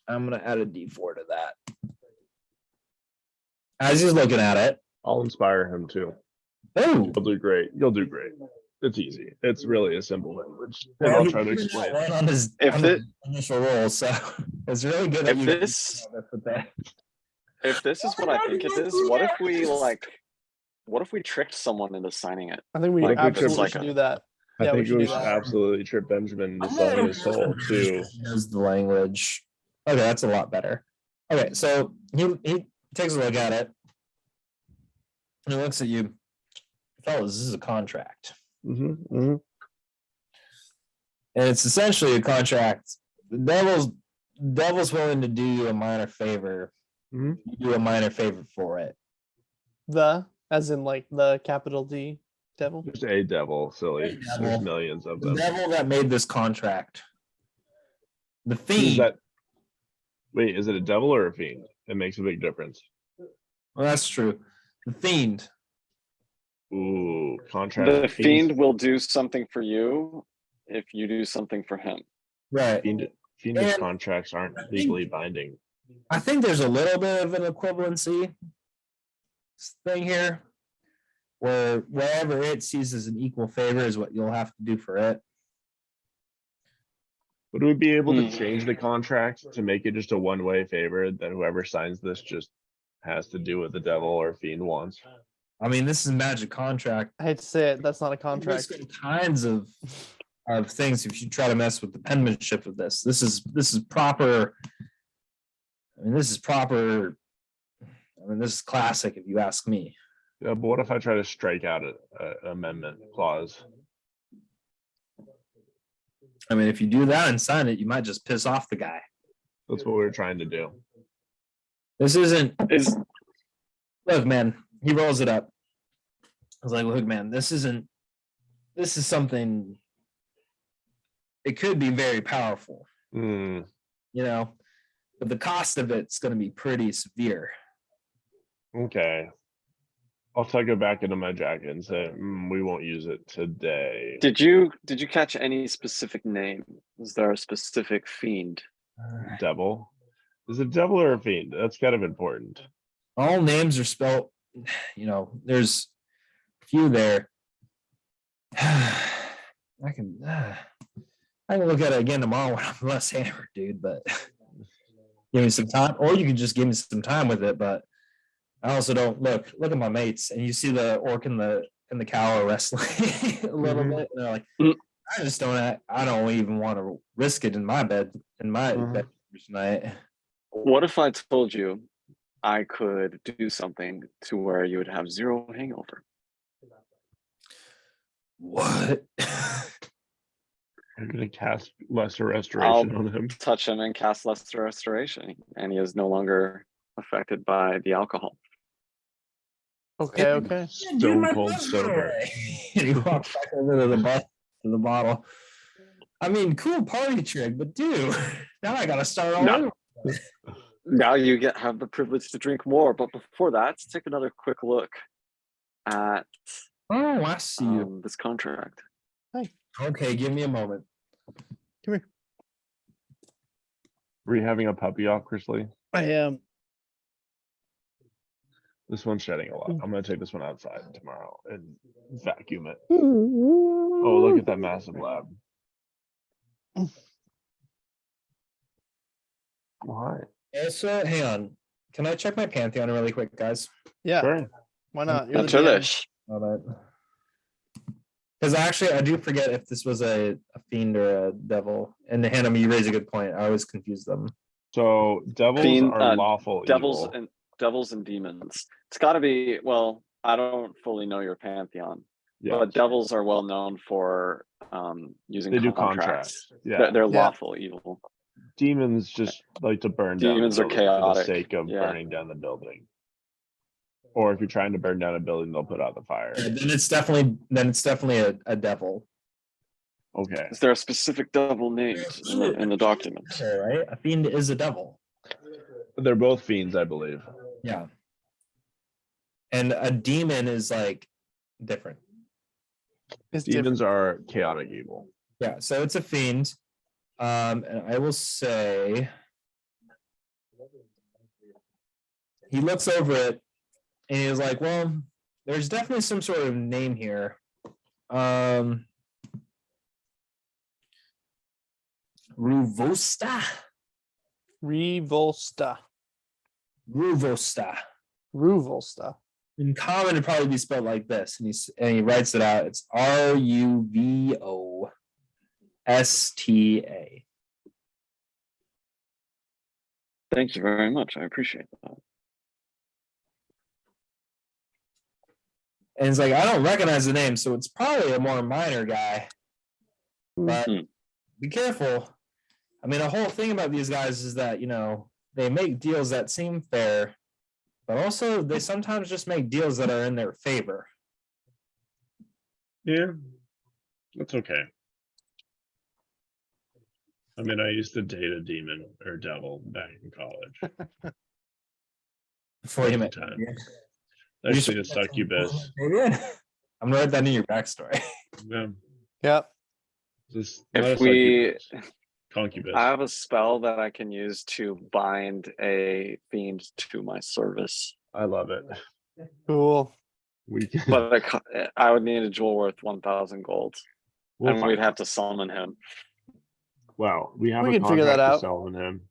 I'm gonna add a D4 to that. As he's looking at it, I'll inspire him too. oh, You'll do great. You'll do great. It's easy. It's really a simple language. And I'll try to explain. One on his If on his initial roll, so it's really good. that If you this with that. if this is what I think it is, what if we tricked someone into signing it? I think we Like, absolutely like should a- do that. I Yeah, we think should we do should that. absolutely trip Benjamin into selling his soul to. Here's the language. Okay, that's a lot better. Okay, so he takes a look at it. And he looks at you. Fellas, this is a contract. Mm-hmm. And it's essentially a contract. The devil's willing to do you a minor favor. Mhm. You do a minor favor for it. As in like the capital D devil. Just a devil, silly. Devil. There's millions of The them. devil that made this contract. The Is fiend. that? Wait, is it a devil or a fiend? It makes a big difference. Well, that's true. The fiend. Ooh, contract. The fiend will do something for you if you do something for him. Right. Fiendish And- contracts aren't legally binding. I think there's a little bit of an equivalency thing here, where wherever it sees as an equal favor is what you'll have to do for it. Would we be able to Hmm. change the contract to make it just a one-way favor that whoever signs this just has to do what the devil or fiend wants? I mean, this is a magic contract. I hate to say it, that's not a There's contract. all kinds of things if you try to mess with the penmanship of this. This is proper. I mean, this is proper. I mean, this is classic, if you ask me. Yeah, but what if I try to strike out an amendment clause? I mean, if you do that and sign it, you might just piss off the guy. That's what we're trying to do. This isn't. Is Look, man. He rolls it up. I was like, look, man, this is something. It could be very powerful, Hmm. but the cost of it's going to be pretty severe. Okay. I'll tuck it back into my jacket and say, we won't use it today. did you catch any specific name? Was there a specific fiend Devil. Is it devil or a fiend? That's kind of important. All names are spelled, there's a few there. I can look at it again tomorrow when I'm less hammered, dude, but give me some time, or you can just give me some time with it. But I also don't look at my mates, and you see the orc and the cow are wrestling a little bit. And they're like, I just don't. I don't even want to risk it in my bed bed tonight. What if I told you I could do something to where you would have 0 hangover? What? I'm gonna cast lesser restoration on him. Touch him and cast lesser restoration, and he is no longer affected by the alcohol. Okay, okay. Stone cold sober. And he walks back over to the bottle. I mean, cool party trick, but dude, now I gotta start all No. over. Now you have the privilege to drink more, but before that, let's take another quick look at Oh, I see you. this contract. Okay, give me a moment. Were you having a puppy off, Chrisley? I am. This one's shedding a lot. I'm gonna take this one outside tomorrow and vacuum it. Oh, look at that massive lab. Why? Also, hang on. Can I check my Pantheon really quick, guys? Yeah. Sure. Why not? You're the DM. Natürlich. Because actually, I do forget if this was a fiend or a devil. And Hannah, you raise a good point. I always confuse them. So devils Fiend- are lawful Devils evil. and devils and demons. It's got to be. Well, I don't fully know your pantheon, Yeah, but devils are well known for using they do contracts. contracts. Yeah, They're Yeah. lawful evil. demons just like to burn down. Demons the are building for the chaotic, sake of yeah. burning down the building. Or if you're trying to burn down a building, they'll put out the fire. And then it's definitely a devil. Okay. Is there a specific devil named in the document? All right, a fiend is a devil. They're both fiends, I believe. Yeah. And a demon is like different. It's Demons are chaotic evil. Yeah, so it's a fiend. And I will say he looks over it and he's like, well, there's definitely some sort of name here. Ruvosta. Revolsta. Ruvosta. Ruvolsta. In common, it'd probably be spelled like this, and he writes it out. It's RUVOSTA. Thank you very much. I appreciate that. And it's like, I don't recognize the name, so it's probably a more minor guy. But be careful. I mean, the whole thing about these guys is that, they make deals that seem fair, but also they sometimes just make deals that are in their favor. Yeah, that's okay. I mean, I used to date a demon or devil back in college. Before you All met the time. yeah. Actually, a succubus. I'm gonna write that in your backstory. Yeah, Yep. just not a If we, succubus, concubus. I have a spell that I can use to bind a fiend to my service, I love it. Cool. We can, but I would need a jewel worth 1,000 gold, we'll and find we'd have out. to summon him. Wow, we have We a can figure that contract to out. summon him.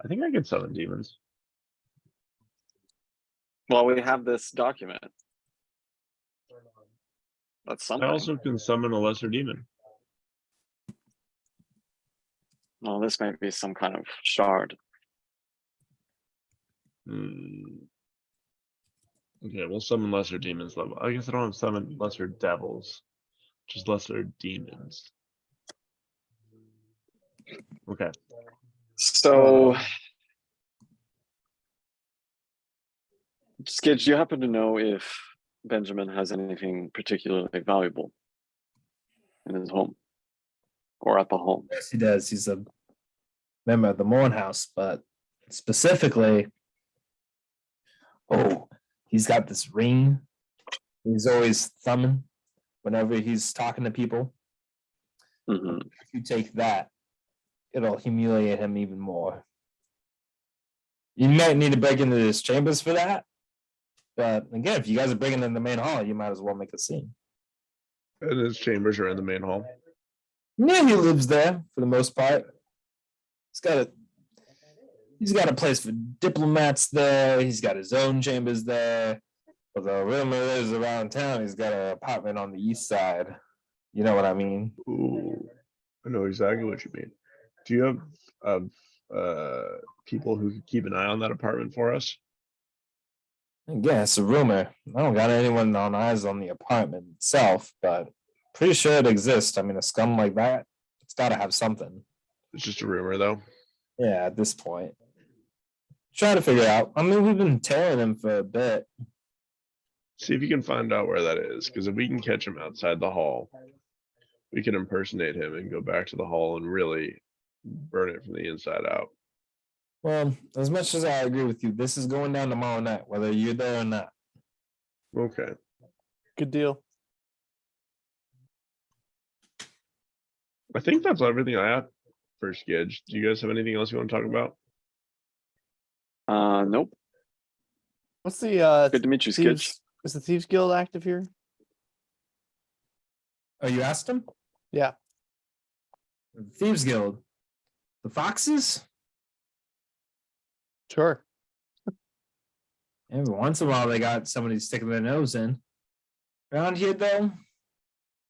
I think I could summon demons. Well, we have this document. That's I something. also can summon a lesser demon. Well, this may be some kind of shard. Okay, we'll summon lesser demons level. I guess I don't have summon lesser devils, just lesser demons. Okay. So, Skid, do you happen to know if Benjamin has anything particularly valuable in his home or at the home? Yes, he does. He's a member of the Morn House, but specifically, he's got this ring. He's always thumbing whenever he's talking to people. Mhm. If you take that it'll humiliate him even more. You might need to break into his chambers for that. But again, if you guys are bringing in the main hall, you might as well make a scene. And his chambers are in the main hall. Yeah, he lives there for the most part. He's got a place for diplomats there. He's got his own chambers there. But the rumor is around town, he's got an apartment on the east side. You know what I mean? Ooh, I know exactly what you mean. Do you have people who could keep an eye on that apartment for us? Yeah, it's a rumor. I don't got anyone on eyes on the apartment itself, but pretty sure it exists. I mean, a scum like that, it's got to have something. It's just a rumor, though. Yeah, at this point. Try to figure out. I mean, we've been tailing him for a bit. See if you can find out where that is, because if we can catch him outside the hall, we can impersonate him and go back to the hall and really burn it from the inside out. Well, as much as I agree with you, this is going down tomorrow night, whether you're there or not. Okay. Good deal. I think that's everything I have for Skidge. Do you guys have anything else you want to talk about? Nope. What's the Good to meet you, Skitch. Thieves, is the Thieves Guild active here? Oh, you asked him? Yeah. The Thieves Guild. The Foxes? Sure. Every once in a while, they got somebody sticking their nose in. Around here, though,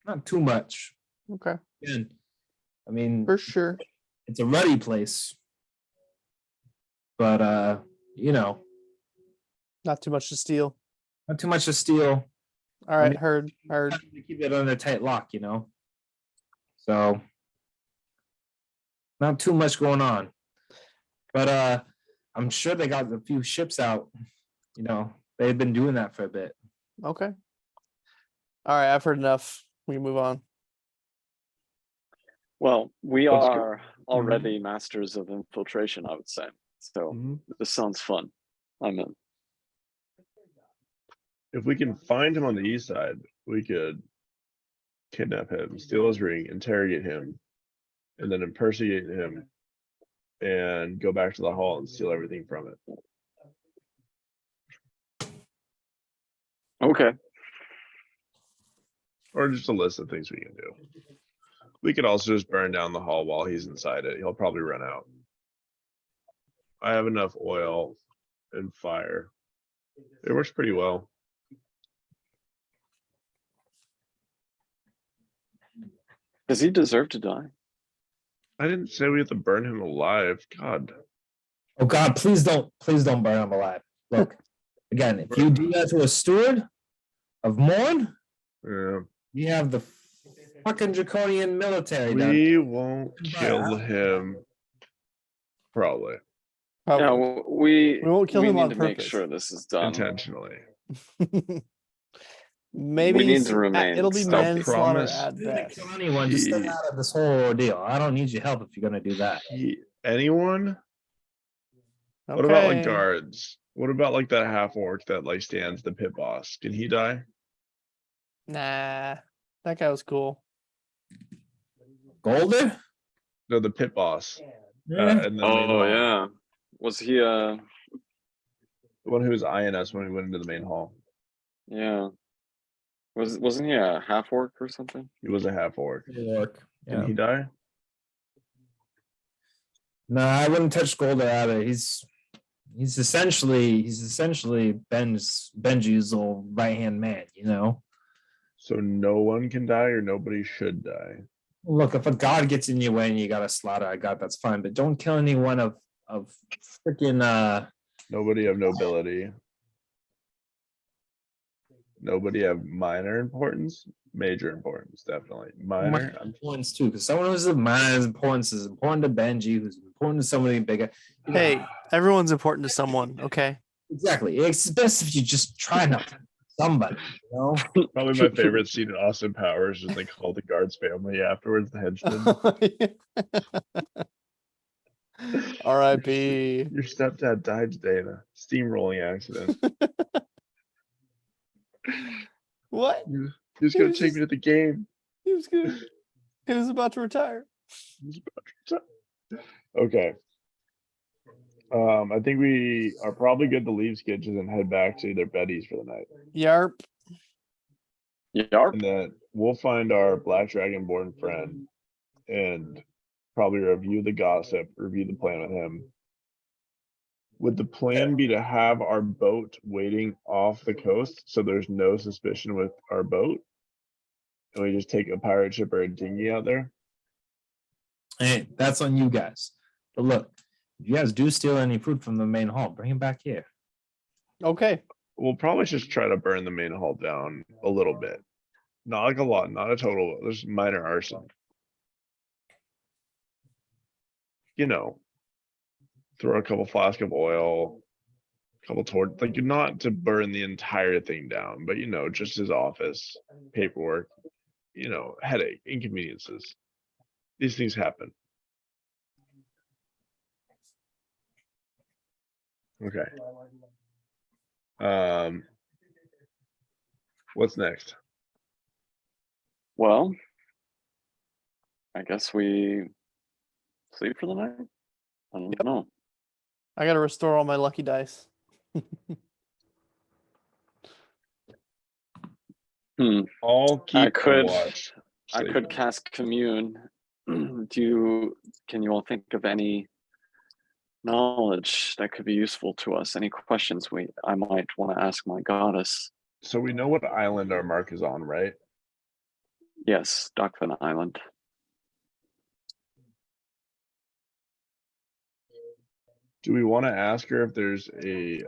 not too much. Okay. Again, I mean, For sure. it's a ruddy place. But, you know, Not too much to steal. not too much to steal. All right, mean- heard. To keep it under tight lock, you know? So, not too much going on. But, I'm sure they got a few ships out. You know, they've been doing that for a bit. Okay. All right, I've heard enough. We can move on. Well, we Let's go. are already masters of infiltration, I would say. So Mhm. this sounds fun. I'm in. If we can find him on the east side, we could kidnap him, steal his ring, interrogate him, and then impersonate him and go back to the hall and steal everything from it. Okay. Or just a list of things we can do. We could also just burn down the hall while he's inside it. He'll probably run out. I have enough oil and fire. It works pretty well. Does he deserve to die? I didn't say we have to burn him alive. God. Oh God, please don't burn him alive. Look, again, if you do that to a steward of Morn, Yeah. you have the fucking draconian military down. We won't kill him. Probably. Probably. Yeah, we won't kill him need on to make purpose. sure this is done. Intentionally. Maybe We need s- to remain it'll be stealthy. manslaughter Promise. at You're gonna best. kill anyone, just stay out of this whole ordeal. I don't need your help if you're gonna do that. Anyone? What about like Okay. guards? What about like that half orc that like stands the pit boss? Can he die? Nah, that guy was cool. Golder? No, the pit boss. Yeah. And then Oh yeah. Was he the one who was eyeing us when we went into the main hall. yeah. Wasn't he a half orc or something? He was a half orc. Orc. Can Yeah. he die? No, I wouldn't touch Golder either. He's essentially Benji's old right hand man, you know. So no one can die or nobody should die. Look, if a god gets in your way and you gotta slaughter a god, that's fine. But don't kill anyone of freaking Nobody of nobility. Nobody of minor importance, major importance, definitely. Minor. importance too. Because someone who's of minor importance is important to Benji, who's important to somebody bigger. You know, Hey, everyone's important to someone, okay? exactly. It's best if you just try not to somebody, you know. Probably my favorite scene in Austin Powers is they call the guards family afterwards, the henchmen. R.I.P. Your stepdad died today in a steamrolling accident. What? He was gonna take me to the game. He was good. He was about to retire. He was about to retire. Okay. I think we are probably good to leave Sketches and head back to either Betty's for the night. Yarp. Yarp. And then we'll find our Black Dragonborn friend and probably review the gossip, review the plan with him. Would the plan be to have our boat waiting off the coast so there's no suspicion with our boat? And we just take a pirate ship or a dinghy out there? Hey, that's on you guys. But look, if you guys do steal any food from the main hall, bring it back here. Okay. We'll probably just try to burn the main hall down a little bit. Not like a lot, not a total. There's minor arson. You know, throw a couple flasks of oil, a couple torch, like not to burn the entire thing down, but just his office, paperwork, headache, inconveniences. These things happen. Okay. What's next? Well, I guess we sleep for the night. I don't know. I gotta restore all my lucky dice. I'll keep could- a watch. I Sleep. could cast commune. Can you all think of any knowledge that could be useful to us? Any questions I might want to ask my goddess? So we know what island our mark is on, right? Yes, Dockfin Island. Do we want to ask her if there's a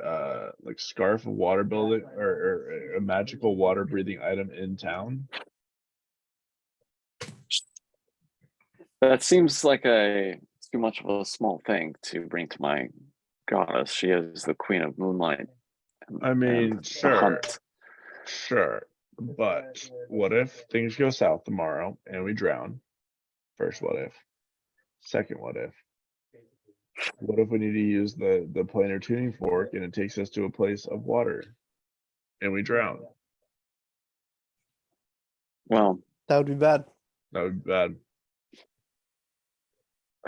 like scarf of water building or a magical water breathing item in town? That seems like too much of a small thing to bring to my goddess. She is the queen of moonlight. I mean, and the sure. hunt. Sure. But what if things go south tomorrow and we drown? First what if? Second what if? What if we need to use the planar tuning fork and it takes us to a place of water and we drown? Well, That would be bad. That would be bad.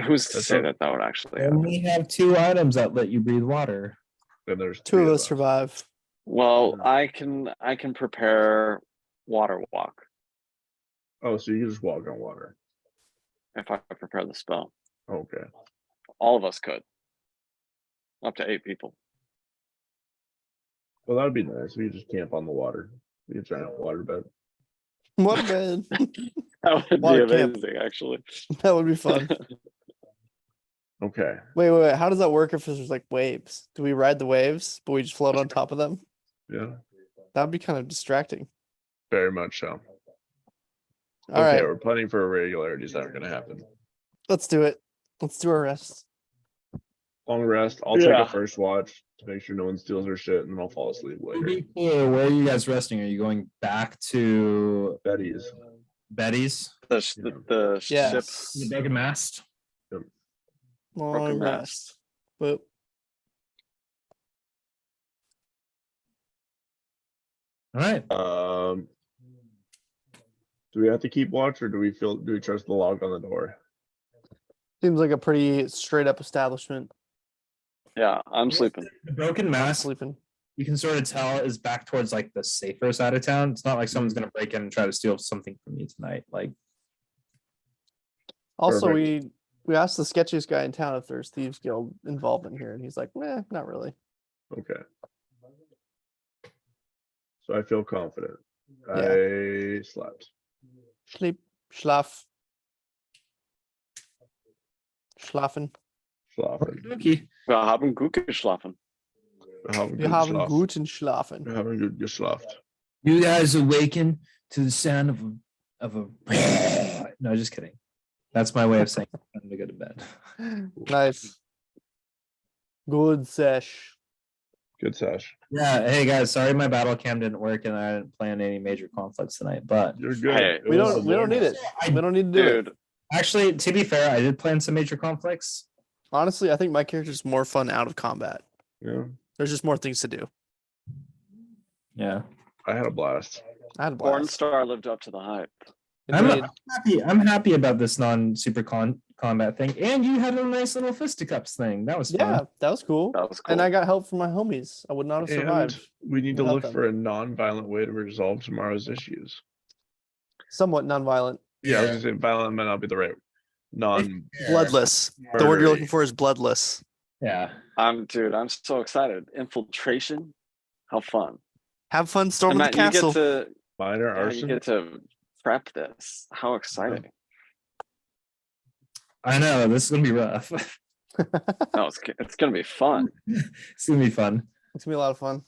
who's to That's say not- that would actually And happen? we have 2 items that let you breathe water. Then there's Two three of us survive. Well, I can prepare water walk Oh, so you can just walk on water. if I prepare the spell. Okay. All of us could. Up to 8 people. Well, that would be nice. We could just camp on the water. We could try out water bed. What a bad. That would Water be camp. amazing, actually. That would be fun. Okay. Wait. How does that work if there's like waves? Do we ride the waves, but we just float on top of them? Yeah. That would be kind of distracting. Very much so. All right, We're planning for irregularities that are going to happen. let's do it. Let's do our rest. Long rest. I'll take Yeah. a first watch to make sure no one steals our shit, and then I'll fall asleep To later. be clear, where are you guys resting? Are you going back to Betty's. Betty's? The Yeah. ship. The big mast? Long mast. rest. But All right. Do we have to keep watch, or do we trust the log on the door? seems like a pretty straight up establishment. Yeah, I'm sleeping. The broken I'm mast, sleeping. you can sort of tell, is back towards like the safer side of town. It's not like someone's gonna break in and try to steal something from you tonight. Like, Also, Perfect. we asked the sketchiest guy in town if there's Thieves Guild involvement here, and he's like, "Nah, not really." Okay. So I feel confident. Yeah. I slept. Sleep, schlaf, schlafen. Schlafen. okay. Wir haben gut geschlafen. Wir haben guten Schlafen. Wir haben gut geschlaft. You guys awaken to the sound of a no, just kidding. That's my way of saying time to go to bed. Nice. Good sesh. Good sesh. Yeah, hey guys, sorry my battle cam didn't work and I didn't plan any major conflicts tonight, but You're good. Hey, It We was don't need it. I- We don't need to do it. Dude, actually, to be fair, I did plan some major conflicts. Honestly, I think my character's more fun out of combat. Yeah. There's just more things to do. Yeah. I had a blast. I had a blast. Pornstar lived up to the hype. It I'm made- happy. I'm happy about this non-super combat thing, and you had a nice little fisticuffs thing. That was yeah, fun. that was cool. That was cool. And I got help from my homies. I would not have And survived. we need to without look them. for a non-violent way to resolve tomorrow's issues. Somewhat non-violent. Yeah, I was gonna say violent might not be the right non. Bloodless. The word you're looking Murdery. for is bloodless. Yeah. Dude, I'm so excited. Infiltration, how fun! Have fun And storming the Matt, you castle. get to Minor yeah, you arson. get to prep this. How exciting! I know this is gonna be rough. No, it's gonna be fun. It's gonna be fun. It's gonna be a lot of fun.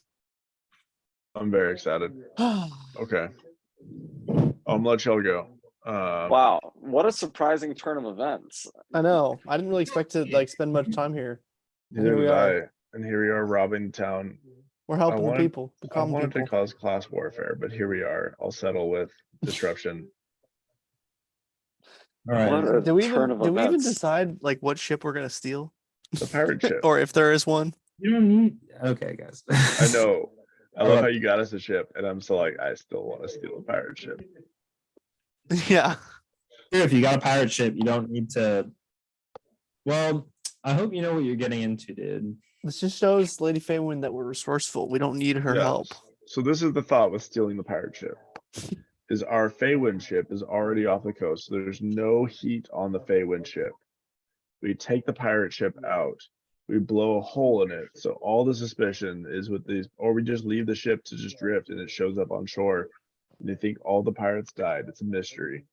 I'm very excited. Okay. I'm gonna let y'all go. Wow, what a surprising turn of events. I know. I didn't really expect to like spend much time here. Neither we did are. I. And here we are robbing town. We're helping wanted- the people, the I common wanted to people. cause class warfare, but here we are. I'll settle with disruption. All right. What a Did we turn even of did we even events. decide? Like what ship we're gonna steal, The pirate ship. or if there is one. You don't need. Okay, guys. I know. I love how you got us a ship, and I'm still like, I still want to steal a pirate ship. Yeah. If you got a pirate ship, you don't need to. Well, I hope you know what you're getting into, dude. This just shows Lady Feywind that we're Resourceful. We don't need her Yes. help. So this is the thought with stealing the pirate ship. Is our Feywind ship is already off the coast, so there's no heat on the Feywind ship. We take the pirate ship out, we blow a hole in it, so all the suspicion is with these, or we just leave the ship to just drift and it shows up on shore. And they think all the pirates died. It's a mystery.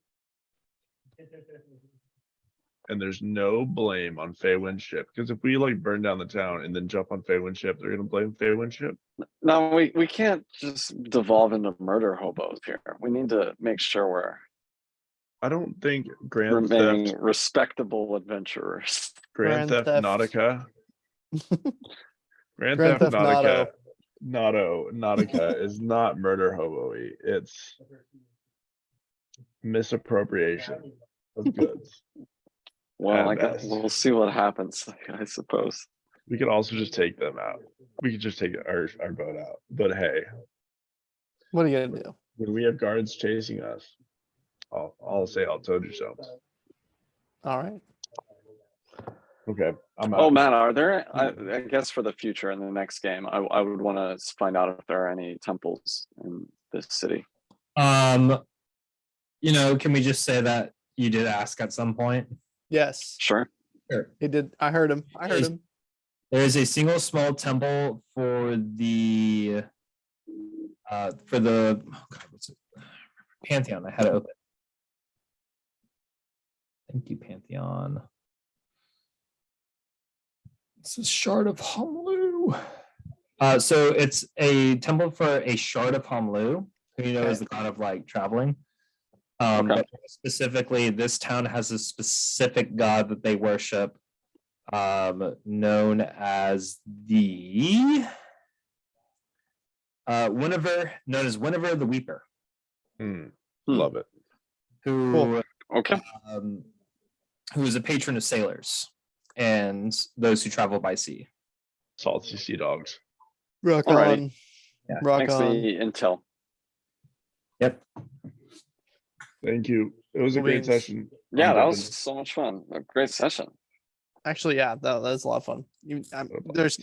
And there's no blame on Feywind's ship, because if we like burn down the town and then jump on Feywind's ship, they're gonna blame Feywind's ship. No, we can't just devolve into murder hobos here. We need to make sure we're I don't think Grand remaining Theft respectable adventurers. Grand Theft Theft. Nautica. Grand Grand Theft Theft Nautica. Nautica is not murder hobo-y. It's misappropriation of goods. Well, At best. we'll see what happens, I suppose. We could also just take them out. We could just take our boat out. But hey, What are you gonna do? when we have guards chasing us, I'll say I'll told you so. All right. Okay, I'm out. Oh, Matt, are there? I guess for the future in the next game, I would want to find out if there are any temples in this city. You know, can we just say that you did ask at some point? Yes, Sure. Sure. he did. I heard him. I heard him. There is a single small temple for the oh God, what's it? Pantheon. I had it open. Thank you, Pantheon. It's a shard of Homlu. So it's a temple for a shard of Homlu, who you know is the god of like traveling. Okay. But specifically, this town has a specific god that they worship, known as the Winnever the Weeper, Love it. who Cool. Okay. who is a patron of sailors and those who travel by sea. Salty sea dogs. Rock Alrighty. on. Yeah. Rock Thanks for on. the intel. Yep. Thank you. It was a great Wings. session. Yeah, I'm that good was so much fun. A great session. Actually, yeah, that was a lot of fun. There's,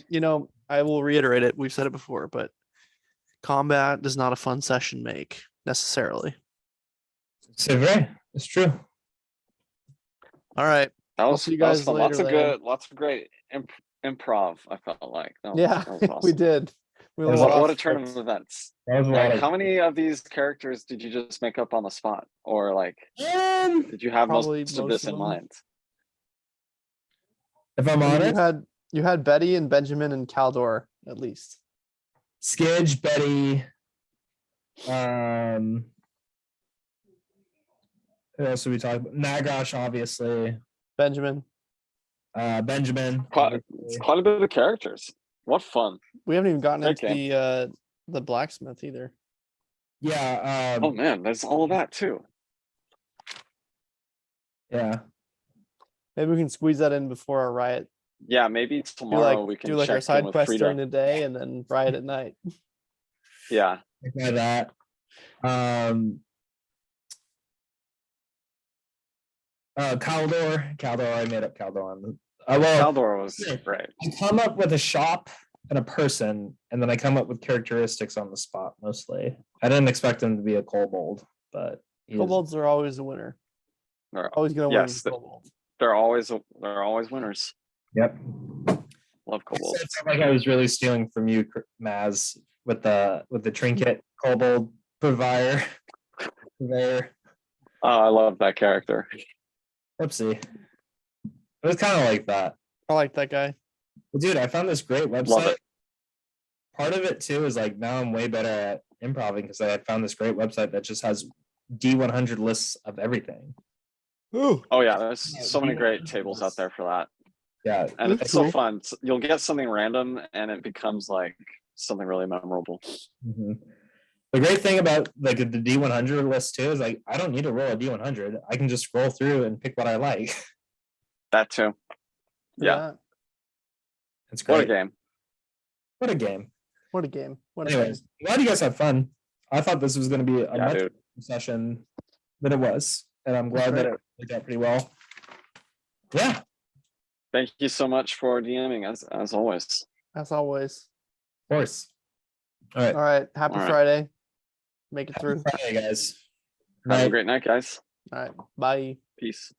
I will reiterate it. We've said it before, but combat does not a fun session make necessarily. C'est vrai. It's true. All right. That I'll was, see you that was guys fun. Lots of later, then. lots of great improv. I felt like that was, Yeah, that was we awesome. did. We What- went What a off turn of script. events. That was a lot Like, of- how many of these characters did you just make up on the spot, or like did you have Probably most of most this of in them. mind? If I'm I mean, honest, you had Betty and Benjamin and Caldor at least. Skidge, Betty, who else are we talking about? Nagash, obviously. Benjamin. Benjamin. Quite a bit of characters. What fun! We haven't even gotten Great into the blacksmith either. Yeah. Oh man, there's all of that too. Yeah. Maybe we can squeeze that in before our riot. Yeah, maybe Do tomorrow we can do like our check in side with quest Frida. during the day and then riot at night. Yeah, Like that. Caldor. I made up Caldor. Well, Caldor was yeah. great. I come up with a shop and a person, and then I come up with characteristics on the spot mostly. I didn't expect him to be a kobold, but he is. Kobolds are always a winner. They're, Always gonna win. yes, with kobolds. they're always winners. Yep. Love So kobolds. it felt like I was really stealing from you, Maz, with the trinket kobold purveyor. Purveyor. Oh, I love that character. Oopsie. It was kind of like that. I like that guy. But dude, I found this great Love website. it. Part of it too is like now I'm way better at improv because I had found this great website that just has D100 lists of everything. Ooh. Oh yeah, there's so many great tables out there for that. Yeah, And That's it's so cool. fun. You'll get something random and it becomes like something really memorable. mhm. The great thing about like the D100 list too is like I don't need to roll a D100. I can just scroll through and pick what I like. That too. Yeah. It's great. What a game. What a game. What a game. What a Anyways, game. glad you guys had fun. I thought this was going to be a Yeah, much dude. better session than it was, and I'm glad that it worked out pretty well. Yeah, Thank you so much for DMing as always. As always. of course. All right, All right. Happy All right. Friday. Make it Happy through. Friday, guys. Have a Night. great night, guys. All right. Bye. Peace.